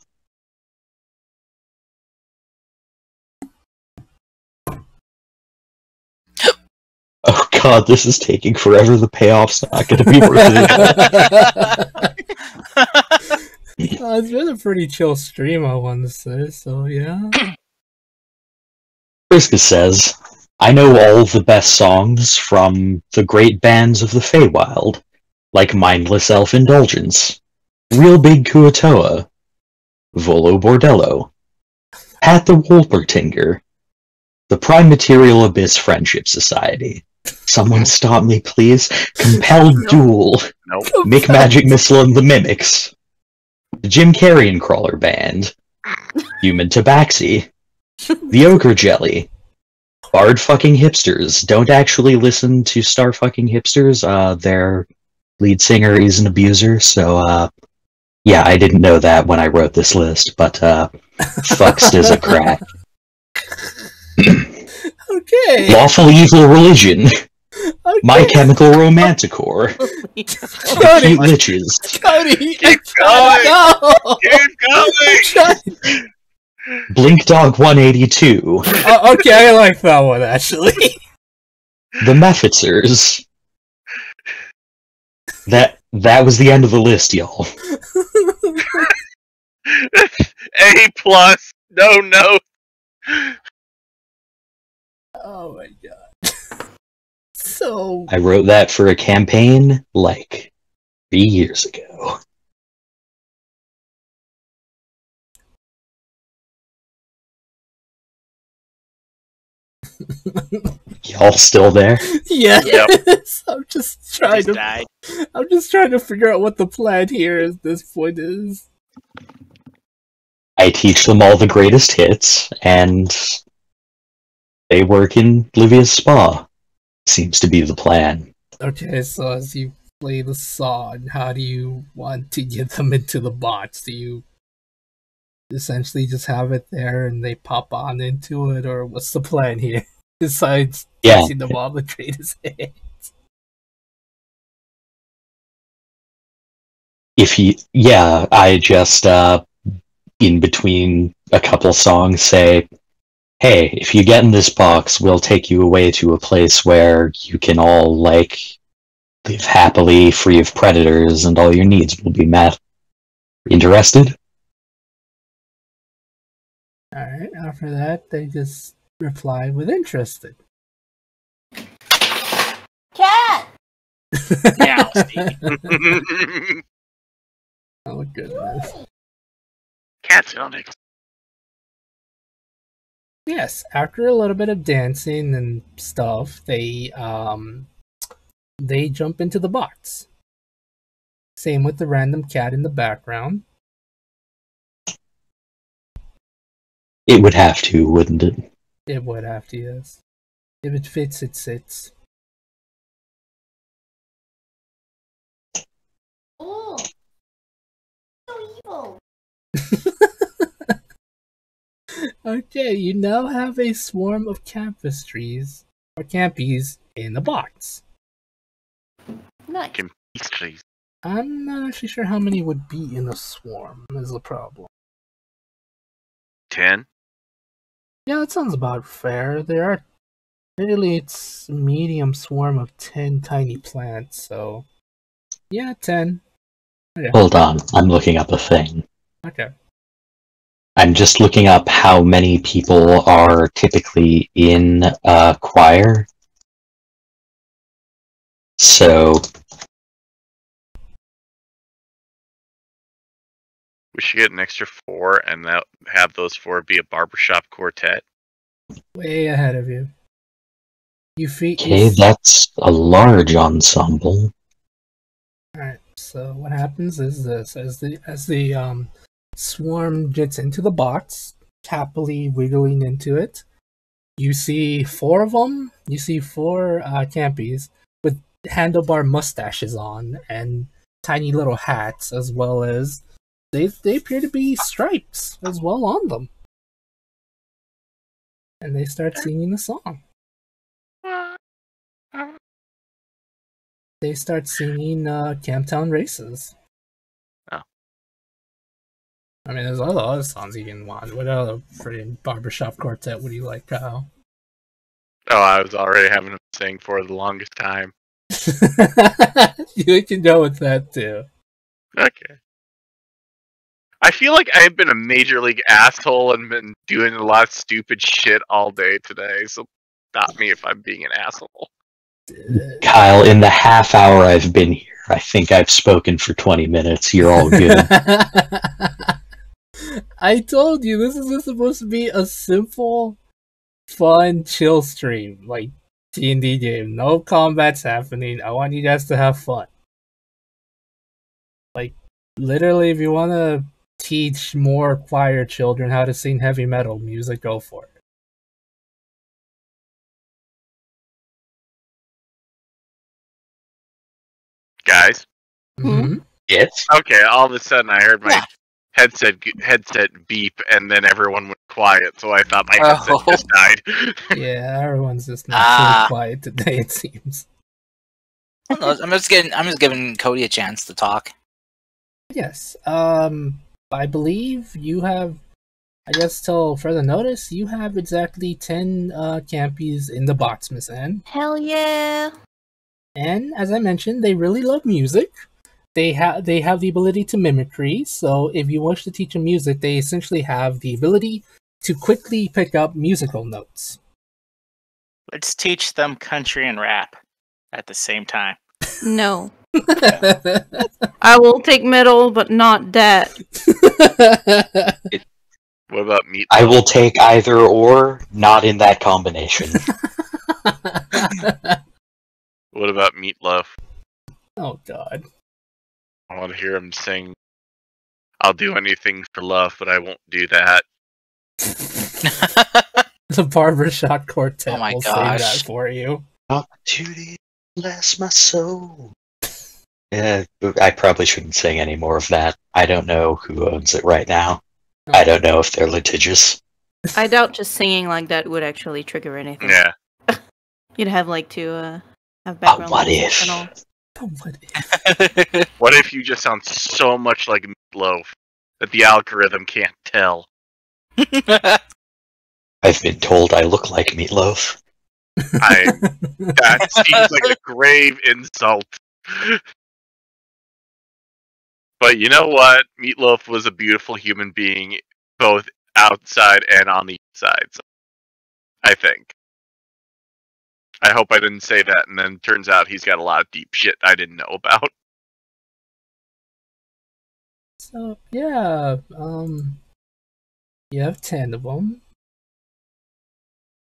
Oh god, this is taking forever. The payoff's not going to be worth it. It's been a pretty chill stream, I want to say, so yeah. Friska says, I know all the best songs from the great bands of the Feywild, like Mindless Elf Indulgence, Real Big Kuatoa, Volo Bordello, Pat the Wolpertinger, the Prime Material Abyss Friendship Society. Someone stop me, please. Compelled Duel, Nope. Mick Magic Missile and the Mimics, the Jim Carrion Crawler Band, Human Tabaxi, the Ochre Jelly, Bard Fucking Hipsters. Don't actually listen to Star Fucking Hipsters. Their lead singer is an abuser, so yeah, I didn't know that when I wrote this list, but fucks is a crack. Okay. Lawful Evil Religion, Okay. My Chemical Romanticore, Cody, Cute Liches, Cody, Keep no. Keep going! Blink Dog 182, Okay, I like that one actually. The Mephitzers. That was the end of the list, y'all. A+. No. Oh my god. So I wrote that for a campaign like 3 years ago. Y'all still there? yes. I'm just trying Just died. to figure out what the plan here at this point is. I teach them all the greatest hits, and they work in Livia's spa. Seems to be the plan. Okay, so as you play the song, how do you want to get them into the box? Do you essentially just have it there and they pop on into it, or what's the plan here? Besides Yeah. teaching them all the greatest hits. I just, in between a couple songs say, hey, if you get in this box, we'll take you away to a place where you can all, like, live happily, free of predators, and all your needs will be met. Interested? Alright, after that, they just reply with interested. Cat! Now, Steve. Oh goodness. Cats on it. Yes, after a little bit of dancing and stuff, they jump into the box. Same with the random cat in the background. It would have to, wouldn't it? It would have to, yes. If it fits, it sits. Oh, so evil. Okay, you now have a swarm of campus trees, or campies, in a box. Nice. Pastries. I'm not actually sure how many would be in a swarm, is the problem. 10? Yeah, that sounds about fair. There are literally it's a medium swarm of 10 tiny plants, so yeah, 10. Okay. Hold on, I'm looking up a thing. Okay. I'm just looking up how many people are typically in a choir. So, We should get an extra 4 and have those 4 be a barbershop quartet. Way ahead of you. okay, that's a large ensemble. Alright, so what happens is this as the swarm gets into the box, happily wiggling into it, you see 4 of them. You see 4 campies with handlebar mustaches on and tiny little hats, as well as they appear to be stripes as well on them. And they start singing a song. They start singing Camptown Races. Oh. I mean, there's other songs you can want. What other freaking barbershop quartet would you like, Kyle? Oh, I was already having them sing for the longest time. You can go with that too. Okay. I feel like I've been a major league asshole and been doing a lot of stupid shit all day today, so stop me if I'm being an asshole. Kyle, in the half hour I've been here, I think I've spoken for 20 minutes. You're all good. I told you, this is just supposed to be a simple, fun, chill stream. Like, D&D game. No combat's happening. I want you guys to have fun. Like, literally, if you want to teach more choir children how to sing heavy metal music, go for it. Guys? Mm-hmm. Yes? Okay, all of a sudden I heard my headset beep, and then everyone went quiet, so I thought my headset just died. Yeah, everyone's just not too quiet today, it seems. I'm just giving Cody a chance to talk. Yes. I believe you have, I guess till further notice, you have exactly 10 campies in the box, Miss Anne. Hell yeah. And as I mentioned, they really love music. They have the ability to mimicry, so if you wish to teach them music, they essentially have the ability to quickly pick up musical notes. Let's teach them country and rap at the same time. No. I will take metal, but not that. What about meat? I will take either or, not in that combination. What about Meatloaf? Oh god. I want to hear him sing, "I'll do anything for love, but I won't do that." The barbershop quartet Oh my will sing gosh. that for you. Opportunity, bless my soul. Yeah, I probably shouldn't sing any more of that. I don't know who owns it right now. I don't know if they're litigious. I doubt just singing like that would actually trigger anything. Yeah. You'd have like to have background what music if? and all. What if you just sound so much like Meatloaf that the algorithm can't tell? I've been told I look like Meatloaf. That seems like a grave insult. But you know what? Meatloaf was a beautiful human being, both outside and on the inside. So I think. I hope I didn't say that, and then turns out he's got a lot of deep shit I didn't know about. So yeah, you have 10 of them.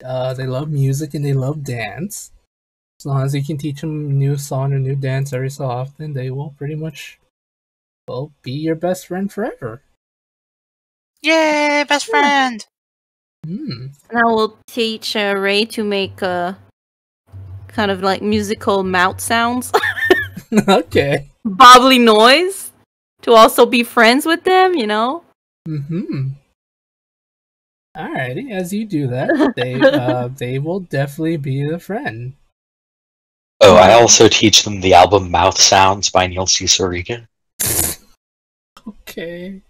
They love music and they love dance. As long as you can teach them a new song or new dance every so often, they will pretty much, well, be your best friend forever. Yay, best friend! Hmm. And I will teach Ray to make kind of like musical mouth sounds, Okay. bubbly noise, to also be friends with them, you know? Mm-hmm. Alrighty, as you do that, they will definitely be the friend. Oh, I also teach them the album Mouth Sounds by Neil C. Soriga. Okay.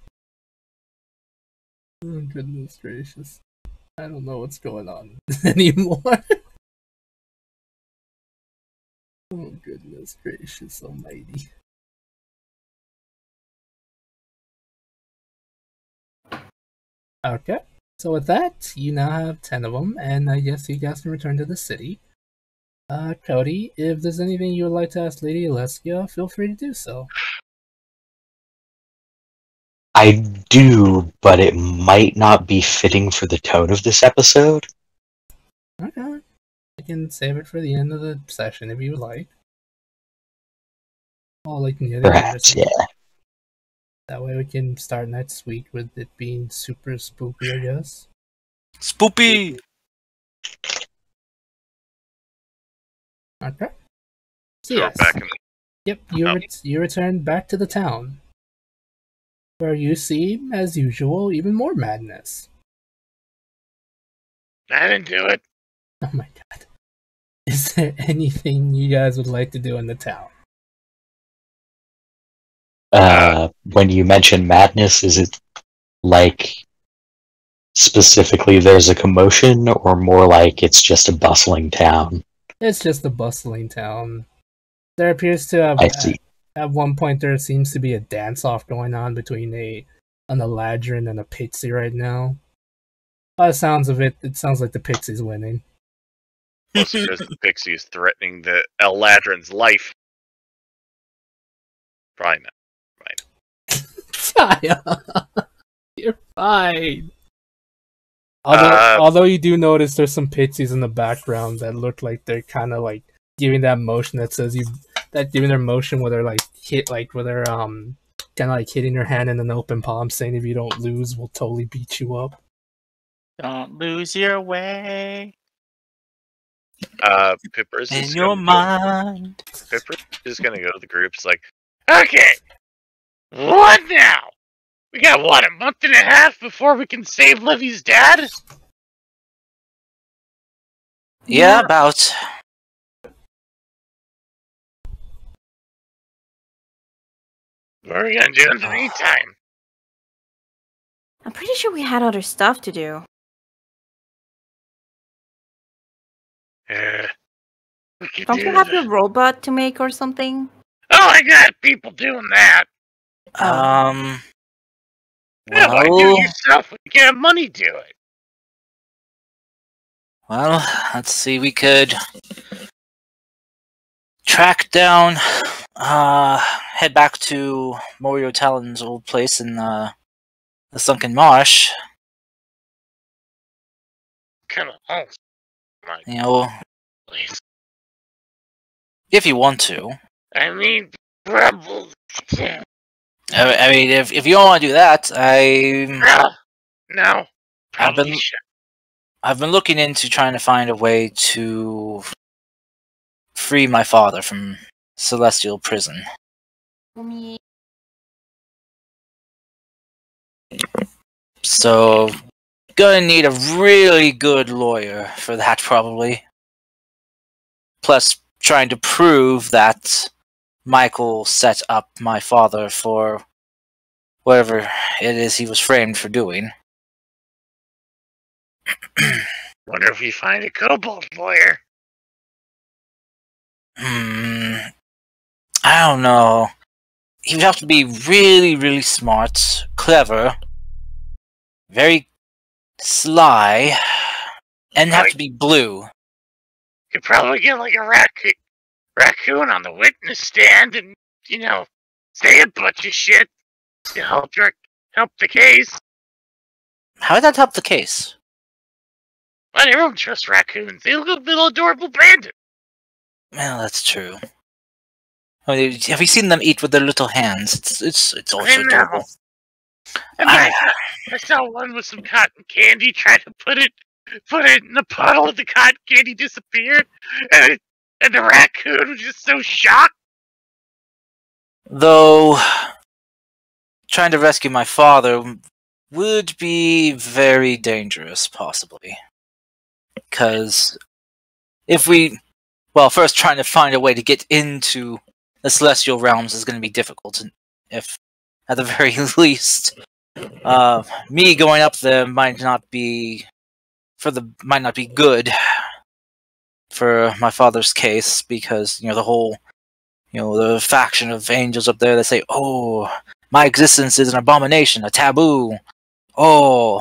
Oh, goodness gracious. I don't know what's going on anymore. Oh, goodness gracious almighty. Okay. So with that, you now have 10 of them, and I guess you guys can return to the city. Cody, if there's anything you would like to ask Lady Alessia, feel free to do so. I do, but it might not be fitting for the tone of this episode. Okay. I can save it for the end of the session if you would like. Oh, like near the end or Perhaps, something. yeah. That way we can start next week with it being super spooky, I guess. Spoopy! Okay. So So we're yes. back in Yep, you return back to the town, where you see, as usual, even more madness. I didn't do it. Oh my god. Is there anything you guys would like to do in the town? When you mention madness, is it like specifically there's a commotion, or more like it's just a bustling town? It's just a bustling town. There appears to have, I see. at one point, there seems to be a dance-off going on between an Eladrin and a Pixie right now. By the sounds of it, it sounds like the Pixie's winning. Mostly because the pixie is threatening the Eladrin's life. Probably not. You're fine. Although you do notice there's some Pixies in the background that look like they're kind of like giving that motion that says giving their motion where they're like where they're kind of like hitting their hand in an open palm, saying if you don't lose, we'll totally beat you up. Don't lose your way Pippers In is your mind. Pippers is gonna go to the group. It's like, Okay. What now? We got what, a month and a half before we can save Livy's dad? Yeah, about. What are we gonna do in the meantime? I'm pretty sure we had other stuff to do. We could Don't do you have the- your robot to make or something? Oh, I got people doing that. Oh. Yeah, why do Well, it yourself when you can have money do it? well, let's see. We could track down, head back to Morio Talon's old place in the Sunken Marsh. Kind of, oh my You know, place. if you want to. I mean, rebels. Yeah. I mean, if you don't want to do that, No, I've probably been- should. I've been looking into trying to find a way to free my father from Celestial Prison. So, gonna need a really good lawyer for that, probably. Plus, trying to prove that Michael set up my father for whatever it is he was framed for doing. Wonder if we find a kobold lawyer. I don't know. He would have to be really, really smart, clever, very sly, and have to be blue. Could probably get like a raccoon on the witness stand and, you know, say a bunch of shit to help the case. How would that help the case? But everyone trusts raccoons. They look like little adorable bandits. Well, that's true. I mean, have you seen them eat with their little hands? It's also adorable. And I saw one with some cotton candy, tried to put it in the puddle, and the cotton candy disappeared. And the raccoon was just so shocked. Though, trying to rescue my father would be very dangerous, possibly. Because if we... Well, first trying to find a way to get into the celestial realms is going to be difficult. If, at the very least, me going up there might not be good for my father's case, because the whole the faction of angels up there that say, "Oh, my existence is an abomination, a taboo." Oh,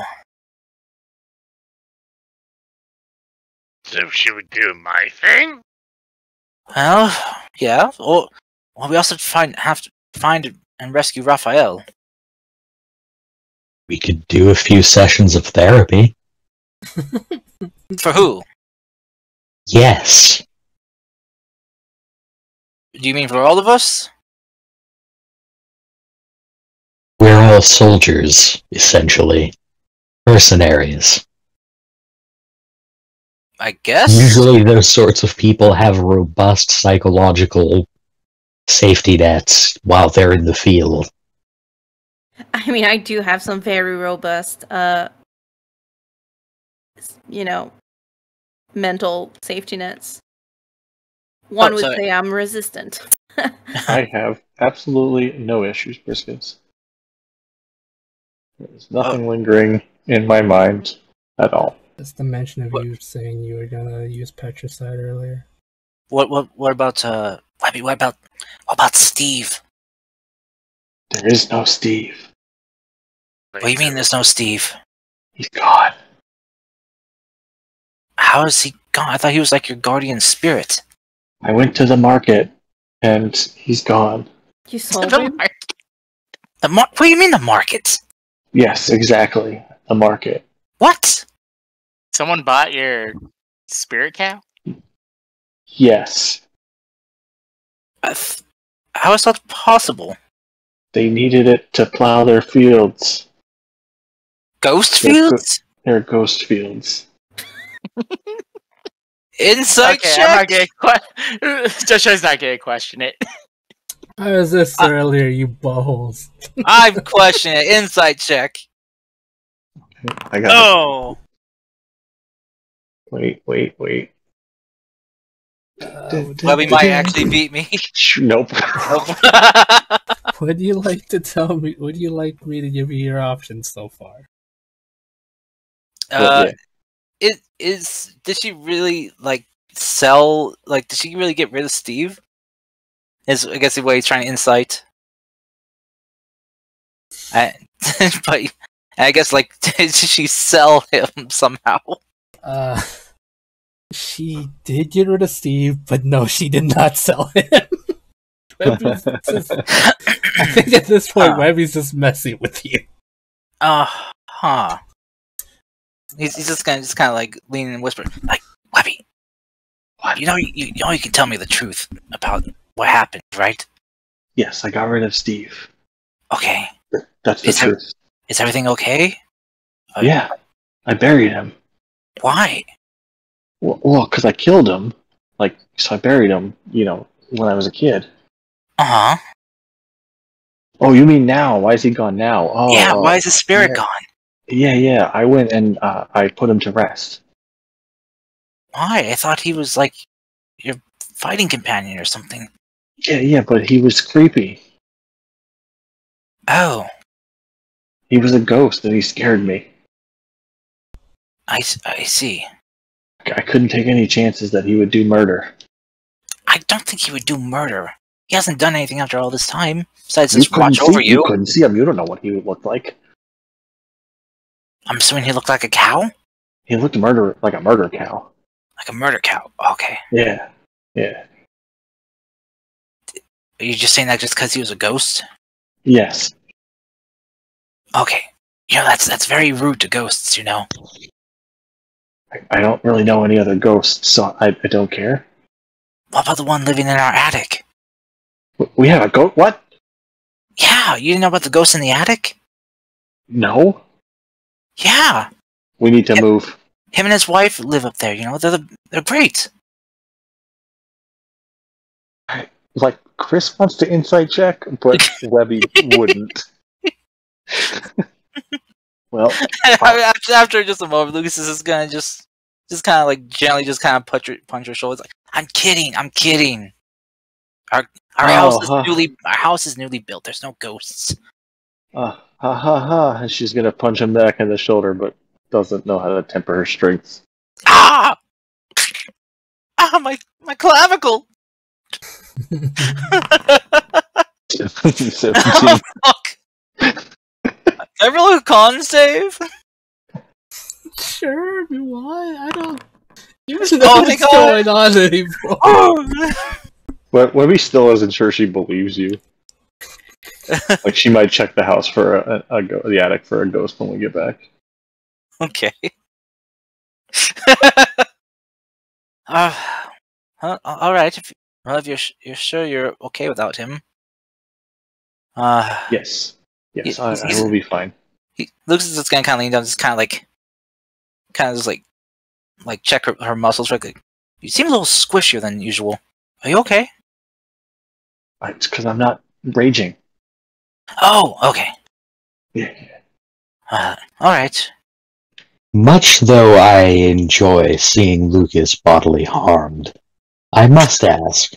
So should we do my thing? well, yeah. Well, we also have to find and rescue Raphael. We could do a few sessions of therapy. For who? Yes. Do you mean for all of us? We're all soldiers, essentially. Mercenaries. I guess. Usually those sorts of people have robust psychological safety nets while they're in the field. I mean, I do have some very robust, mental safety nets. One would say I'm resistant. I have absolutely no issues, Briskets. There's nothing lingering in my mind at all. Just the mention of you saying you were gonna use petricide earlier. What about Webby? What about Steve? There is no Steve. What do you mean there's no Steve? He's gone. How is he gone? I thought he was like your guardian spirit. I went to the market, and he's gone. You sold The him? market. What do you mean the market? Yes, exactly. The market. What? Someone bought your spirit cow? Yes. How is that possible? They needed it to plow their fields. Ghost They're fields? They're ghost fields. Insight Okay, check? I'm not gonna Joshua's not gonna question it. How was this earlier, you buttholes? I'm questioning it. Insight check. I got Oh. Wait. Webby might actually beat me. Nope. Would you like to tell me? Would you like me to give you your options so far? Did she really sell? Did she really get rid of Steve? Is I guess the way he's trying to insight. But I guess did she sell him somehow? She did get rid of Steve, but no, she did not sell him. I think at this point, Webby's just messing with you. He's just kind of leaning and whispering, Webby, What? you know you can tell me the truth about what happened, right? Yes, I got rid of Steve. Okay. That's the truth. Is everything okay? Yeah, I buried him. Why? Well, because I killed him. So I buried him, when I was a kid. Uh-huh. Oh, you mean now? Why is he gone now? Oh, Yeah, why is his spirit gone? Yeah. I went and I put him to rest. Why? I thought he was your fighting companion or something. Yeah, but he was creepy. Oh, He was a ghost and he scared me. I see. I couldn't take any chances that he would do murder. I don't think he would do murder. He hasn't done anything after all this time, besides You just watch over you. You couldn't see him. You don't know what he would look like. I'm assuming he looked like a cow? He looked like a murder cow. Like a murder cow. Okay. Yeah. Are you just saying that just because he was a ghost? Yes. Okay. That's very rude to ghosts, I don't really know any other ghosts, so I don't care. What about the one living in our attic? We have a ghost? What? Yeah, you didn't know about the ghost in the attic? No? Yeah. We need to move. Him and his wife live up there, you know? They're great. Like, Chris wants to insight check, but Webby wouldn't. Well, after just a moment, Lucas is just gonna just kind of like gently just kind of punch her shoulders. Like, I'm kidding. Our house is newly built. There's no ghosts. Ha ha ha! And she's gonna punch him back in the shoulder, but doesn't know how to temper her strength. Ah! My clavicle! 17. Oh, fuck! Can I roll a con save? Sure, if you want. I don't even know what's going on anymore. But Webby still isn't sure she believes you. Like, she might check the house for the attic for a ghost when we get back. Okay. All right. If you're sure you're okay without him. Yes, I will be fine. Lucas is just gonna kind of lean down, just kind of just like check her muscles. Like, you seem a little squishier than usual. Are you okay? It's because I'm not raging. Oh, okay. Yeah. All right. Much though I enjoy seeing Lucas bodily harmed, I must ask,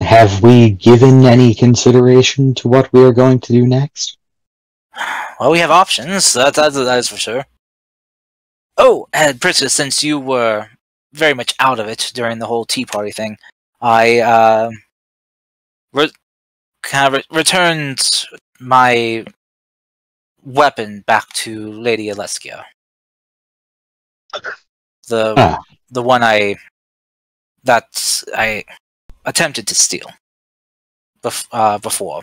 have we given any consideration to what we are going to do next? Well, we have options. That is for sure. Oh, and Princess, since you were very much out of it during the whole tea party thing, I returned my weapon back to Lady Aleskia. The one I attempted to steal before.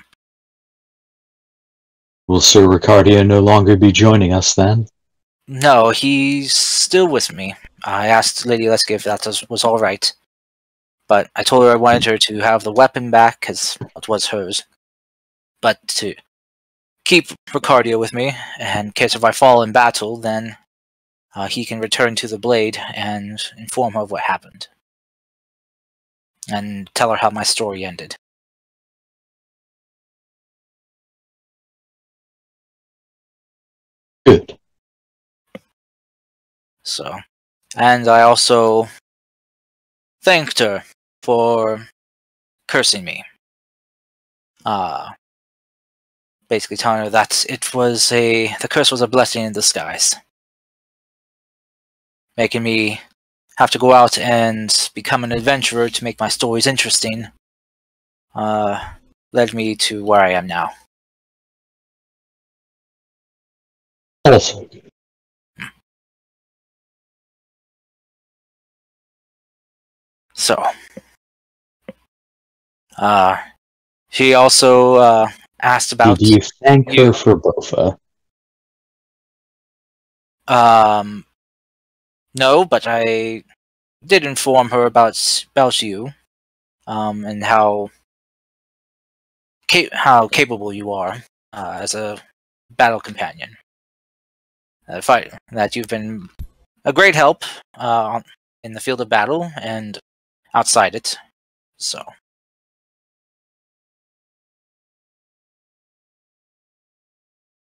Will Sir Ricardio no longer be joining us then? No, he's still with me. I asked Lady Aleskia if that was all right, but I told her I wanted her to have the weapon back because it was hers, but to keep Ricardio with me, and in case if I fall in battle, then he can return to the blade and inform her of what happened. And tell her how my story ended. Good. So, and I also thanked her for cursing me. Basically telling her that the curse was a blessing in disguise. Making me have to go out and become an adventurer to make my stories interesting, led me to where I am now. Also good. So, she also asked about. Did you thank her for Bofa? No, but I did inform her about you, and how capable you are as a battle companion. That you've been a great help in the field of battle and outside it. So.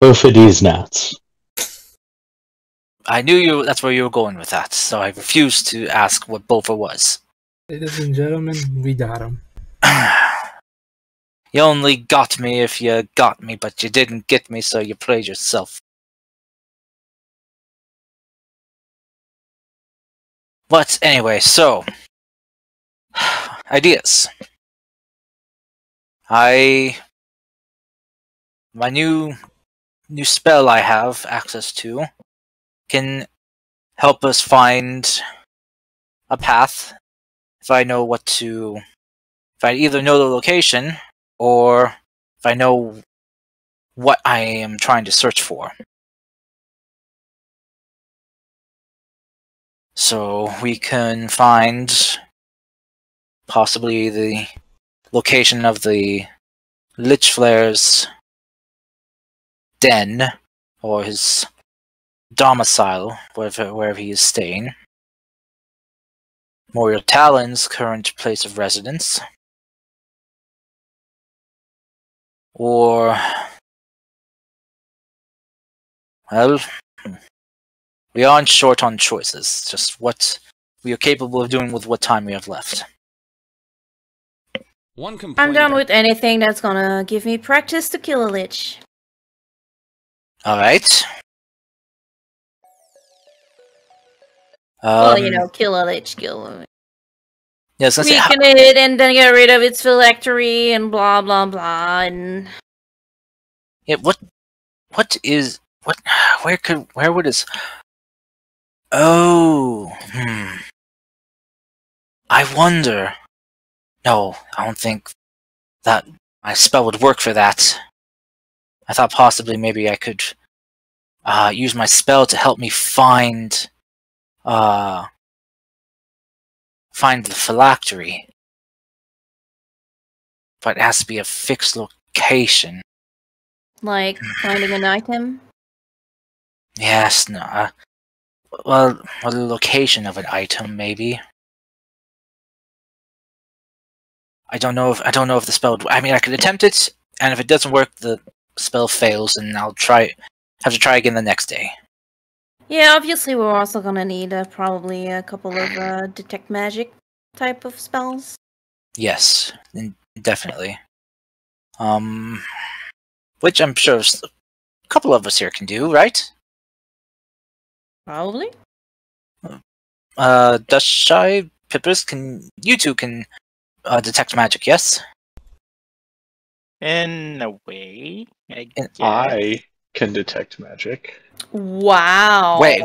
Bofa these nuts. I knew that's where you were going with that, so I refused to ask what Bofa was. Ladies and gentlemen, we got him. You only got me if you got me, but you didn't get me, so you played yourself. But anyway, so ideas. My new spell I have access to can help us find a path if I either know the location or if I know what I am trying to search for. So we can find possibly the location of the Lich Flare's den, or his domicile, wherever he is staying. Moriel Talon's current place of residence. Or, well, we aren't short on choices, just what we are capable of doing with what time we have left. I'm done with anything that's gonna give me practice to kill a lich. Alright. Well, kill a lich, kill a lich. Yes, let's Weaken it and then get rid of its phylactery and blah blah blah and... Yeah, where would his... Oh, I wonder... No, I don't think that my spell would work for that. I thought possibly maybe I could use my spell to help me find the phylactery. But it has to be a fixed location. Like finding an item? Yes, no. Well, the location of an item, maybe. I don't know if the spell. I mean, I could attempt it, and if it doesn't work, the spell fails, and I'll have to try again the next day. Yeah, obviously we're also gonna need probably a couple of detect magic type of spells. Yes, definitely. Which I'm sure a couple of us here can do, right? Probably. Dustshy, Pippers, you two can detect magic, yes? In a way, I guess. I can detect magic. Wow. Wait,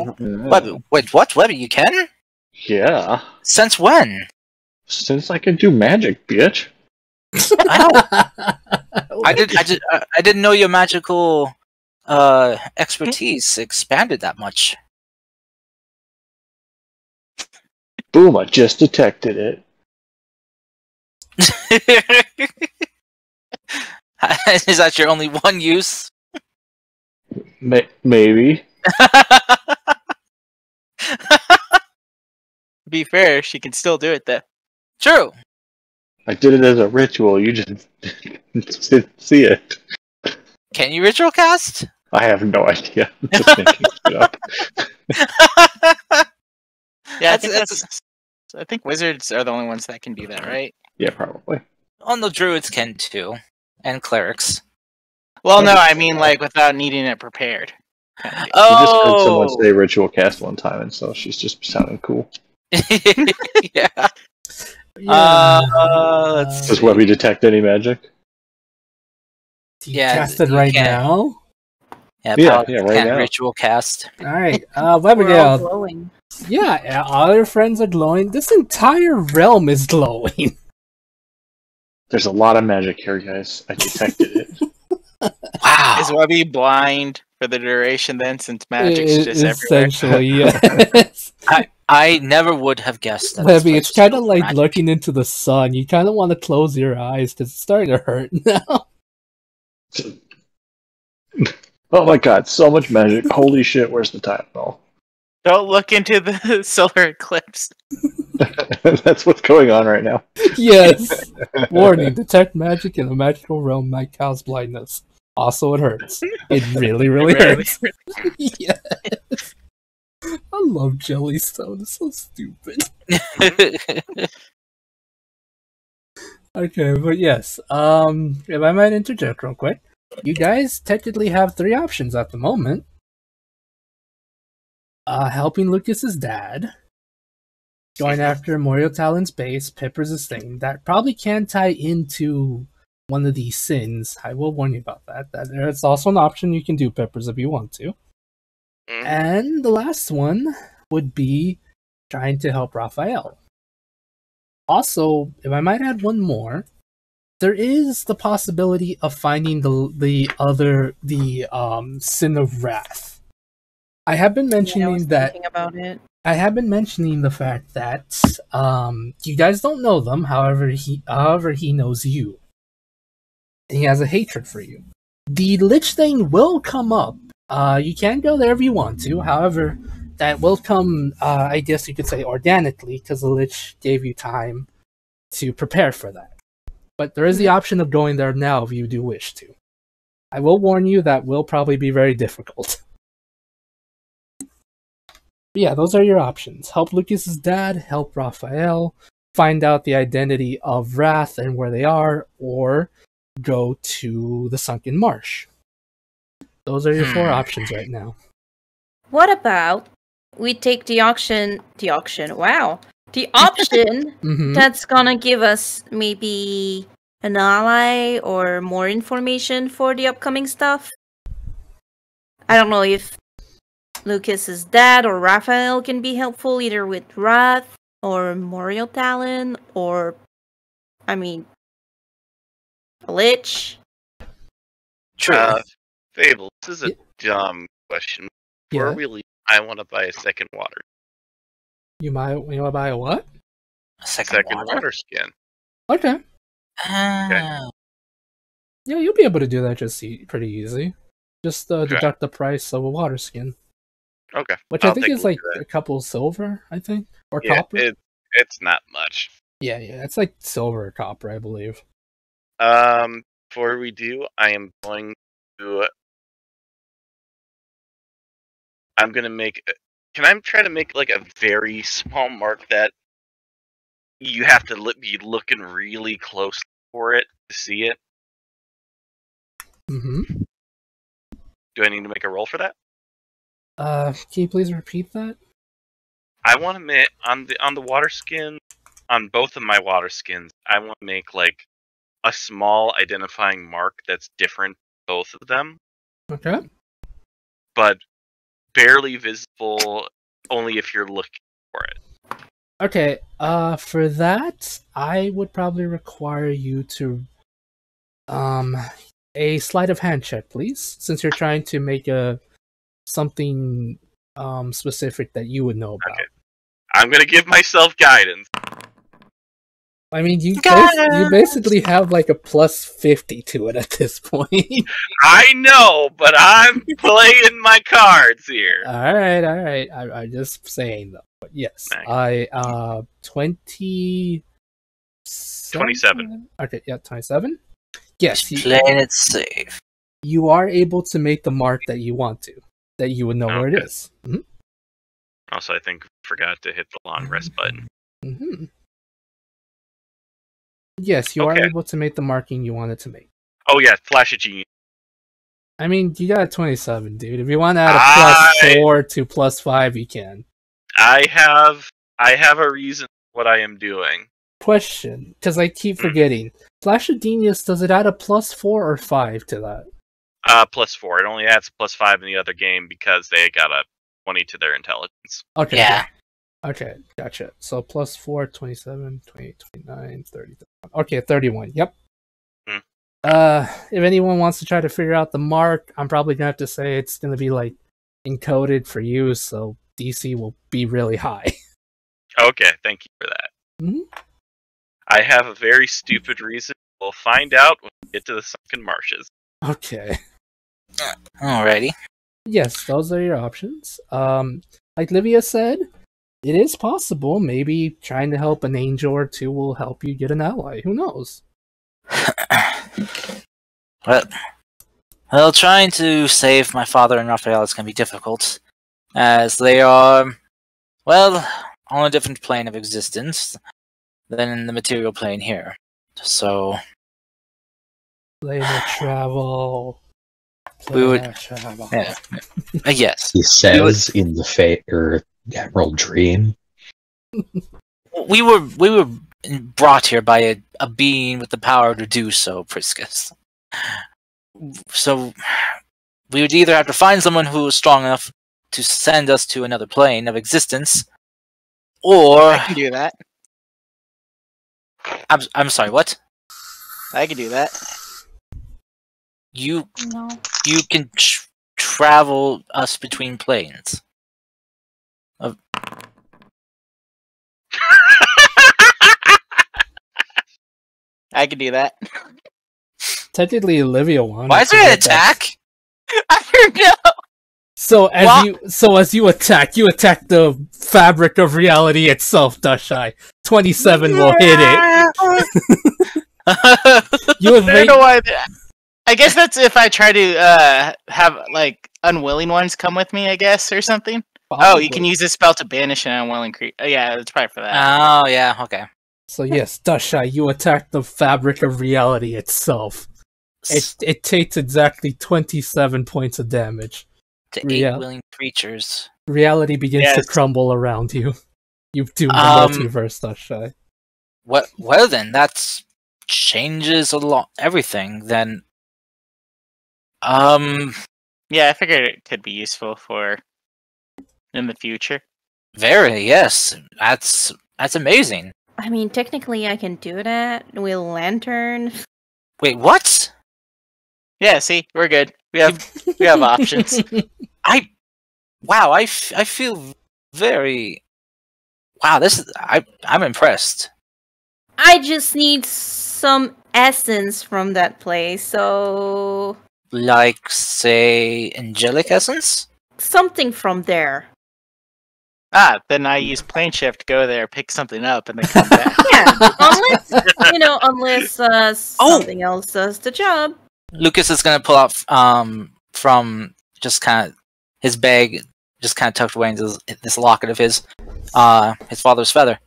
what? Webby, you can? Yeah. Since when? Since I can do magic, bitch. I didn't know your magical expertise expanded that much. Boom, I just detected it. Is that your only one use? Maybe. To be fair, she can still do it though. True. I did it as a ritual, you just didn't see it. Can you ritual cast? I have no idea. I'm just making it up. Yeah, I think wizards are the only ones that can do that, right? Yeah, probably. Oh, no, druids can too. And clerics. Well, no, I mean like without needing it prepared. I just heard someone say ritual cast one time, and so she's just sounding cool. Yeah. Does Webby detect any magic? Yeah, cast it right now? Yeah, right now. Ritual cast. Alright, Webigail. Yeah, all your friends are glowing. This entire realm is glowing. There's a lot of magic here, guys. I detected it. Wow. Is Webby blind for the duration then, since magic's just everywhere? Essentially, yes. I never would have guessed that. Webby, it's kind of like looking into the sun. You kind of want to close your eyes because it's starting to hurt now. Oh my god, so much magic. Holy shit, where's the time? Oh. Don't look into the solar eclipse. That's what's going on right now. Yes. Warning, detect magic in the magical realm might cause blindness. Also, it hurts. It really, really hurts. Yes. I love Jellystone. It's so stupid. Okay, but yes. If I might interject real quick, you guys technically have 3 options at the moment. Helping Lucas's dad. Going after Moriel Talon's base, Pippers' thing. That probably can tie into one of these sins. I will warn you about that. It's also an option you can do, Pippers, if you want to. And the last one would be trying to help Raphael. Also, if I might add one more, there is the possibility of finding the sin of wrath. I have been mentioning that. About it. I have been mentioning the fact that you guys don't know them. However, he knows you. And he has a hatred for you. The Lich thing will come up. You can go there if you want to. However, that will come, I guess you could say, organically, because the Lich gave you time to prepare for that. But there is the option of going there now if you do wish to. I will warn you that will probably be very difficult. But yeah, those are your options. Help Lucas's dad, help Raphael, find out the identity of Wrath and where they are, or go to the Sunken Marsh. Those are your 4 options right now. What about we take the option that's gonna give us maybe an ally or more information for the upcoming stuff? I don't know if Lucas's dad or Raphael can be helpful, either with Wrath or Memorial Talon, or, I mean, a Lich. True. Fable, this is a dumb question. Before Yeah. we leave, I want to buy a second water. You want to buy a what? A second water? skin. Okay. Oh. Yeah, you'll be able to do that pretty easy. Just deduct the price of a water skin. Okay. Which I think is like a couple silver, I think. Or copper. It's not much. Yeah, it's like silver or copper, I believe. Before we do, I am going to... I'm going to make... Can I try to make like a very small mark that you have to be looking really close for it to see it? Mm-hmm. Do I need to make a roll for that? Can you please repeat that? I want to make on the water skin, on both of my water skins, I want to make like a small identifying mark that's different both of them. Okay. But barely visible only if you're looking for it. Okay, for that, I would probably require you to a sleight of hand check, please, since you're trying to make something specific that you would know about. Okay. I'm gonna give myself guidance. I mean, you basically have like a plus 50 to it at this point. I know, but I'm playing my cards here. All right. I'm just saying though. But yes, Nice. 27. Okay, yeah, 27. Yes, Playing it safe. You are able to make the mark that you want to, that you would know where it is. Mm-hmm. Also, I think I forgot to hit the long rest button. Mm-hmm. Yes, you are able to make the marking you wanted to make. Oh yeah, Flash of Genius. I mean, you got a 27, dude. If you want to add a +4 to +5, you can. I have a reason for what I am doing. Question, because I keep forgetting. Flash of Genius, does it add a +4 or 5 to that? +4. It only adds +5 in the other game because they got a 20 to their intelligence. Okay. Yeah. Okay, gotcha. So +4, 27, 28, 29, 30. Okay, 31. Yep. If anyone wants to try to figure out the mark, I'm probably gonna have to say it's gonna be like encoded for you, so DC will be really high. Okay, thank you for that. Mm-hmm. I have a very stupid reason. We'll find out when we get to the Sunken Marshes. Okay. Alrighty. Yes, those are your options. Like Livia said, it is possible. Maybe trying to help an angel or two will help you get an ally. Who knows? Well, trying to save my father and Raphael is going to be difficult, as they are, well, on a different plane of existence than the material plane here. So, Play the travel. Travel. Yeah. Yes. He says in the Emerald Dream. We were brought here by a being with the power to do so, Priscus. So we would either have to find someone who is strong enough to send us to another plane of existence, or I can do that. I'm sorry, what? I can do that. You can travel us between planes. I can do that. Technically, Olivia won. Why is there an attack? I don't know. So as you attack the fabric of reality itself, Dushai. 27 will hit it. You I don't know why. I guess that's if I try to have like unwilling ones come with me, I guess, or something. Probably. Oh, you can use this spell to banish an unwilling creature. Yeah, that's probably for that. Oh, yeah, okay. So yes, Dushai, you attack the fabric of reality itself. It takes exactly 27 points of damage. To 8 willing creatures. Reality begins to crumble around you. You've doomed the multiverse, Dushai. Well then, that changes a lot. Everything then. Yeah, I figured it could be useful for in the future. Very, yes. That's amazing. I mean, technically, I can do that with lantern. Wait, what? Yeah, see, we're good. We have options. Wow, I feel very. Wow, I'm impressed. I just need some essence from that place, so Like, say, angelic essence? something from there. Then I use plane shift, go there, pick something up, and then come back. Yeah, unless something else does the job. Lucas is gonna pull out from just kind of his bag, just kind of tucked away into this locket of his father's feather,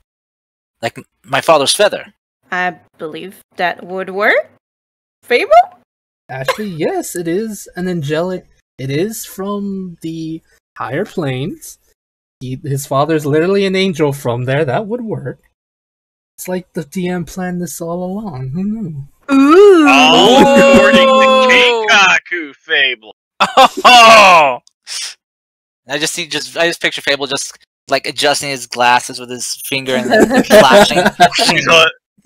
like my father's feather. I believe that would work. Fable? Actually, yes, it is an angelic. It is from the higher planes. His father's literally an angel from there. That would work. It's like the DM planned this all along. Who knew? Ooh! All according to Keikaku Fable. Oh! I just picture Fable just like adjusting his glasses with his finger and then flashing.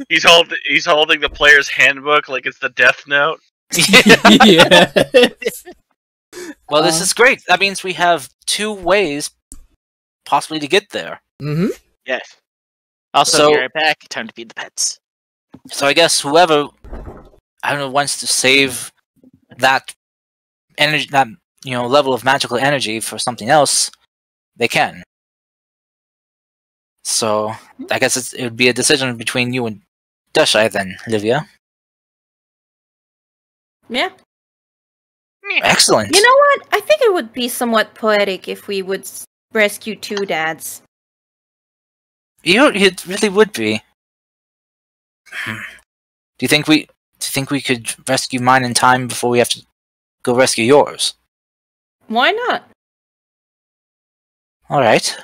He's holding the player's handbook like it's the Death Note. Yes. Well, this is great. That means we have 2 ways possibly to get there. Mm-hmm. Yes. Also, be right back. Time to feed the pets. So I guess whoever wants to save that energy, that level of magical energy for something else, they can. So I guess it would be a decision between you and Dushai then, Livia. Yeah. Excellent. You know what? I think it would be somewhat poetic if we would rescue 2 dads. It really would be. Do you think we could rescue mine in time before we have to go rescue yours? Why not? All right.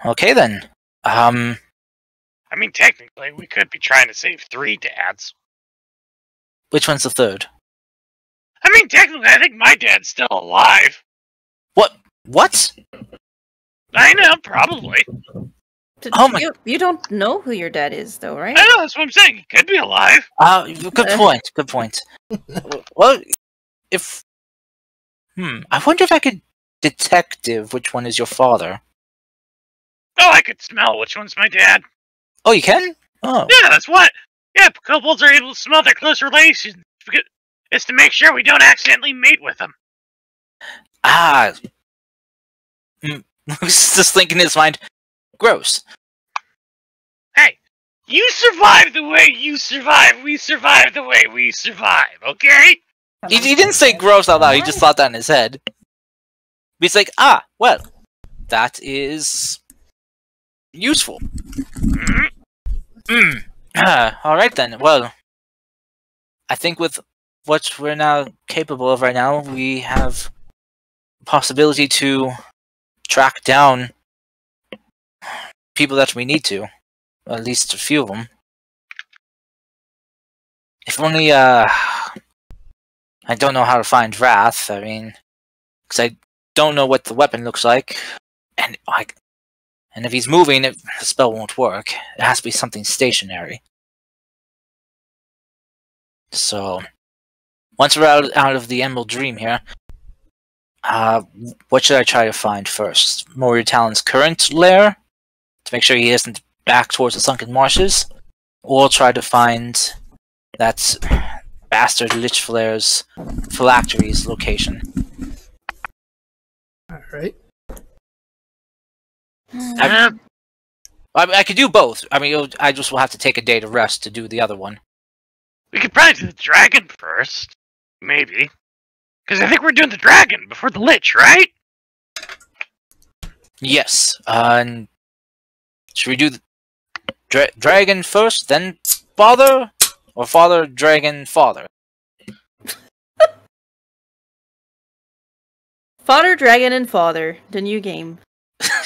Okay then. I mean, technically, we could be trying to save 3 dads. Which one's the third? I mean, technically, I think my dad's still alive. What? What? I know, probably. Oh my! You don't know who your dad is, though, right? I know, that's what I'm saying. He could be alive. Good point. Good point. Well, if I wonder if I could detective which one is your father. Oh, I could smell which one's my dad. Oh, you can? Oh. Yeah, that's what. Yeah, kobolds are able to smell their close relations. It's to make sure we don't accidentally mate with them. Just thinking in his mind, gross. Hey, you survive the way you survive. We survive the way we survive, okay? He didn't say gross out loud, he just thought that in his head. But he's like, well, that is useful. Alright then, well, I think with what we're now capable of right now, we have possibility to track down people that we need to. At least a few of them. If only, I don't know how to find Wrath, I mean, because I don't know what the weapon looks like, and if he's moving, the spell won't work. It has to be something stationary. So, once we're out of the Emerald Dream here, what should I try to find first? Moria Talon's current lair? To make sure he isn't back towards the sunken marshes, or try to find that bastard Lich Flare's phylactery's location. Alright. I could do both. I mean, I just will have to take a day to rest to do the other one. We could probably do the dragon first. Maybe. Because I think we're doing the dragon before the lich, right? Yes. And should we do the dragon first, then father? Or father, dragon, father? Father, Dragon, and Father, the new game. I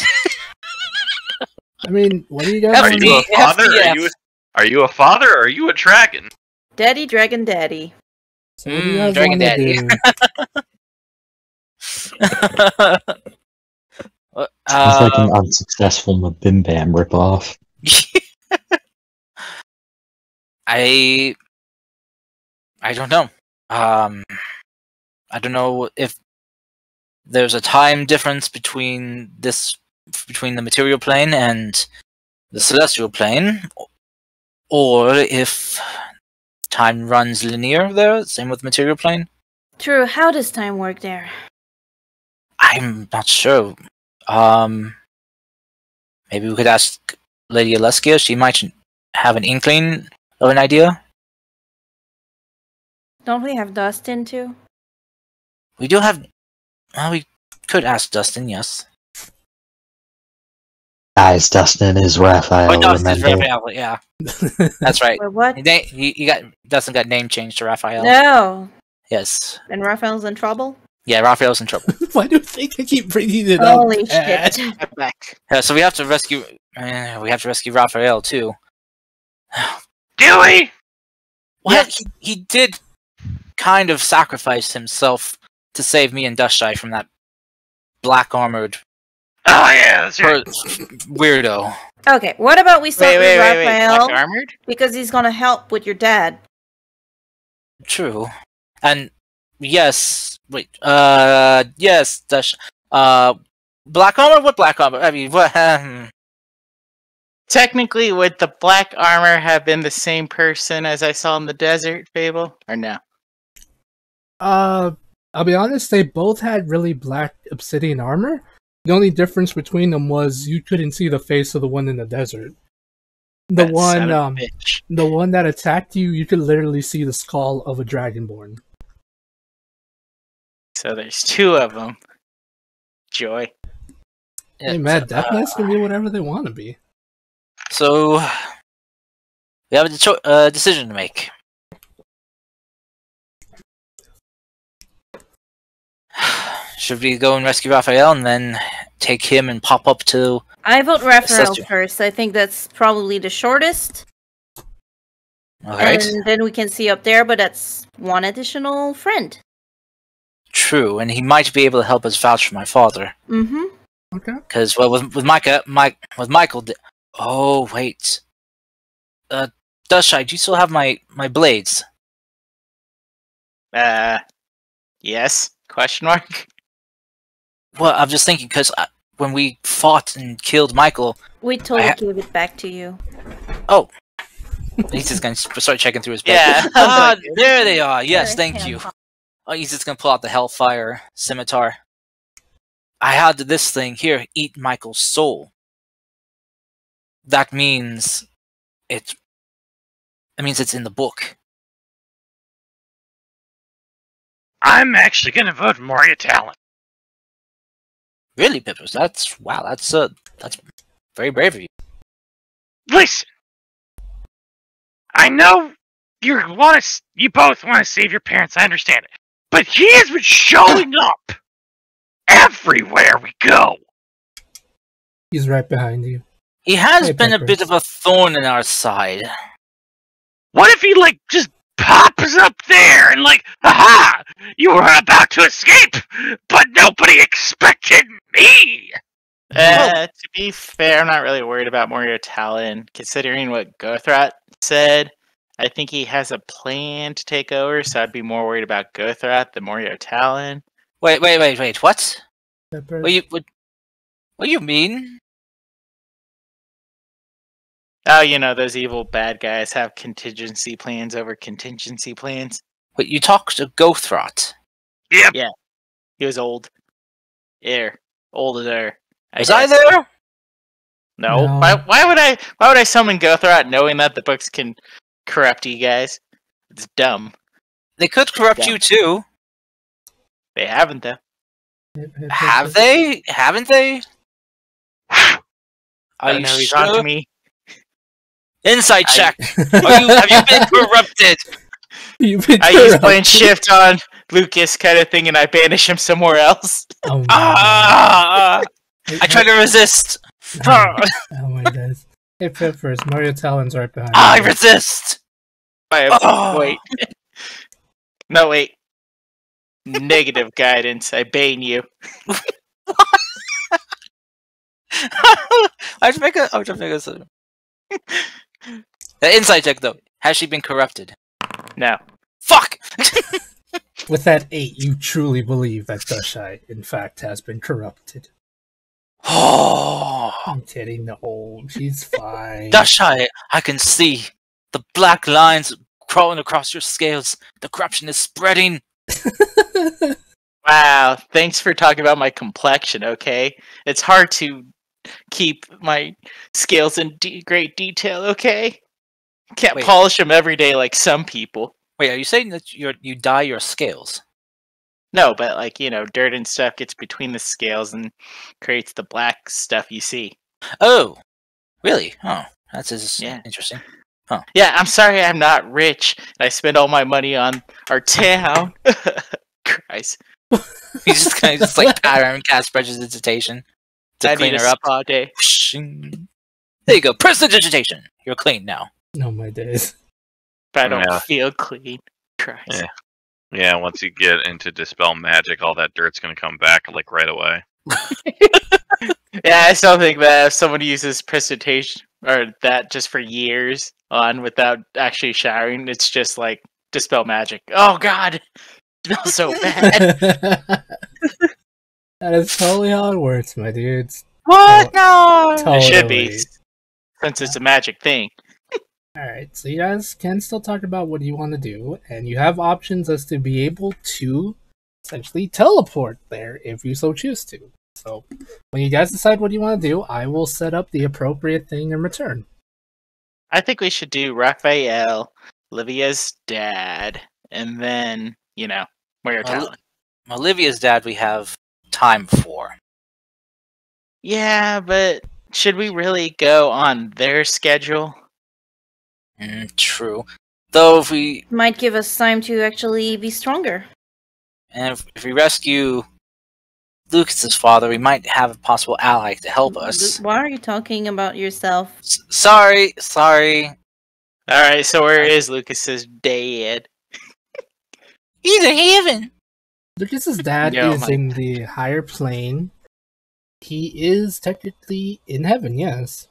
mean, what do you guys Are want you a to father? FDF. Are you a father or are you a dragon? Daddy, Dragon, Daddy. So what do you guys Dragon want to Daddy. do? Sounds like an unsuccessful Mabim Bam ripoff. I don't know. I don't know if there's a time difference between the material plane and the celestial plane, or if time runs linear there. Same with material plane. True, how does time work there? I'm not sure. Maybe we could ask Lady Aleskia. She might have an inkling of an idea. Don't we have Dustin too? We do have. Well, we could ask Dustin. Yes. Guys, Dustin is Raphael. Oh, Dustin is remember? Raphael. Yeah, that's right. Wait, what? Dustin got name changed to Raphael. No. Yes. And Raphael's in trouble? Yeah, Raphael's in trouble. Why do you think I keep bringing it Holy up? shit. I'm back. Yeah, so we have to rescue. We have to rescue Raphael too. Do we? Well, he did kind of sacrifice himself to save me and Dustshy from that black armored Oh yeah, that's right. weirdo. Okay, what about we start with Wait. Raphael? Black armored? Because he's gonna help with your dad. True. And yes, wait. Yes, black armor. What black armor? I mean, what? Technically, would the black armor have been the same person as I saw in the desert fable, or no? I'll be honest, they both had really black obsidian armor. The only difference between them was you couldn't see the face of the one in the desert. The That son of a one bitch. the one that attacked you, you could literally see the skull of a dragonborn. So there's two of them. Joy. Hey man, Death Knights can be whatever they want to be. So we have a decision to make. Should we go and rescue Raphael and then take him and pop up to? I vote Raphael Celestial. first. I think that's probably the shortest. Alright. And then we can see up there, but that's one additional friend. True, and he might be able to help us vouch for my father. Mm-hmm. Okay. Because well, with Michael. Oh wait. Dustshy, do you still have my blades? Yes? Question mark? Well, I'm just thinking because when we fought and killed Michael, We totally gave it back to you. he's just gonna start checking through his blades. Yeah. Ah, there they are. Yes, Sure, thank yeah. you. Oh, he's just gonna pull out the Hellfire Scimitar. I had this thing here eat Michael's soul. That means it's in the book. I'm actually gonna vote Moria Talon. Really, Pippers? That's very brave of you. Listen, I know you both want to save your parents. I understand it, but he has been showing up everywhere we go. He's right behind you. He has Hey, been a bit Peppers. of a thorn in our side. What if he just pops up there and aha! You were about to escape, but nobody expected me. To be fair, I'm not really worried about Morio Talon, considering what Gothrat said. I think he has a plan to take over, so I'd be more worried about Gothrat than Morio Talon. Wait, what? Peppers. What do you mean? Oh, you know, those evil bad guys have contingency plans over contingency plans. Wait, you talked to Gothrot. Yep. Yeah. He was old. Older. Was I guess. there? No. No. Why would I summon Gothrot knowing that the books can corrupt you guys? It's dumb. They could corrupt Yeah. you too. They haven't though. Have they? Haven't they? I don't know, he's on to me. Insight check. Have you been corrupted? I use Plan Shift on Lucas kind of thing and I banish him somewhere else. Oh my I try to resist. Oh my god. Hey Peppers, Mario Talon's right behind I you. resist. Wait. No, wait. Negative guidance. I bane you. I should make a. The insight check though. Has she been corrupted? No. Fuck. With that 8, you truly believe that Dushai, in fact, has been corrupted. Oh, I'm kidding, no, she's fine. Dashai, I can see the black lines crawling across your scales. The corruption is spreading. Wow. Thanks for talking about my complexion, okay? It's hard to keep my scales in great detail, okay? Can't Wait. polish them every day like some people. Wait, are you saying that you dye your scales? No, but like, you know, dirt and stuff gets between the scales and creates the black stuff you see. Oh, really? Oh, that's Yeah. interesting. Yeah, I'm sorry I'm not rich. I spend all my money on our town. Christ. He's just kind of just like power and cast prestidigitation to I clean need her a up. spa day. Whooshing. There you go, prestidigitation. You're clean now. Oh my days. But I don't Yeah. feel clean. Christ. Yeah. Yeah, once you get into Dispel Magic, all that dirt's gonna come back, like, right away. Yeah, I still think that if someone uses precipitation or that just for years on without actually showering, it's just like dispel magic. Oh god, it smells so bad. That is totally how it works, my dudes. What? No. It should be, Totally. since it's a magic thing. Alright, so you guys can still talk about what you want to do, and you have options as to be able to essentially teleport there if you so choose to. So, when you guys decide what you want to do, I will set up the appropriate thing in return. I think we should do Raphael, Livia's dad, and then, you know, Mario Talon. Olivia's dad we have time for. Yeah, but should we really go on their schedule? True. Though if we Might give us time to actually be stronger. if we rescue Lucas's father, we might have a possible ally to help us. Why are you talking about yourself? Sorry. Alright, so where is Lucas's dad? He's in heaven. Lucas's dad Yo, is my- in the higher plane. He is technically in heaven, yes.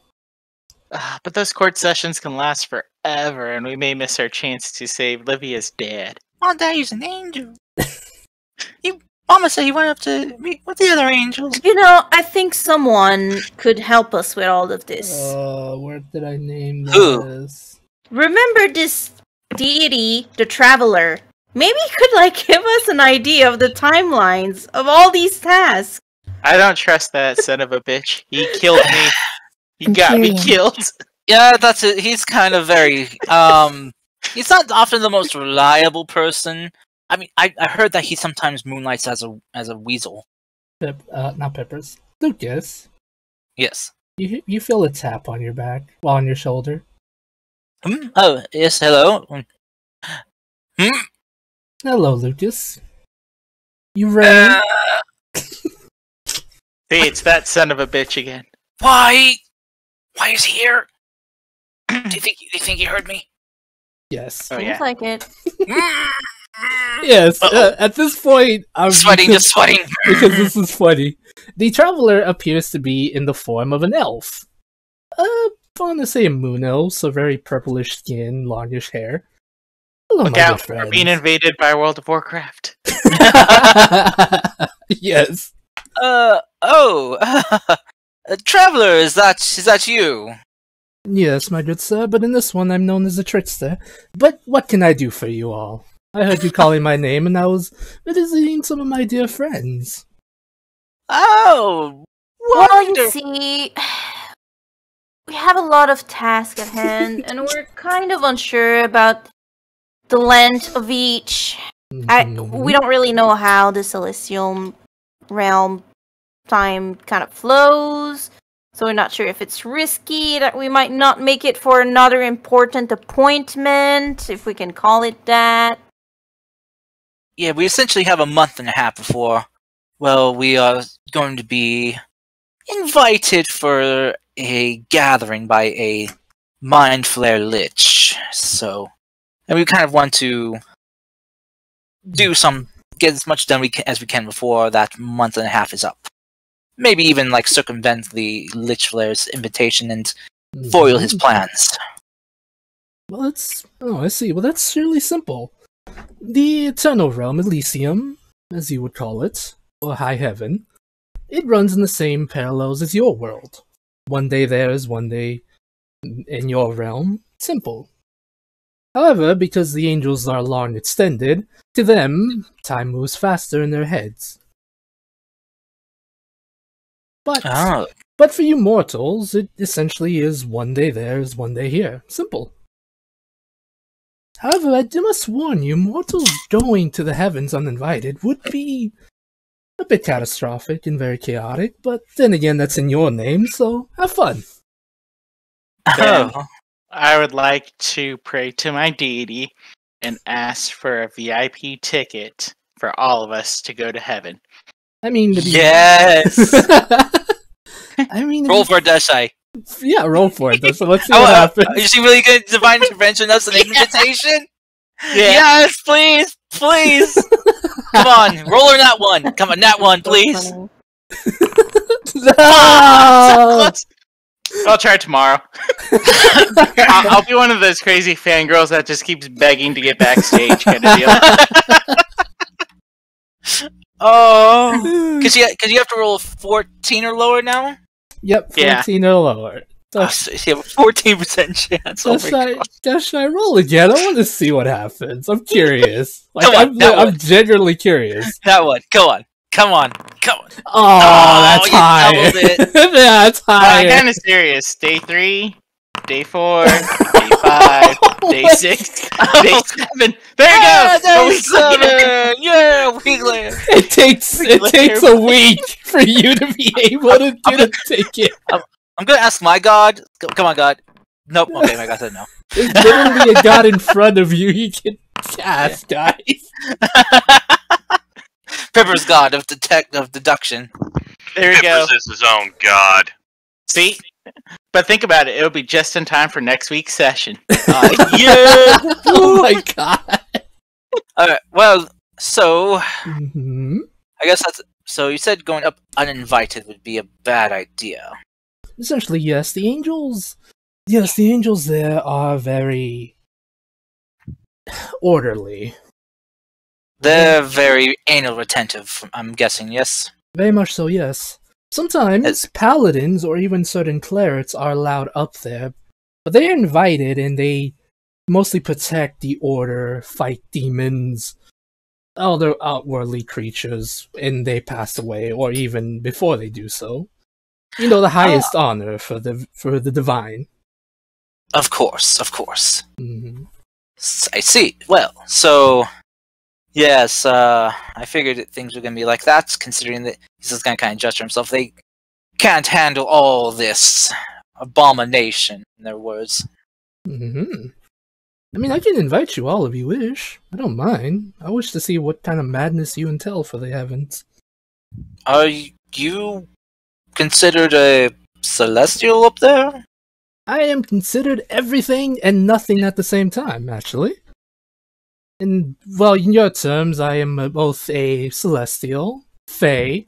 But those court sessions can last forever, and we may miss our chance to save Livia's dad. My daddy's an angel. Mama said he went up to meet with the other angels. You know, I think someone could help us with all of this. Where did I name Who? this? Remember this deity, the Traveler? Maybe he could, like, give us an idea of the timelines of all these tasks. I don't trust that son of a bitch. He killed me. He got me killed. Yeah, that's it. He's kind of very he's not often the most reliable person. I mean, I heard that he sometimes moonlights as a weasel. Not Peppers. Lucas, Yes. you feel a tap on your back, well, on your shoulder. Oh, yes, hello. Hello, Lucas. You ready? See, it's that son of a bitch again. Why is he here? Do you think he heard me? Yes. Oh Seems yeah. like it. Yes. At this point, I'm Sweating, just sweating. because this is funny. The traveler appears to be in the form of an elf. I want to say a moon elf, so very purplish skin, longish hair. Hello, Look my out! good We're being friends. invaded by World of Warcraft. Yes. Oh, Traveler, is that you? Yes, my good sir, but in this one I'm known as a trickster. But what can I do for you all? I heard you calling my name, and I was visiting some of my dear friends. Oh, Well, you wonderful. see, we have a lot of tasks at hand, and we're kind of unsure about the length of each. We don't really know how the celestial realm time kind of flows, so we're not sure if it's risky that we might not make it for another important appointment, if we can call it that. Yeah, we essentially have a month and a half before, well, we are going to be invited for a gathering by a Mind Flare Lich. So, and we kind of want to get as much done as we can before that month and a half is up. Maybe even like circumvent the Lich Flare's invitation and foil his plans. Well, I see. Well, that's really simple. The Eternal Realm, Elysium, as you would call it, or High Heaven, it runs in the same parallels as your world. One day there is one day in your realm. Simple. However, because the angels are long extended, to them, time moves faster in their heads. But for you mortals, it essentially is one day there is one day here. Simple. However, I must warn you, mortals going to the heavens uninvited would be a bit catastrophic and very chaotic, but then again, that's in your name, so have fun. Then I would like to pray to my deity and ask for a VIP ticket for all of us to go to heaven. I mean, yes! I mean, roll for a Dashai. Yeah, roll for it. So let's see what happens. Is she really good at divine intervention? That's an invitation? Yeah. Yes, please! Please! Come on, roll her that one. Come on, that one, please. No! I'll try tomorrow. I'll be one of those crazy fangirls that just keeps begging to get backstage kind of deal. Oh, because you have to roll 14 or lower now. Yep, 14 or lower. So you have a 14% chance. Should I roll again? I want to see what happens. I'm curious. I'm genuinely curious. That one. Come on. Oh, that's high. That's high. I'm kind of serious. Day 3, day 4, day 5, day 6, day 7. There you go. Day 7. Yeah, week later. It takes a week for you to be able to get a ticket. I'm gonna ask my god. Come on, God. Nope. Okay, my god said no. There's literally a god in front of you. You can cast, guys. Pepper's god of deduction. There we go. Pepper's is his own god. See? But think about it. It'll be just in time for next week's session. Yeah! Oh my god. Alright, well, so... Mm-hmm. I guess that's... So you said going up uninvited would be a bad idea. Essentially, yes. The angels there are very orderly. They're very anal retentive, I'm guessing, yes? Very much so, yes. Sometimes paladins or even certain clerics are allowed up there, but they're invited and they mostly protect the order, fight demons, other outwardly creatures, and they pass away, or even before they do so. You know, the highest honor for the divine. Of course. Mm-hmm. I see. Well, so... Yes, I figured that things were going to be like that, considering that he's just going to kind of gesture himself. They can't handle all this abomination, in their words. Mm-hmm. I mean, I can invite you all if you wish. I don't mind. I wish to see what kind of madness you entail for the heavens. Are you considered a celestial up there? I am considered everything and nothing at the same time, actually. And, well, in your terms, I am both a celestial, fae.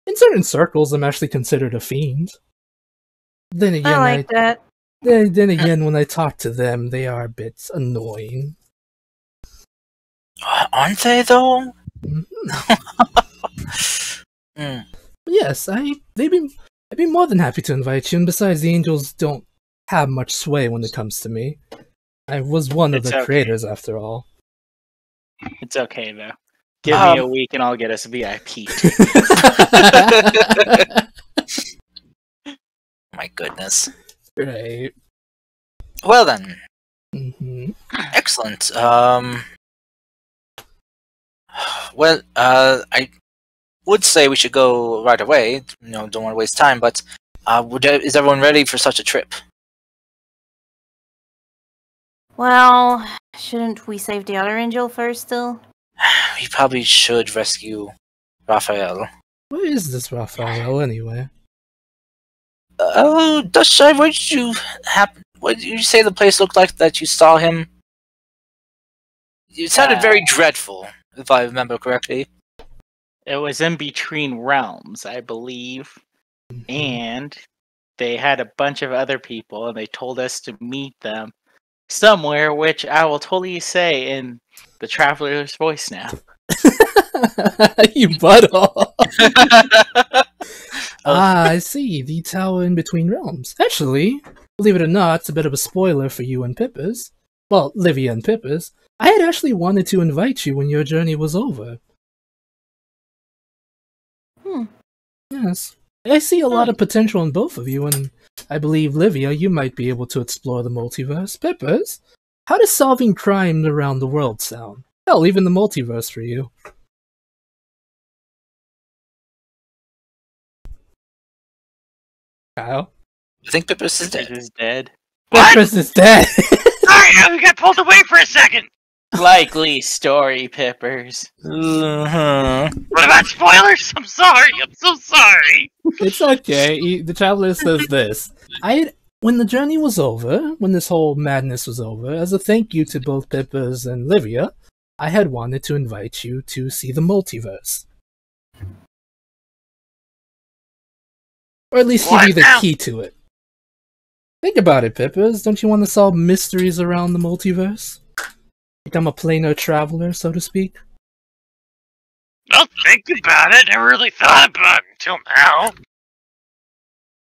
In certain circles, I'm actually considered a fiend. Then again, I like that. Then again, when I talk to them, they are a bit annoying. Aren't they, though? Yes, I'd be more than happy to invite you, and besides, the angels don't have much sway when it comes to me. I was one of the creators, after all. It's okay, though. Give me a week and I'll get us VIP. My goodness. Right. Well then. Mm-hmm. Excellent. Well, I would say we should go right away. Don't want to waste time, but is everyone ready for such a trip? Well, shouldn't we save the other angel first, still? We probably should rescue Raphael. Where is this Raphael, anyway? Oh, Dustshy, what did you say the place looked like that you saw him? It sounded very dreadful, if I remember correctly. It was in between realms, I believe. And they had a bunch of other people, and they told us to meet them somewhere, which I will totally say in the Traveler's voice now. You butthole. I see. The tower in between realms. Actually, believe it or not, it's a bit of a spoiler for you and Pippers. Well, Livia and Pippers. I had actually wanted to invite you when your journey was over. Yes. I see a lot of potential in both of you, and I believe, Livia, you might be able to explore the multiverse. Pippers, how does solving crime around the world sound? Hell, even the multiverse for you. Kyle? I think Pippers is dead. Pippers is dead! Sorry, we got pulled away for a second! Likely story, Pippers. Uh-huh. What about spoilers? I'm sorry, I'm so sorry! It's okay. The Traveler says this. When the journey was over, when this whole madness was over, as a thank you to both Pippers and Livia, I had wanted to invite you to see the multiverse. Or at least give you the key to it. Think about it, Pippers. Don't you want to solve mysteries around the multiverse? Become a planar traveler, so to speak? Well, think about it. Never really thought about it until now.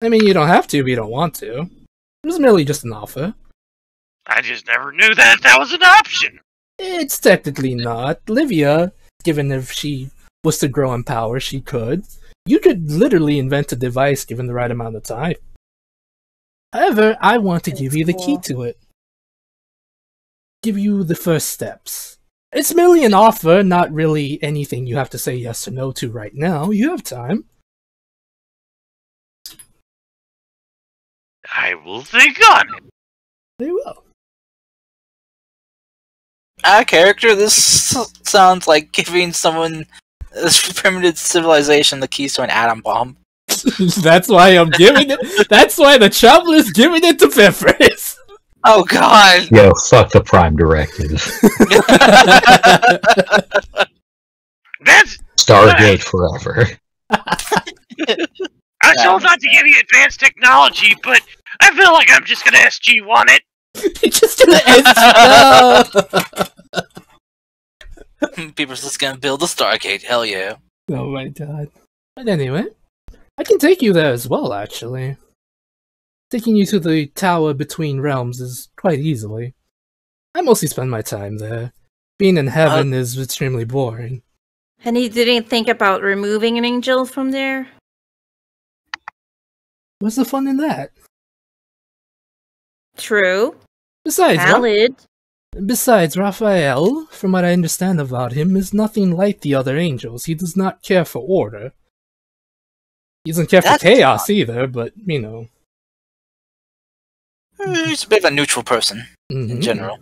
I mean, you don't have to if you don't want to. It was merely just an offer. I just never knew that was an option. It's technically not. Livia, given if she was to grow in power, she could. You could literally invent a device given the right amount of time. However, I want to give you the key to it. Give you the first steps. It's merely an offer, not really anything you have to say yes or no to right now. You have time. I will think on it. They will. Character, this sounds like giving someone this primitive civilization the keys to an atom bomb. That's why I'm giving it. That's why the Traveler's giving it to Pippers. Oh god! Yo, fuck the Prime Directive. That's Stargate forever. I was told not to give you advanced technology, but I feel like I'm just gonna SG1 it. You're just gonna SG. People's just gonna build a Stargate. Hell yeah! Oh my god! But anyway, I can take you there as well. Actually. Taking you to the tower between realms is quite easily. I mostly spend my time there. Being in heaven is extremely boring. And he didn't think about removing an angel from there? What's the fun in that? True. Besides, Valid. Besides, Raphael, from what I understand about him, is nothing like the other angels. He does not care for order. He doesn't care for chaos either, but, you know. He's a bit of a neutral person, in general.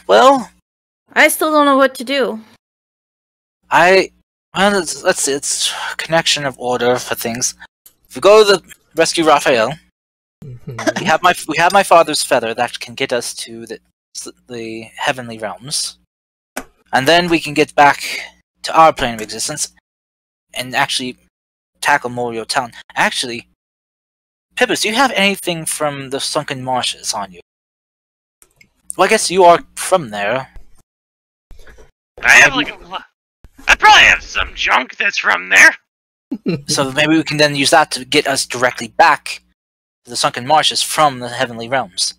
Well, I still don't know what to do. let's see, it's a connection of order for things. If we go to rescue Raphael, we have my father's feather that can get us to the heavenly realms, and then we can get back to our plane of existence and actually tackle Morio Town. Actually, Pippers, do you have anything from the Sunken Marshes on you? Well, I guess you are from there. I have I probably have some junk that's from there. So maybe we can then use that to get us directly back to the sunken marshes from the heavenly realms.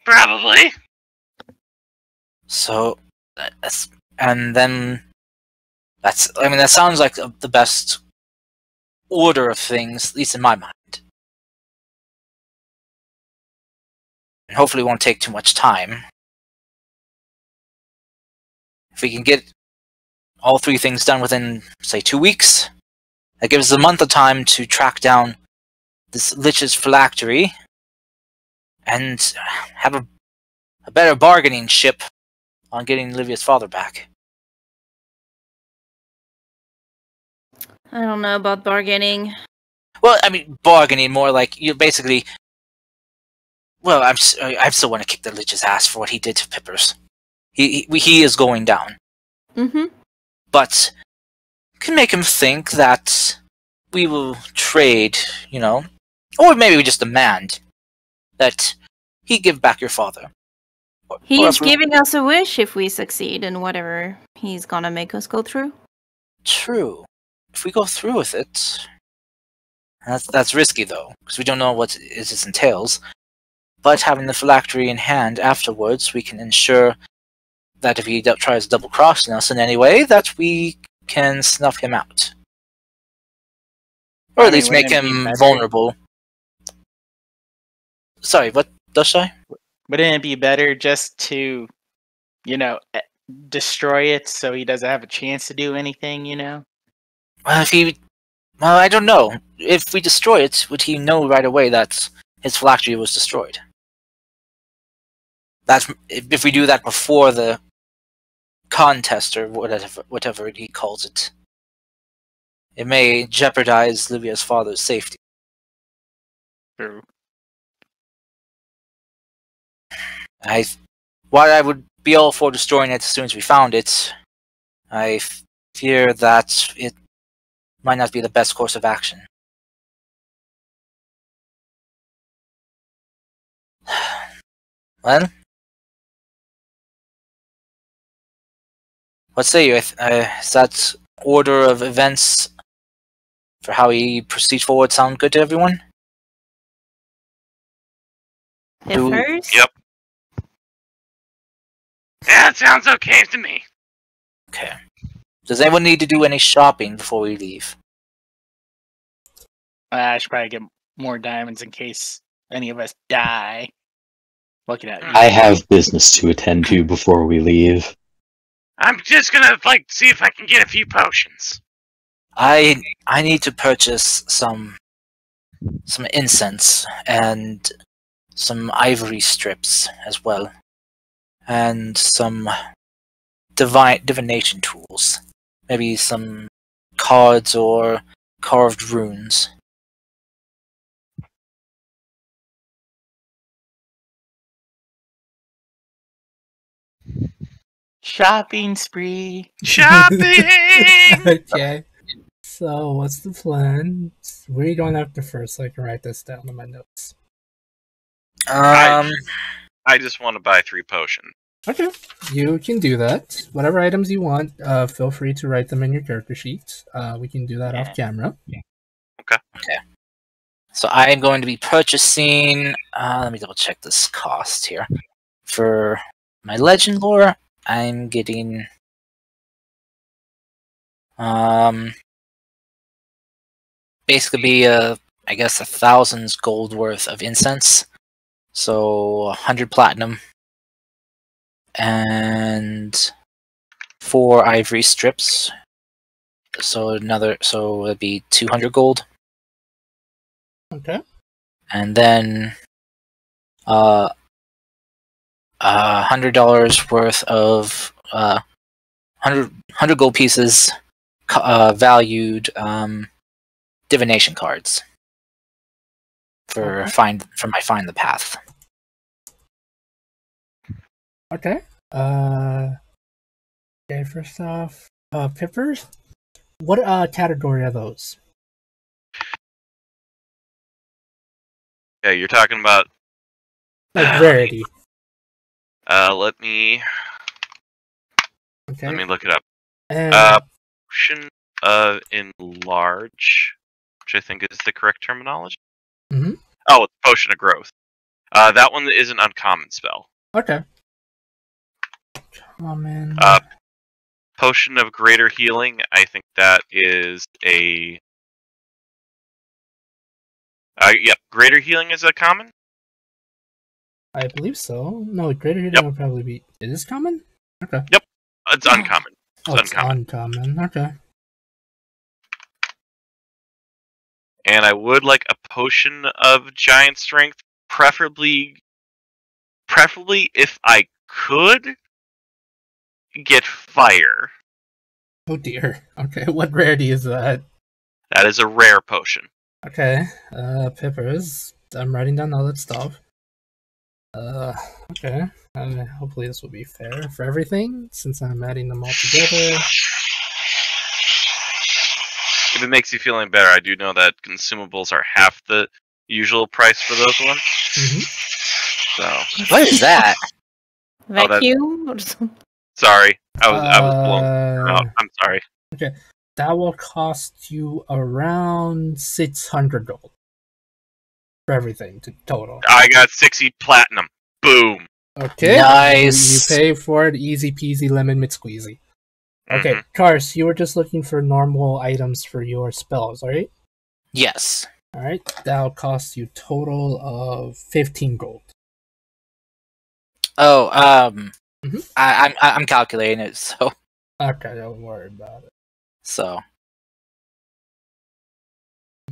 Probably. So, and then I mean, that sounds like the best order of things, at least in my mind. And hopefully it won't take too much time. If we can get all three things done within, say, 2 weeks, that gives us a month of time to track down this Lich's phylactery and have a better bargaining chip on getting Livia's father back. I don't know about bargaining. Well, I mean, bargaining more like you basically. Well, I still want to kick the Lich's ass for what he did to Pippers. He is going down. Mm-hmm. But can make him think that we will trade, or maybe we just demand that he give back your father. He's giving us a wish if we succeed in whatever he's gonna make us go through. True. If we go through with it, that's risky though, because we don't know what it entails. But having the phylactery in hand afterwards, we can ensure that if he tries double-crossing us in any way, that we can snuff him out. Or at least make him vulnerable. Sorry, what does I? Wouldn't it be better just to, destroy it so he doesn't have a chance to do anything, Well, I don't know. If we destroy it, would he know right away that his phylactery was destroyed? If we do that before the contest or whatever he calls it, it may jeopardize Livia's father's safety. True. While I would be all for destroying it as soon as we found it, I fear that it might not be the best course of action. Well, what say you? Is that order of events for how we proceed forward sound good to everyone? Pippers? Yep. Yeah, it sounds okay to me. Okay. Does anyone need to do any shopping before we leave? I should probably get more diamonds in case any of us die. Looking at you. I have business to attend to before we leave. I'm just gonna see if I can get a few potions. I need to purchase some incense and some ivory strips as well, and some divination tools. Maybe some cards or carved runes. Shopping spree. Shopping! Okay. So, what's the plan? Where are you going after first so I can write this down in my notes? I just want to buy 3 potions. Okay, you can do that. Whatever items you want, feel free to write them in your character sheet. We can do that off camera. Okay. So I am going to be purchasing. Let me double check this cost here. For my legend lore, I'm getting basically I guess 1,000 gold worth of incense. So 100 platinum and 4 ivory strips. So it'd be 200 gold. Okay. And then $100 worth of 100 gold pieces valued divination cards for my find the path. Okay. Okay, first off, Pippers? What category are those? Yeah, you're talking about. Like rarity. Let me Okay. look it up. And Potion Enlarge, which I think is the correct terminology. Mm-hmm. Oh, it's Potion of Growth. That one is an uncommon spell. Okay. Common. Potion of Greater Healing, I think that is a... yep, Greater Healing is a common? I believe so. No, Greater Healing would probably be... Is this common? Okay. Yep, it's uncommon. It's uncommon. Okay. And I would like a Potion of Giant Strength, preferably if I could get Fire. Oh dear. Okay, what rarity is that? That is a rare potion. Okay. Peppers. I'm writing down all that stuff. Okay. Hopefully this will be fair for everything, since I'm adding them all together. If it makes you feel any better, I do know that consumables are half the usual price for those ones. Mm-hmm. So What is that? Vacuum? Or something? sorry, I was blown out. I'm sorry. Okay, that will cost you around 600 gold for everything total. I got 60 platinum. Boom. Okay, Nice. You pay for it, easy peasy lemon mid-squeezy. Okay, Kars, you were just looking for normal items for your spells, right? Yes. Alright, that'll cost you total of 15 gold. Oh, Mhm. I'm calculating it, so Okay, don't worry about it. so.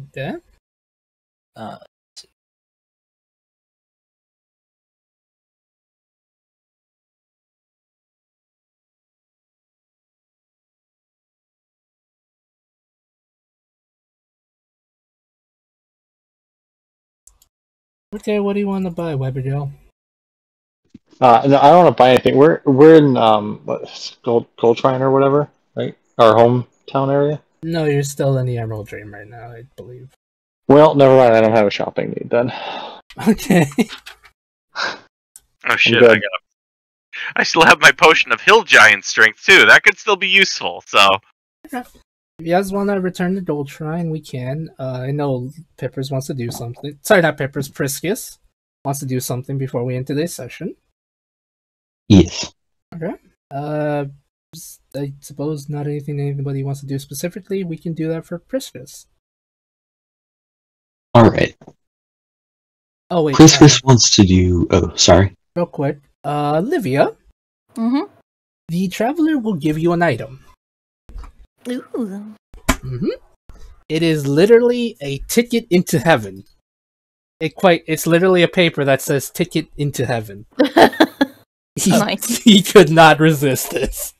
Okay. Okay, what do you want to buy, Webberdale? No, I don't want to buy anything. We're in Gold Trine or whatever, right? Our hometown area. No, you're still in the Emerald Dream right now, I believe. Well, never mind. I don't have a shopping need then. Okay. Oh shit! I still have my potion of Hill Giant Strength too. That could still be useful. So. Okay. If you guys want to return to Gold Shrine, we can. I know Pippers wants to do something. Sorry, not Pippers. Priscus wants to do something before we end today's session. Yes. Okay. I suppose not anything anybody wants to do specifically. We can do that for Priscus. All right. Oh wait. Priscus wants to do. Oh, sorry. Real quick, Livia. Mm-hmm. The Traveler will give you an item. Ooh. Mm-hmm. It is literally a ticket into heaven. It's literally a paper that says "Ticket into Heaven." Nice. He could not resist this.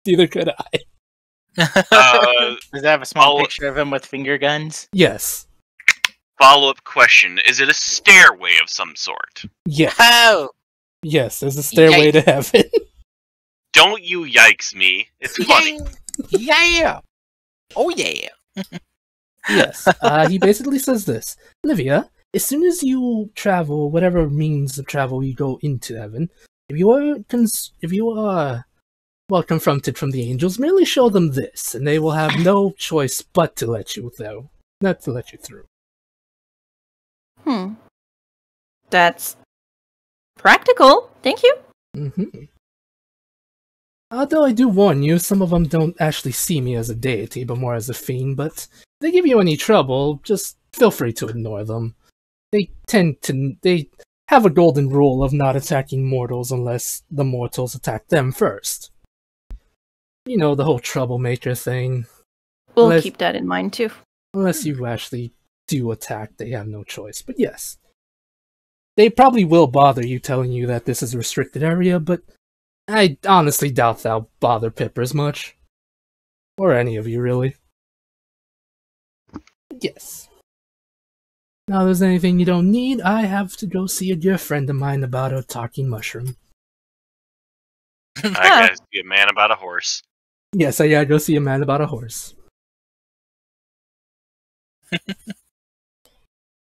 Neither could I. Does that have a small picture of him with finger guns? Yes. Follow-up question: is it a stairway of some sort? Yes. Oh. Yes, there's a stairway to heaven. Don't you yikes me! It's funny. Yeah. Oh yeah. Yes. He basically says this: Livia, as soon as you travel, whatever means of travel you go into heaven, if you are confronted from the angels, merely show them this, and they will have no choice but to let you through. Not to let you through. That's practical. Thank you. Mm-hmm. Although I do warn you, some of them don't actually see me as a deity, but more as a fiend, but if they give you any trouble, just feel free to ignore them. They have a golden rule of not attacking mortals unless the mortals attack them first. You know, the whole troublemaker thing. We'll keep that in mind, too. Unless you actually do attack, they have no choice. But yes. They probably will bother you telling you that this is a restricted area, but I honestly doubt that'll bother Pippers much. Or any of you, really. Yes. Now, if there's anything you don't need, I have to go see a dear friend of mine about a talking mushroom. I gotta see a man about a horse. Yes, I gotta go see a man about a horse.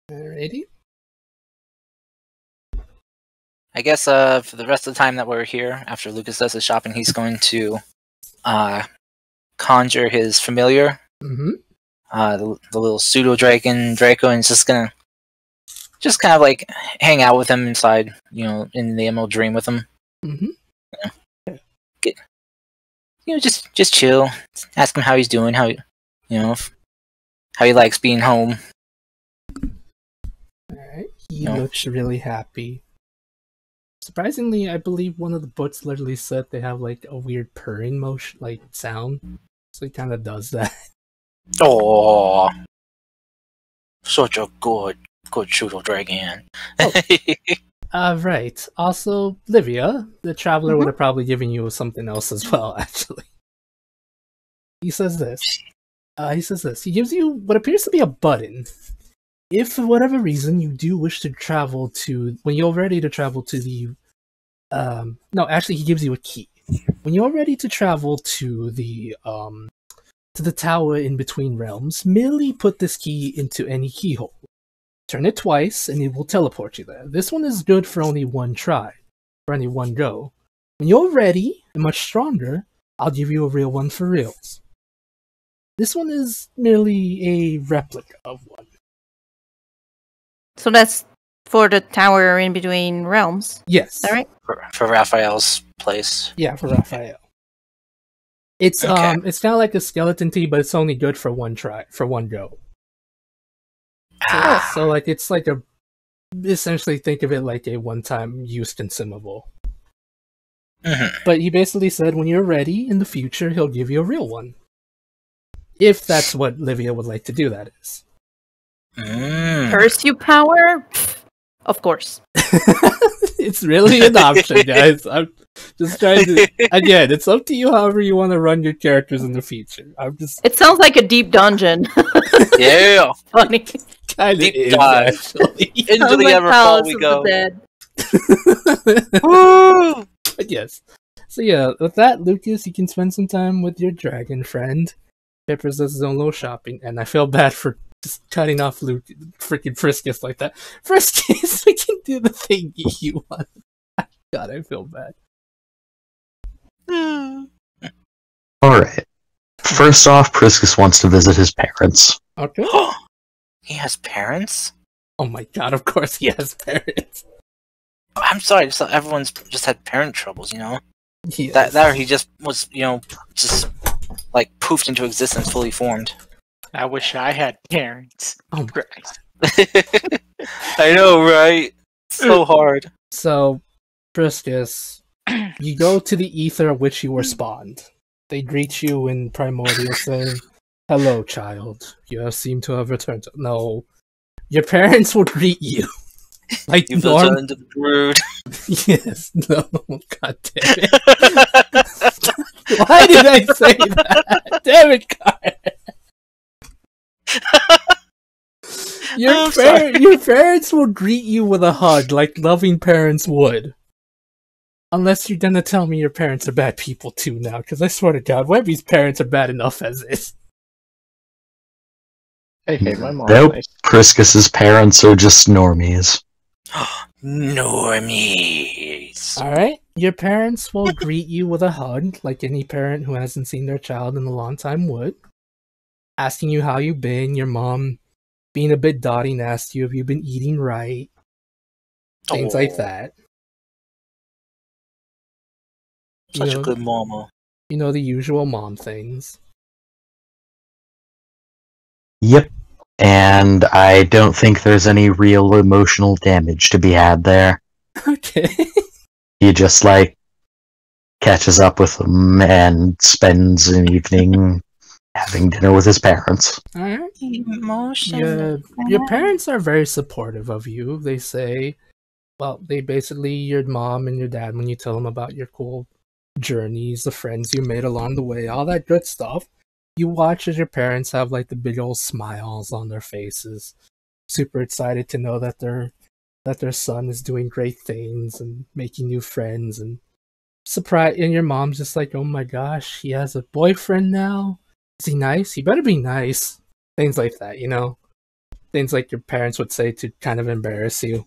Alrighty. I guess for the rest of the time that we're here, after Lucas does his shopping, he's going to conjure his familiar Mm-hmm. The little pseudo dragon Draco, and it's just gonna kind of like hang out with him inside, in the Emerald Dream with him. Mm-hmm. Get, just chill. Ask him how he's doing, how he likes being home. Alright. He looks really happy. Surprisingly, I believe one of the books literally said they have like a weird purring motion, like sound. So he kind of does that. Oh, such a good pseudo dragon. Right. Also, Livia, the traveler, would have probably given you something else as well, actually. He says this. He gives you what appears to be a button. If for whatever reason you do wish to travel to, when you're ready to travel to the, no, actually he gives you a key. When you're ready to travel to the tower in between realms, merely put this key into any keyhole. Turn it twice, and it will teleport you there. This one is good for only one try, for only one go. When you're ready and much stronger, I'll give you a real one for reals. This one is merely a replica of one. So that's for the tower in between realms. Yes. Is that right? For Raphael's place. Yeah, for Raphael. It's Okay. it's kind of like a skeleton tea, but it's only good for one try, for one go. So like it's like essentially think of it like a one-time use consumable. Mm-hmm. But he basically said when you're ready in the future, he'll give you a real one. If that's what Livia would like to do, that is. Curse you power? Of course. It's really an option, guys. I'm just trying to. Again, it's up to you however you want to run your characters in the future. It sounds like a deep dungeon. Yeah. Funny. Kind of Deep is, dive. actually. Into Sounds the like Everfall Palace we of go. the Dead. Woo! But yes. So yeah, with that, Lucas, you can spend some time with your dragon friend. Peppers does his own little shopping, and I feel bad for just cutting off freaking Friskus like that. Friskus, we can do the thing you want. God, I feel bad. Alright. First off, Priscus wants to visit his parents. Okay. He has parents? Oh my god, of course he has parents. I'm sorry, just everyone's just had parent troubles, Yes. That or he just was, just like poofed into existence, fully formed. I wish I had parents. Oh, Christ. I know, right? So hard. So, Priscus, you go to the ether of which you were spawned. They greet you in Primordial saying, "Hello, child. You have seemed to have returned." No. Your parents will greet you. Like You built normal. into the brood. Yes. No. God damn it. Why did I say that? Damn it, Kyle. Your parents will greet you with a hug like loving parents would. Unless you're gonna tell me your parents are bad people too now, because I swear to God, Webby's parents are bad enough as is. Hey, my mom's Nope. nice. Priscus's parents are just normies. Normies. Alright? Your parents will greet you with a hug, like any parent who hasn't seen their child in a long time would. Asking you how you've been, your mom being a bit dotty and asked you if you've been eating right. Things like that. Such a good mama. You know, the usual mom things. Yep. And I don't think there's any real emotional damage to be had there. Okay. He just, catches up with them and spends an evening having dinner with his parents. Alright. Emotion. Your parents are very supportive of you. They say, they basically, your mom and your dad, when you tell them about your cool journeys, the friends you made along the way, all that good stuff, you watch as your parents have the big old smiles on their faces, super excited to know that their son is doing great things and making new friends, and surprise. And your mom's just like, oh my gosh, he has a boyfriend now. Is he nice? He better be nice. Things like that, things like your parents would say to kind of embarrass you.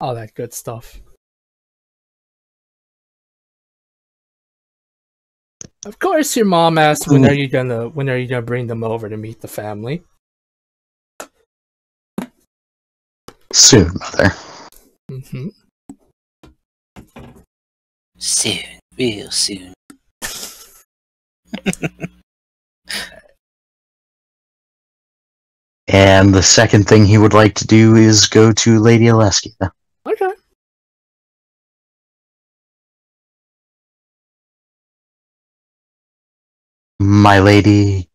All that good stuff. Of course, your mom asked when are you gonna bring them over to meet the family. Soon, Mother. Mm-hmm. Soon, real soon. And the second thing he would like to do is go to Lady Aleskia. Okay. My lady,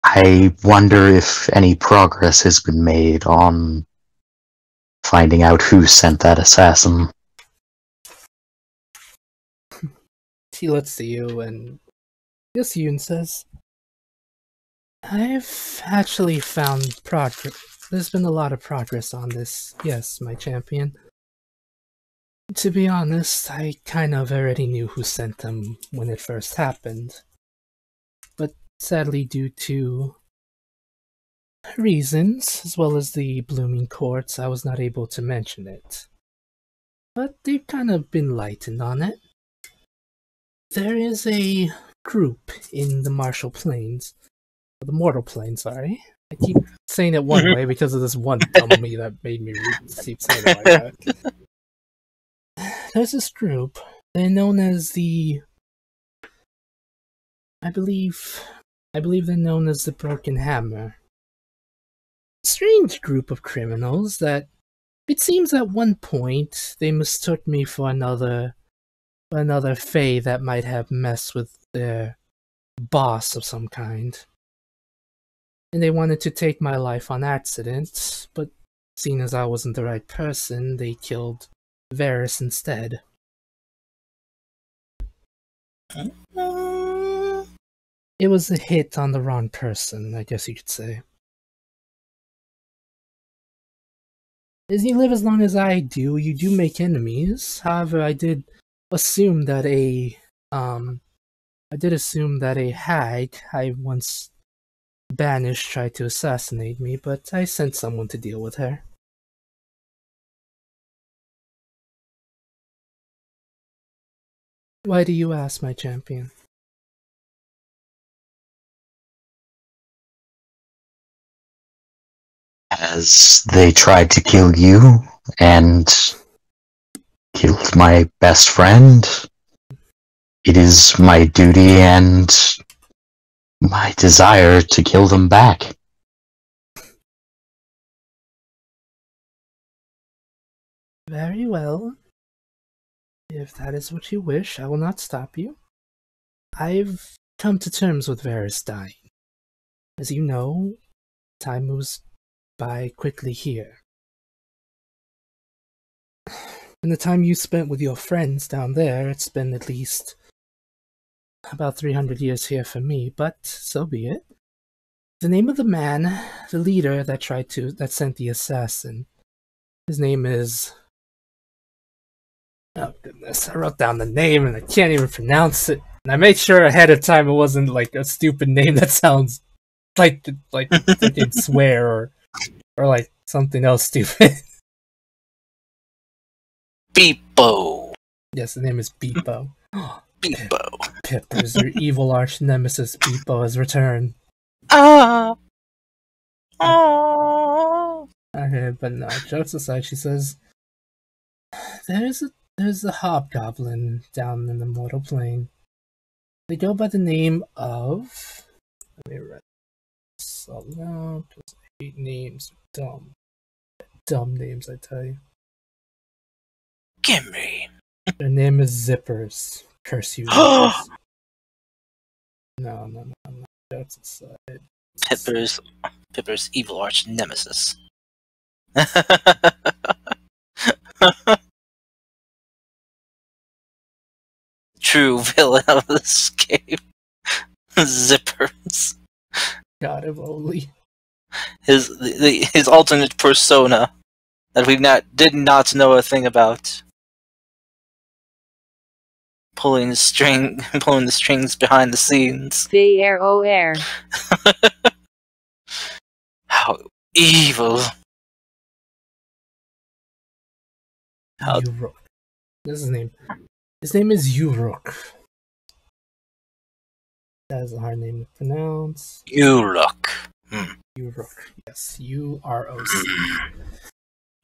I wonder if any progress has been made on finding out who sent that assassin. He looks to you and looks to you and says, I've actually found progress. There's been a lot of progress on this. Yes, my champion. To be honest, I kind of already knew who sent them when it first happened. But sadly, due to reasons, as well as the blooming courts, I was not able to mention it. But they've kind of been lightened on it. There is a group in the Martial Plains, the Mortal Plains, sorry. I keep saying it one way because of this one dummy that made me keep saying it like that. There's this group. They're known as the... I believe they're known as the Broken Hammer. Strange group of criminals that it seems at one point they mistook me for another fae that might have messed with their boss of some kind. And they wanted to take my life on accident, but seeing as I wasn't the right person, they killed Varys instead. It was a hit on the wrong person, I guess you could say. As you live as long as I do, you do make enemies. However, I did assume that a hag I once banished tried to assassinate me, but I sent someone to deal with her. Why do you ask, my champion? As they tried to kill you and killed my best friend, it is my duty and my desire to kill them back. Very well. If that is what you wish, I will not stop you. I've come to terms with Varys dying. As you know, time moves by quickly here. In the time you spent with your friends down there, it's been at least about 300 years here for me, but so be it. The name of the man, the leader that sent the assassin, his name is... Oh goodness, I wrote down the name and I can't even pronounce it. And I made sure ahead of time it wasn't like a stupid name that sounds like freaking swear or like something else stupid. Beepo. Yes, the name is Beepo. Beepo. Pippers, your evil arch nemesis Beepo has returned. Ah. Oh. Okay, but no, jokes aside, she says, There's a hobgoblin down in the mortal plane. They go by the name of... Let me write this out loud, because I hate names. Dumb. Dumb names, I tell you. Gimme. Their name is Zippers. Curse you. Zippers. No. Jokes aside. Pipper's evil arch nemesis. True villain of this game. Zippers. God, if only. His alternate persona that we did not know a thing about. Pulling the strings behind the scenes. The air oh air. How evil. How Uruk. This is his name. His name is Uruk. That is a hard name to pronounce. Uruk. Uruk. Yes, U-R-O-C.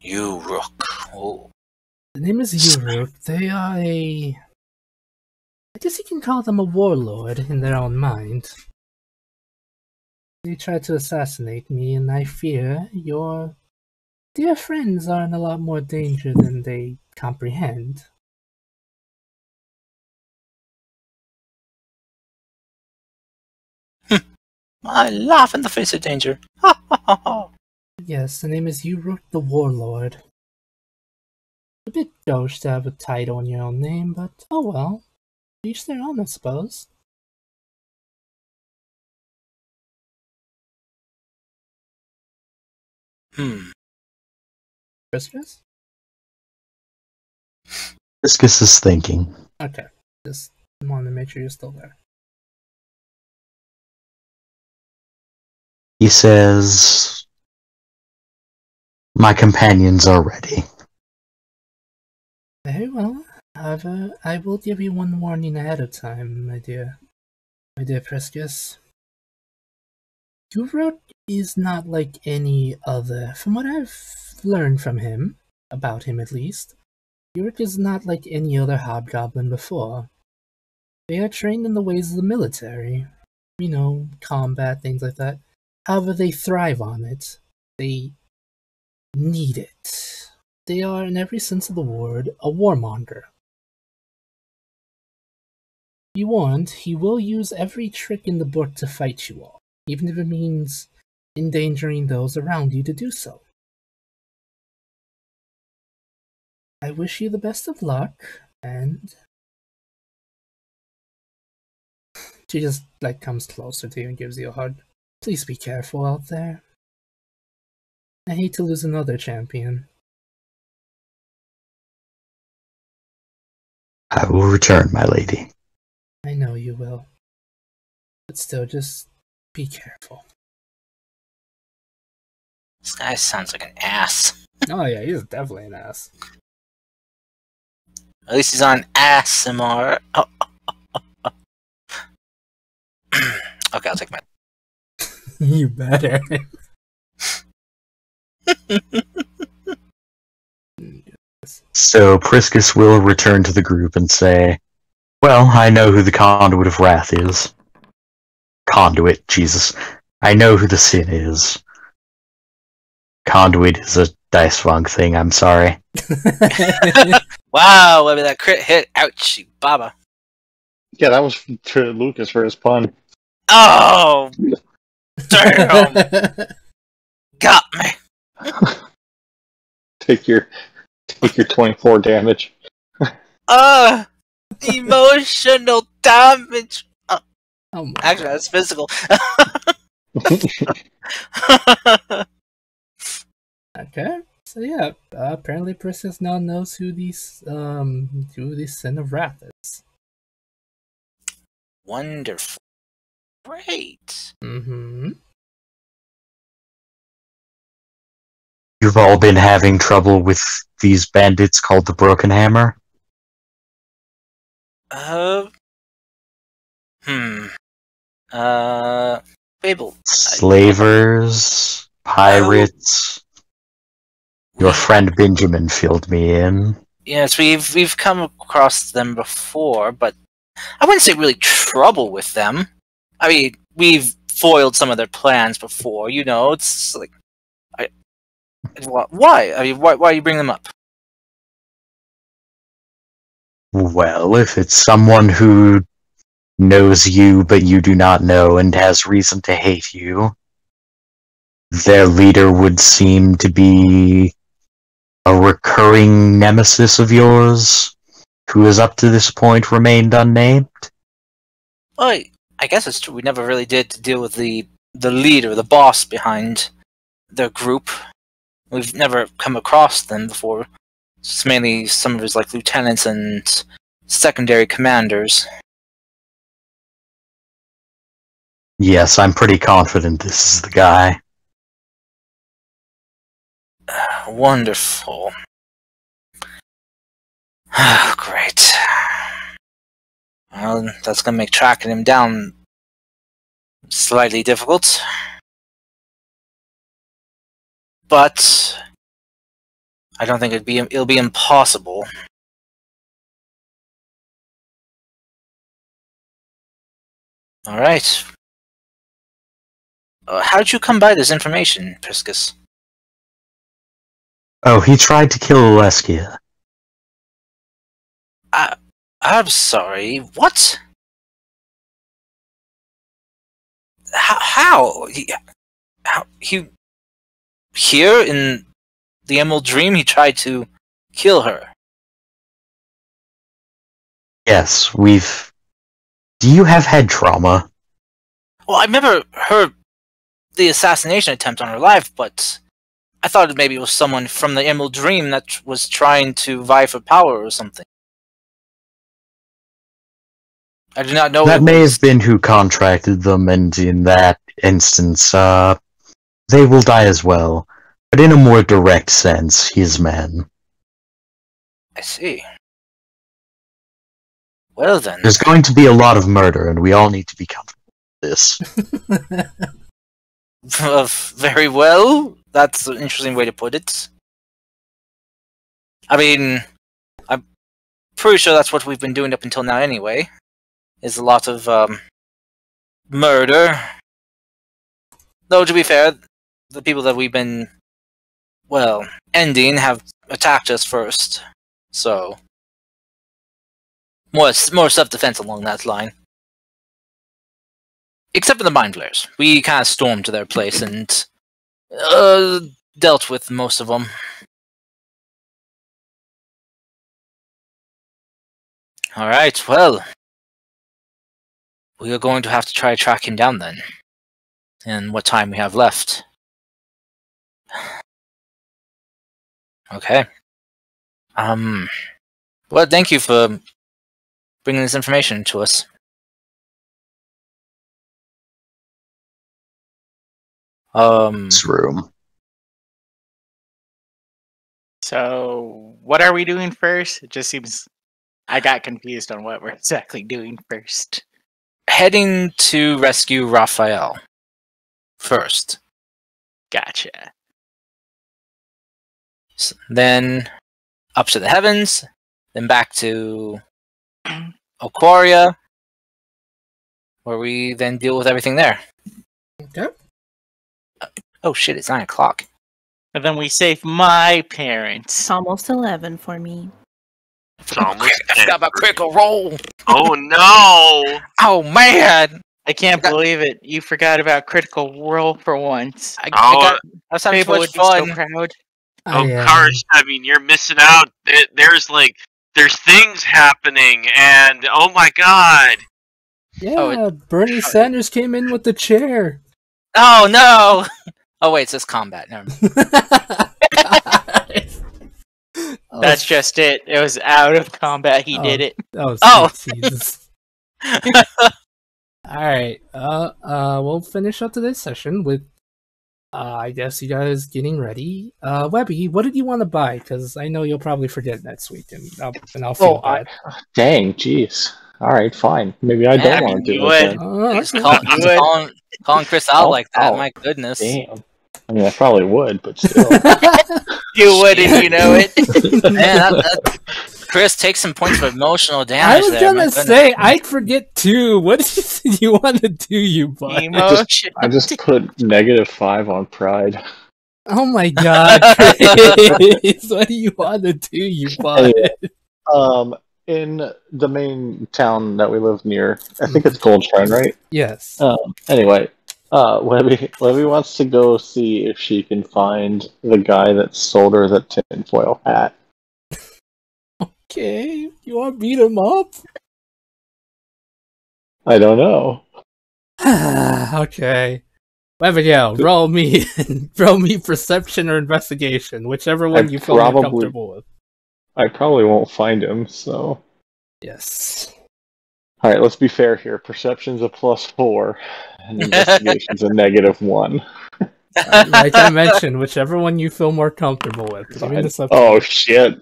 Uruk. Oh. The name is Uruk. They are I guess you can call them a warlord in their own mind. They tried to assassinate me, and I fear your dear friends are in a lot more danger than they comprehend. I laugh in the face of danger. Ha ha ha ha. Yes, the name is Uruk the Warlord. A bit gauche to have a title in your own name, but oh well. Each their own, I suppose. Christmas? Viscus is thinking. Okay, just wanted to make sure you're still there. He says, "My companions are ready." Very well. However, I will give you one warning ahead of time, my dear Priscus. Uruk is not like any other. From what I've learned from him, about him at least, Uruk is not like any other hobgoblin before. They are trained in the ways of the military. You know, combat, things like that. However, they thrive on it. They need it. They are, in every sense of the word, a warmonger. Be warned, he will use every trick in the book to fight you all, even if it means endangering those around you to do so. I wish you the best of luck, and she just comes closer to you and gives you a hug. Please be careful out there. I hate to lose another champion. I will return, my lady. I know you will. But still, just be careful. This guy sounds like an ass. Oh yeah, he's definitely an ass. At least he's on ASMR. Oh. Okay, I'll take my. You better. So Priscus will return to the group and say, "Well, I know who the Conduit of Wrath is. Conduit, Jesus. I know who the Sin is. Conduit is a dice funk thing, I'm sorry." Wow, maybe that crit hit. Ouchie, baba. Yeah, that was to Lucas for his pun. Oh! Damn! Got me! Take your 24 damage. Emotional damage! Oh my Actually, God. that's physical. Okay, so yeah, apparently Priscus now knows who the Sin of Wrath is. Wonderful. Great. Mm-hmm. You've all been having trouble with these bandits called the Broken Hammer? Babel. Slavers, pirates. Your friend Benjamin filled me in. Yes, we've come across them before, but I wouldn't say really trouble with them. I mean, we've foiled some of their plans before. You know, it's like, why? I mean, why you bring them up? Well, if it's someone who knows you but you do not know and has reason to hate you, their leader would seem to be a recurring nemesis of yours, who has up to this point remained unnamed. Well, I guess it's true. We never really did deal with the leader, the boss behind their group. We've never come across them before. It's mainly some of his lieutenants and secondary commanders. Yes, I'm pretty confident this is the guy. Wonderful. Great. Well, that's gonna make tracking him down slightly difficult. But I don't think it'll be impossible. All right. How'd you come by this information, Priscus? Oh, he tried to kill Aleskia. I'm sorry. What? How? He here in the Emerald Dream, he tried to kill her. Yes, Do you have head trauma? Well, I've never heard the assassination attempt on her life, but I thought maybe it was someone from the Emerald Dream that was trying to vie for power or something. I do not know. That may have been who contracted them, and in that instance, they will die as well. But in a more direct sense, his men. I see. Well then. There's going to be a lot of murder, and we all need to be comfortable with this. Very well. That's an interesting way to put it. I mean, I'm pretty sure that's what we've been doing up until now anyway. Is a lot of murder. Though, to be fair, the people that we've been, well, ending have attacked us first. So, more self-defense along that line. Except for the Mind Flayers. We kind of stormed to their place and dealt with most of them. Alright, well. We are going to have to try to track him down then. And what time we have left. Okay. Well, thank you for bringing this information to us. This room. So, what are we doing first? It just seems I got confused on what we're exactly doing first. Heading to rescue Raphael first. Gotcha. Then up to the heavens, then back to Ocraria, where we then deal with everything there. Okay. Oh shit, it's 9 o'clock. And then we save my parents. It's almost 11 for me. It's almost I forgot about Critical Role! Oh no! Oh man! I can't believe it. You forgot about Critical Role for once. I was having so People much would be so fun. proud. Oh, Karsh, I mean, you're missing out. There's things happening, and oh my god. Yeah, Bernie Sanders came in with the chair. Oh no! Oh wait, it says combat. Never mind. That's just it. It was out of combat. He did it. Oh, Jesus. Alright, we'll finish up today's session with, I guess you guys getting ready. Webby, what did you want to buy? Because I know you'll probably forget next week, and I'll feel bad. Dang, jeez. Alright, fine. Maybe I don't want to do it then. Just calling Chris out like that, my goodness. Damn. I mean, I probably would, but still. You wouldn't, you know it. Man, Chris, take some points for emotional I damage was there. gonna say, I'd forget too. What did you want to do, you bud? I just put -5 on pride. Oh my god, Chris. What do you want to do, you bud? In the main town that we live near, I think it's Goldshrine, right? Yes. Anyway, Webby wants to go see if she can find the guy that sold her the tinfoil hat. Okay, you want to beat him up? I don't know. Okay. Abigail, roll me perception or investigation, whichever one you feel more comfortable with. I probably won't find him, so... Yes. Alright, let's be fair here. Perception's a +4, and investigation's a -1. Like I mentioned, whichever one you feel more comfortable with. Oh, shit.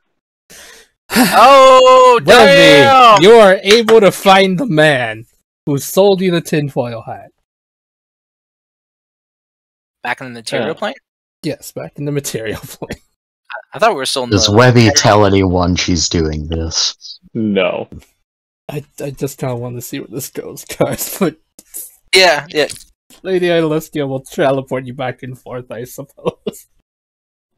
Oh, damn! You are able to find the man who sold you the tinfoil hat. Back in the material plane? Yes, back in the material plane. I thought we were still in Does the... Webby tell anyone she's doing this? No. I just kind of want to see where this goes, guys. But Yeah. Lady Ilestia will teleport you back and forth, I suppose.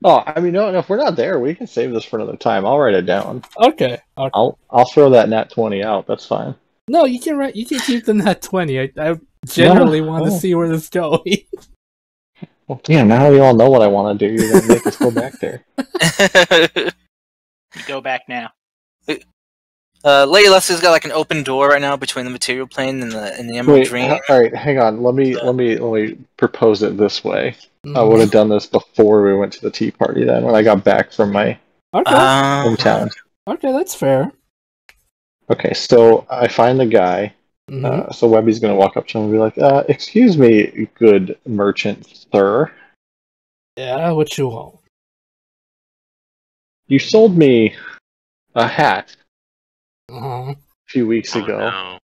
Oh, I mean, no, if we're not there, we can save this for another time. I'll write it down. Okay. I'll throw that nat 20 out. That's fine. No, you can write. You can keep the nat 20. I generally want to see where this is going. Well, damn, now we all know what I want to do. You're going to make us go back there. You go back now. Lady Leslie's got like an open door right now between the material plane and the Emerald Dream. Alright, hang on. Let me propose it this way. I would have done this before we went to the tea party then, when I got back from my hometown. Okay, that's fair. Okay, so I find the guy. So Webby's going to walk up to him and be like, excuse me, good merchant, sir. Yeah, what you want? You sold me a hat Uh-huh. a few weeks Oh, ago. no.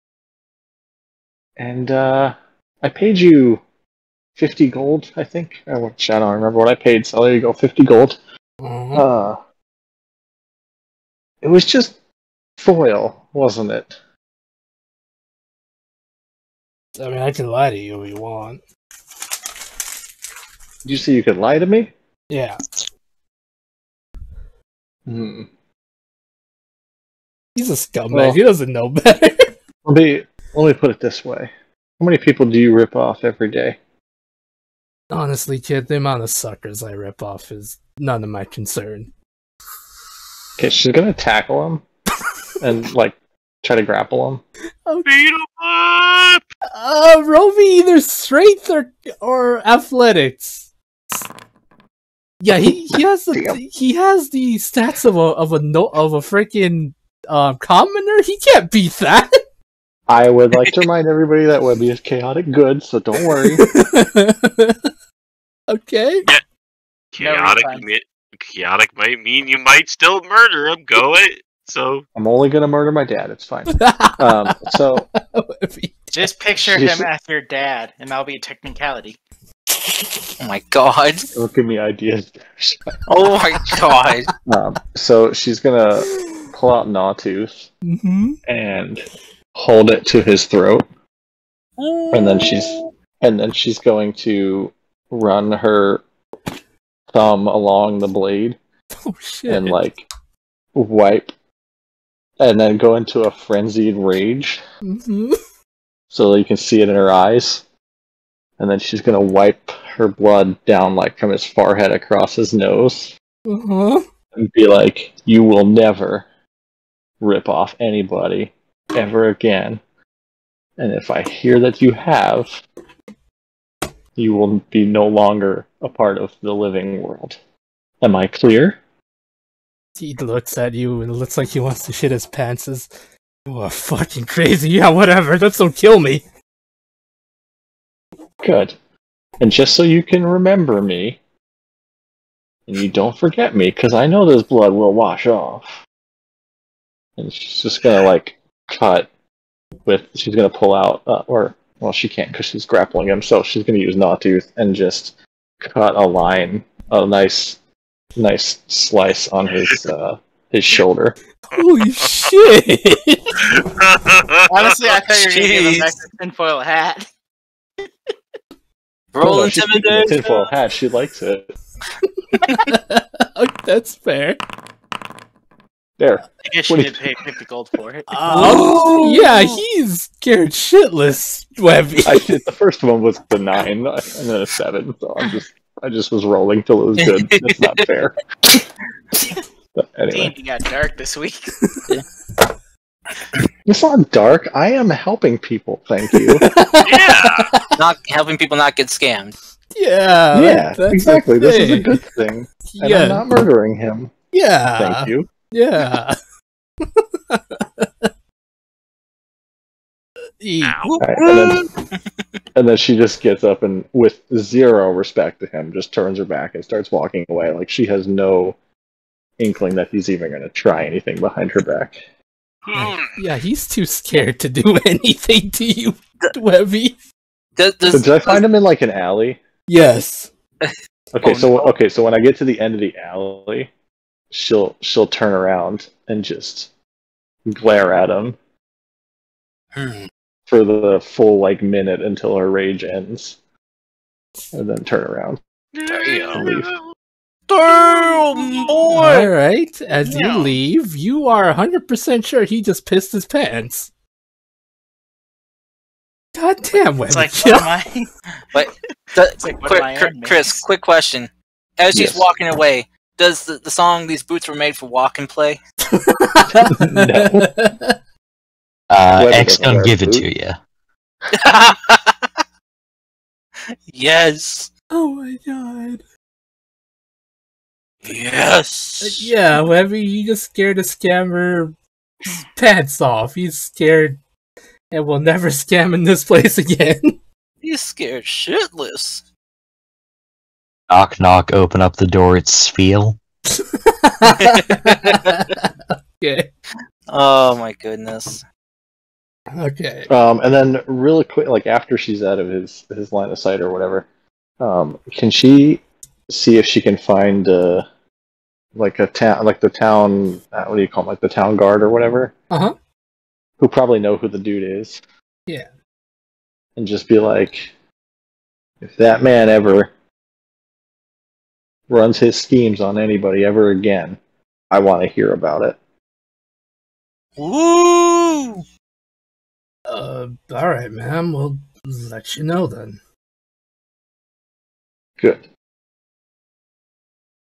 And I paid you 50 gold, I think. I don't remember what I paid, so there you go, 50 gold. Uh-huh. It was just foil, wasn't it? I mean, I can lie to you if you want. Did you say you could lie to me? Yeah. He's a scumbag. Well, he doesn't know better. Let me put it this way. How many people do you rip off every day? Honestly, kid, the amount of suckers I rip off is none of my concern. Okay, she's gonna tackle him and like try to grapple him. Beat him up! Roll me either strength or athletics. Yeah, he has the stats of a freaking commoner. He can't beat that. I would like to remind everybody that Webby is chaotic good, so don't worry. Okay. Chaotic might mean you might still murder him. Go it. So I'm only gonna murder my dad. It's fine. So just picture him as your dad, and that'll be a technicality. Oh my god. Don't give me ideas. Oh my god. So she's gonna pull out Gnawtooth and hold it to his throat, and then she's going to run her thumb along the blade and like wipe, and then go into a frenzied rage, so that you can see it in her eyes. And then she's gonna wipe her blood down like from his forehead across his nose, and be like, "You will never rip off anybody ever again. And if I hear that you have, you will be no longer a part of the living world." Am I clear? He looks at you and it looks like he wants to shit his pants. You are fucking crazy. Yeah, whatever. Just don't kill me. Good. And just so you can remember me, and you don't forget me, because I know this blood will wash off. And she's just gonna like cut with. She's gonna pull out, well, she can't because she's grappling him. So she's gonna use Gnawtooth and just cut a line, a nice slice on his shoulder. Holy shit! Honestly, I thought you were gonna give him back the tinfoil hat. Roll No, she's keeping the intimidation. tinfoil hat. She likes it. That's fair. There. I guess you did pay 50 gold for it. Yeah, he's scared shitless, Webby. The first one was the 9, and then a 7. So I just was rolling till it was good. It's not fair. But anyway, D&D got dark this week. it's not dark. I am helping people. Thank you. yeah. Not helping people not get scammed. Yeah, Yeah, that's exactly. a This is a thing. good thing. And Yeah, I'm not murdering him. yeah. Thank you. Yeah. Ow. Right, and then she just gets up and, with zero respect to him, just turns her back and starts walking away. Like she has no inkling that he's even going to try anything behind her back. Yeah, he's too scared to do anything to you, Webby. So did I find him in like an alley? Yes. Okay, Oh, so when I get to the end of the alley, she'll turn around and just glare at him for the full minute until her rage ends, and then turn around and leave. Damn, boy! Alright, as you leave, you are 100% sure he just pissed his pants. God damn, It's Webby. like, what am I? But, Chris, quick question. As she's Yes. walking away, does the song "These Boots Were Made for Walking" play? No. X doesn't don't wear give it boots. to you. Yes. Oh my god. Yes. Yeah, Webby, you just scared the scammer pants off. He's scared and will never scam in this place again. He's scared shitless. Knock, knock, open up the door, it's Spiel. Okay. Oh my goodness. Okay. And then really quick, after she's out of his line of sight or whatever, can she see if she can find a town, the town, what do you call them, the town guard or whatever? Uh-huh. Who probably know who the dude is. Yeah. And just be like, if that man ever runs his schemes on anybody ever again, I want to hear about it. Woo! Alright, ma'am. We'll let you know then. Good.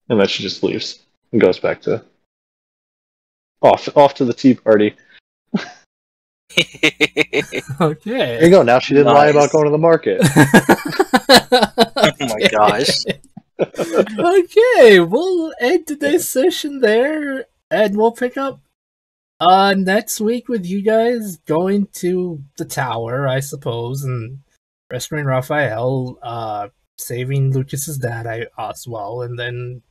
And then she just leaves and goes back to off to the tea party. Okay. There you go. Now she didn't lie about going to the market. Oh my gosh. Okay, we'll end today's session there, and we'll pick up next week with you guys going to the tower, I suppose, and rescuing Raphael, saving Lucas's dad as well, and then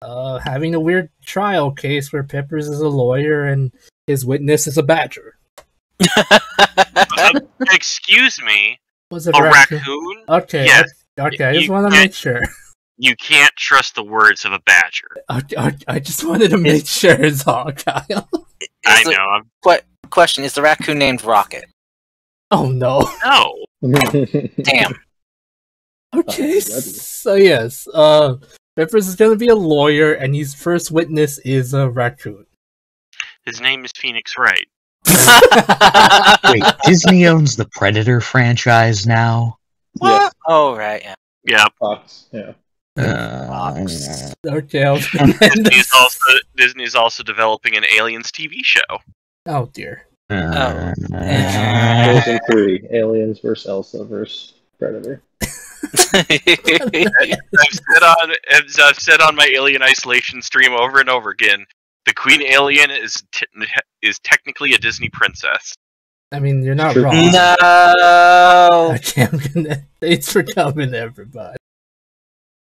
having a weird trial case where Peppers is a lawyer and his witness is a badger. Excuse me, Was it a raccoon? Okay, Yes. okay, I just You want to can't- make sure. You can't trust the words of a badger. I just wanted to make sure it's all, Kyle. I know. Question: is the raccoon named Rocket? Oh no. No. Damn. Okay, so yes, Peppers is gonna be a lawyer, and his first witness is a raccoon. His name is Phoenix Wright. Wait, Disney owns the Predator franchise now? What? Oh right, yeah. Yeah. Fox, yeah. Okay, I was gonna end this. Disney's also developing an Aliens TV show. Oh dear. Frozen 3, Aliens vs. Elsa vs. Predator. I've said on my Alien Isolation stream over and over again, the Queen Alien is technically a Disney princess. I mean, you're not Sure. wrong. No. Okay, I'm gonna. Thanks for coming, everybody.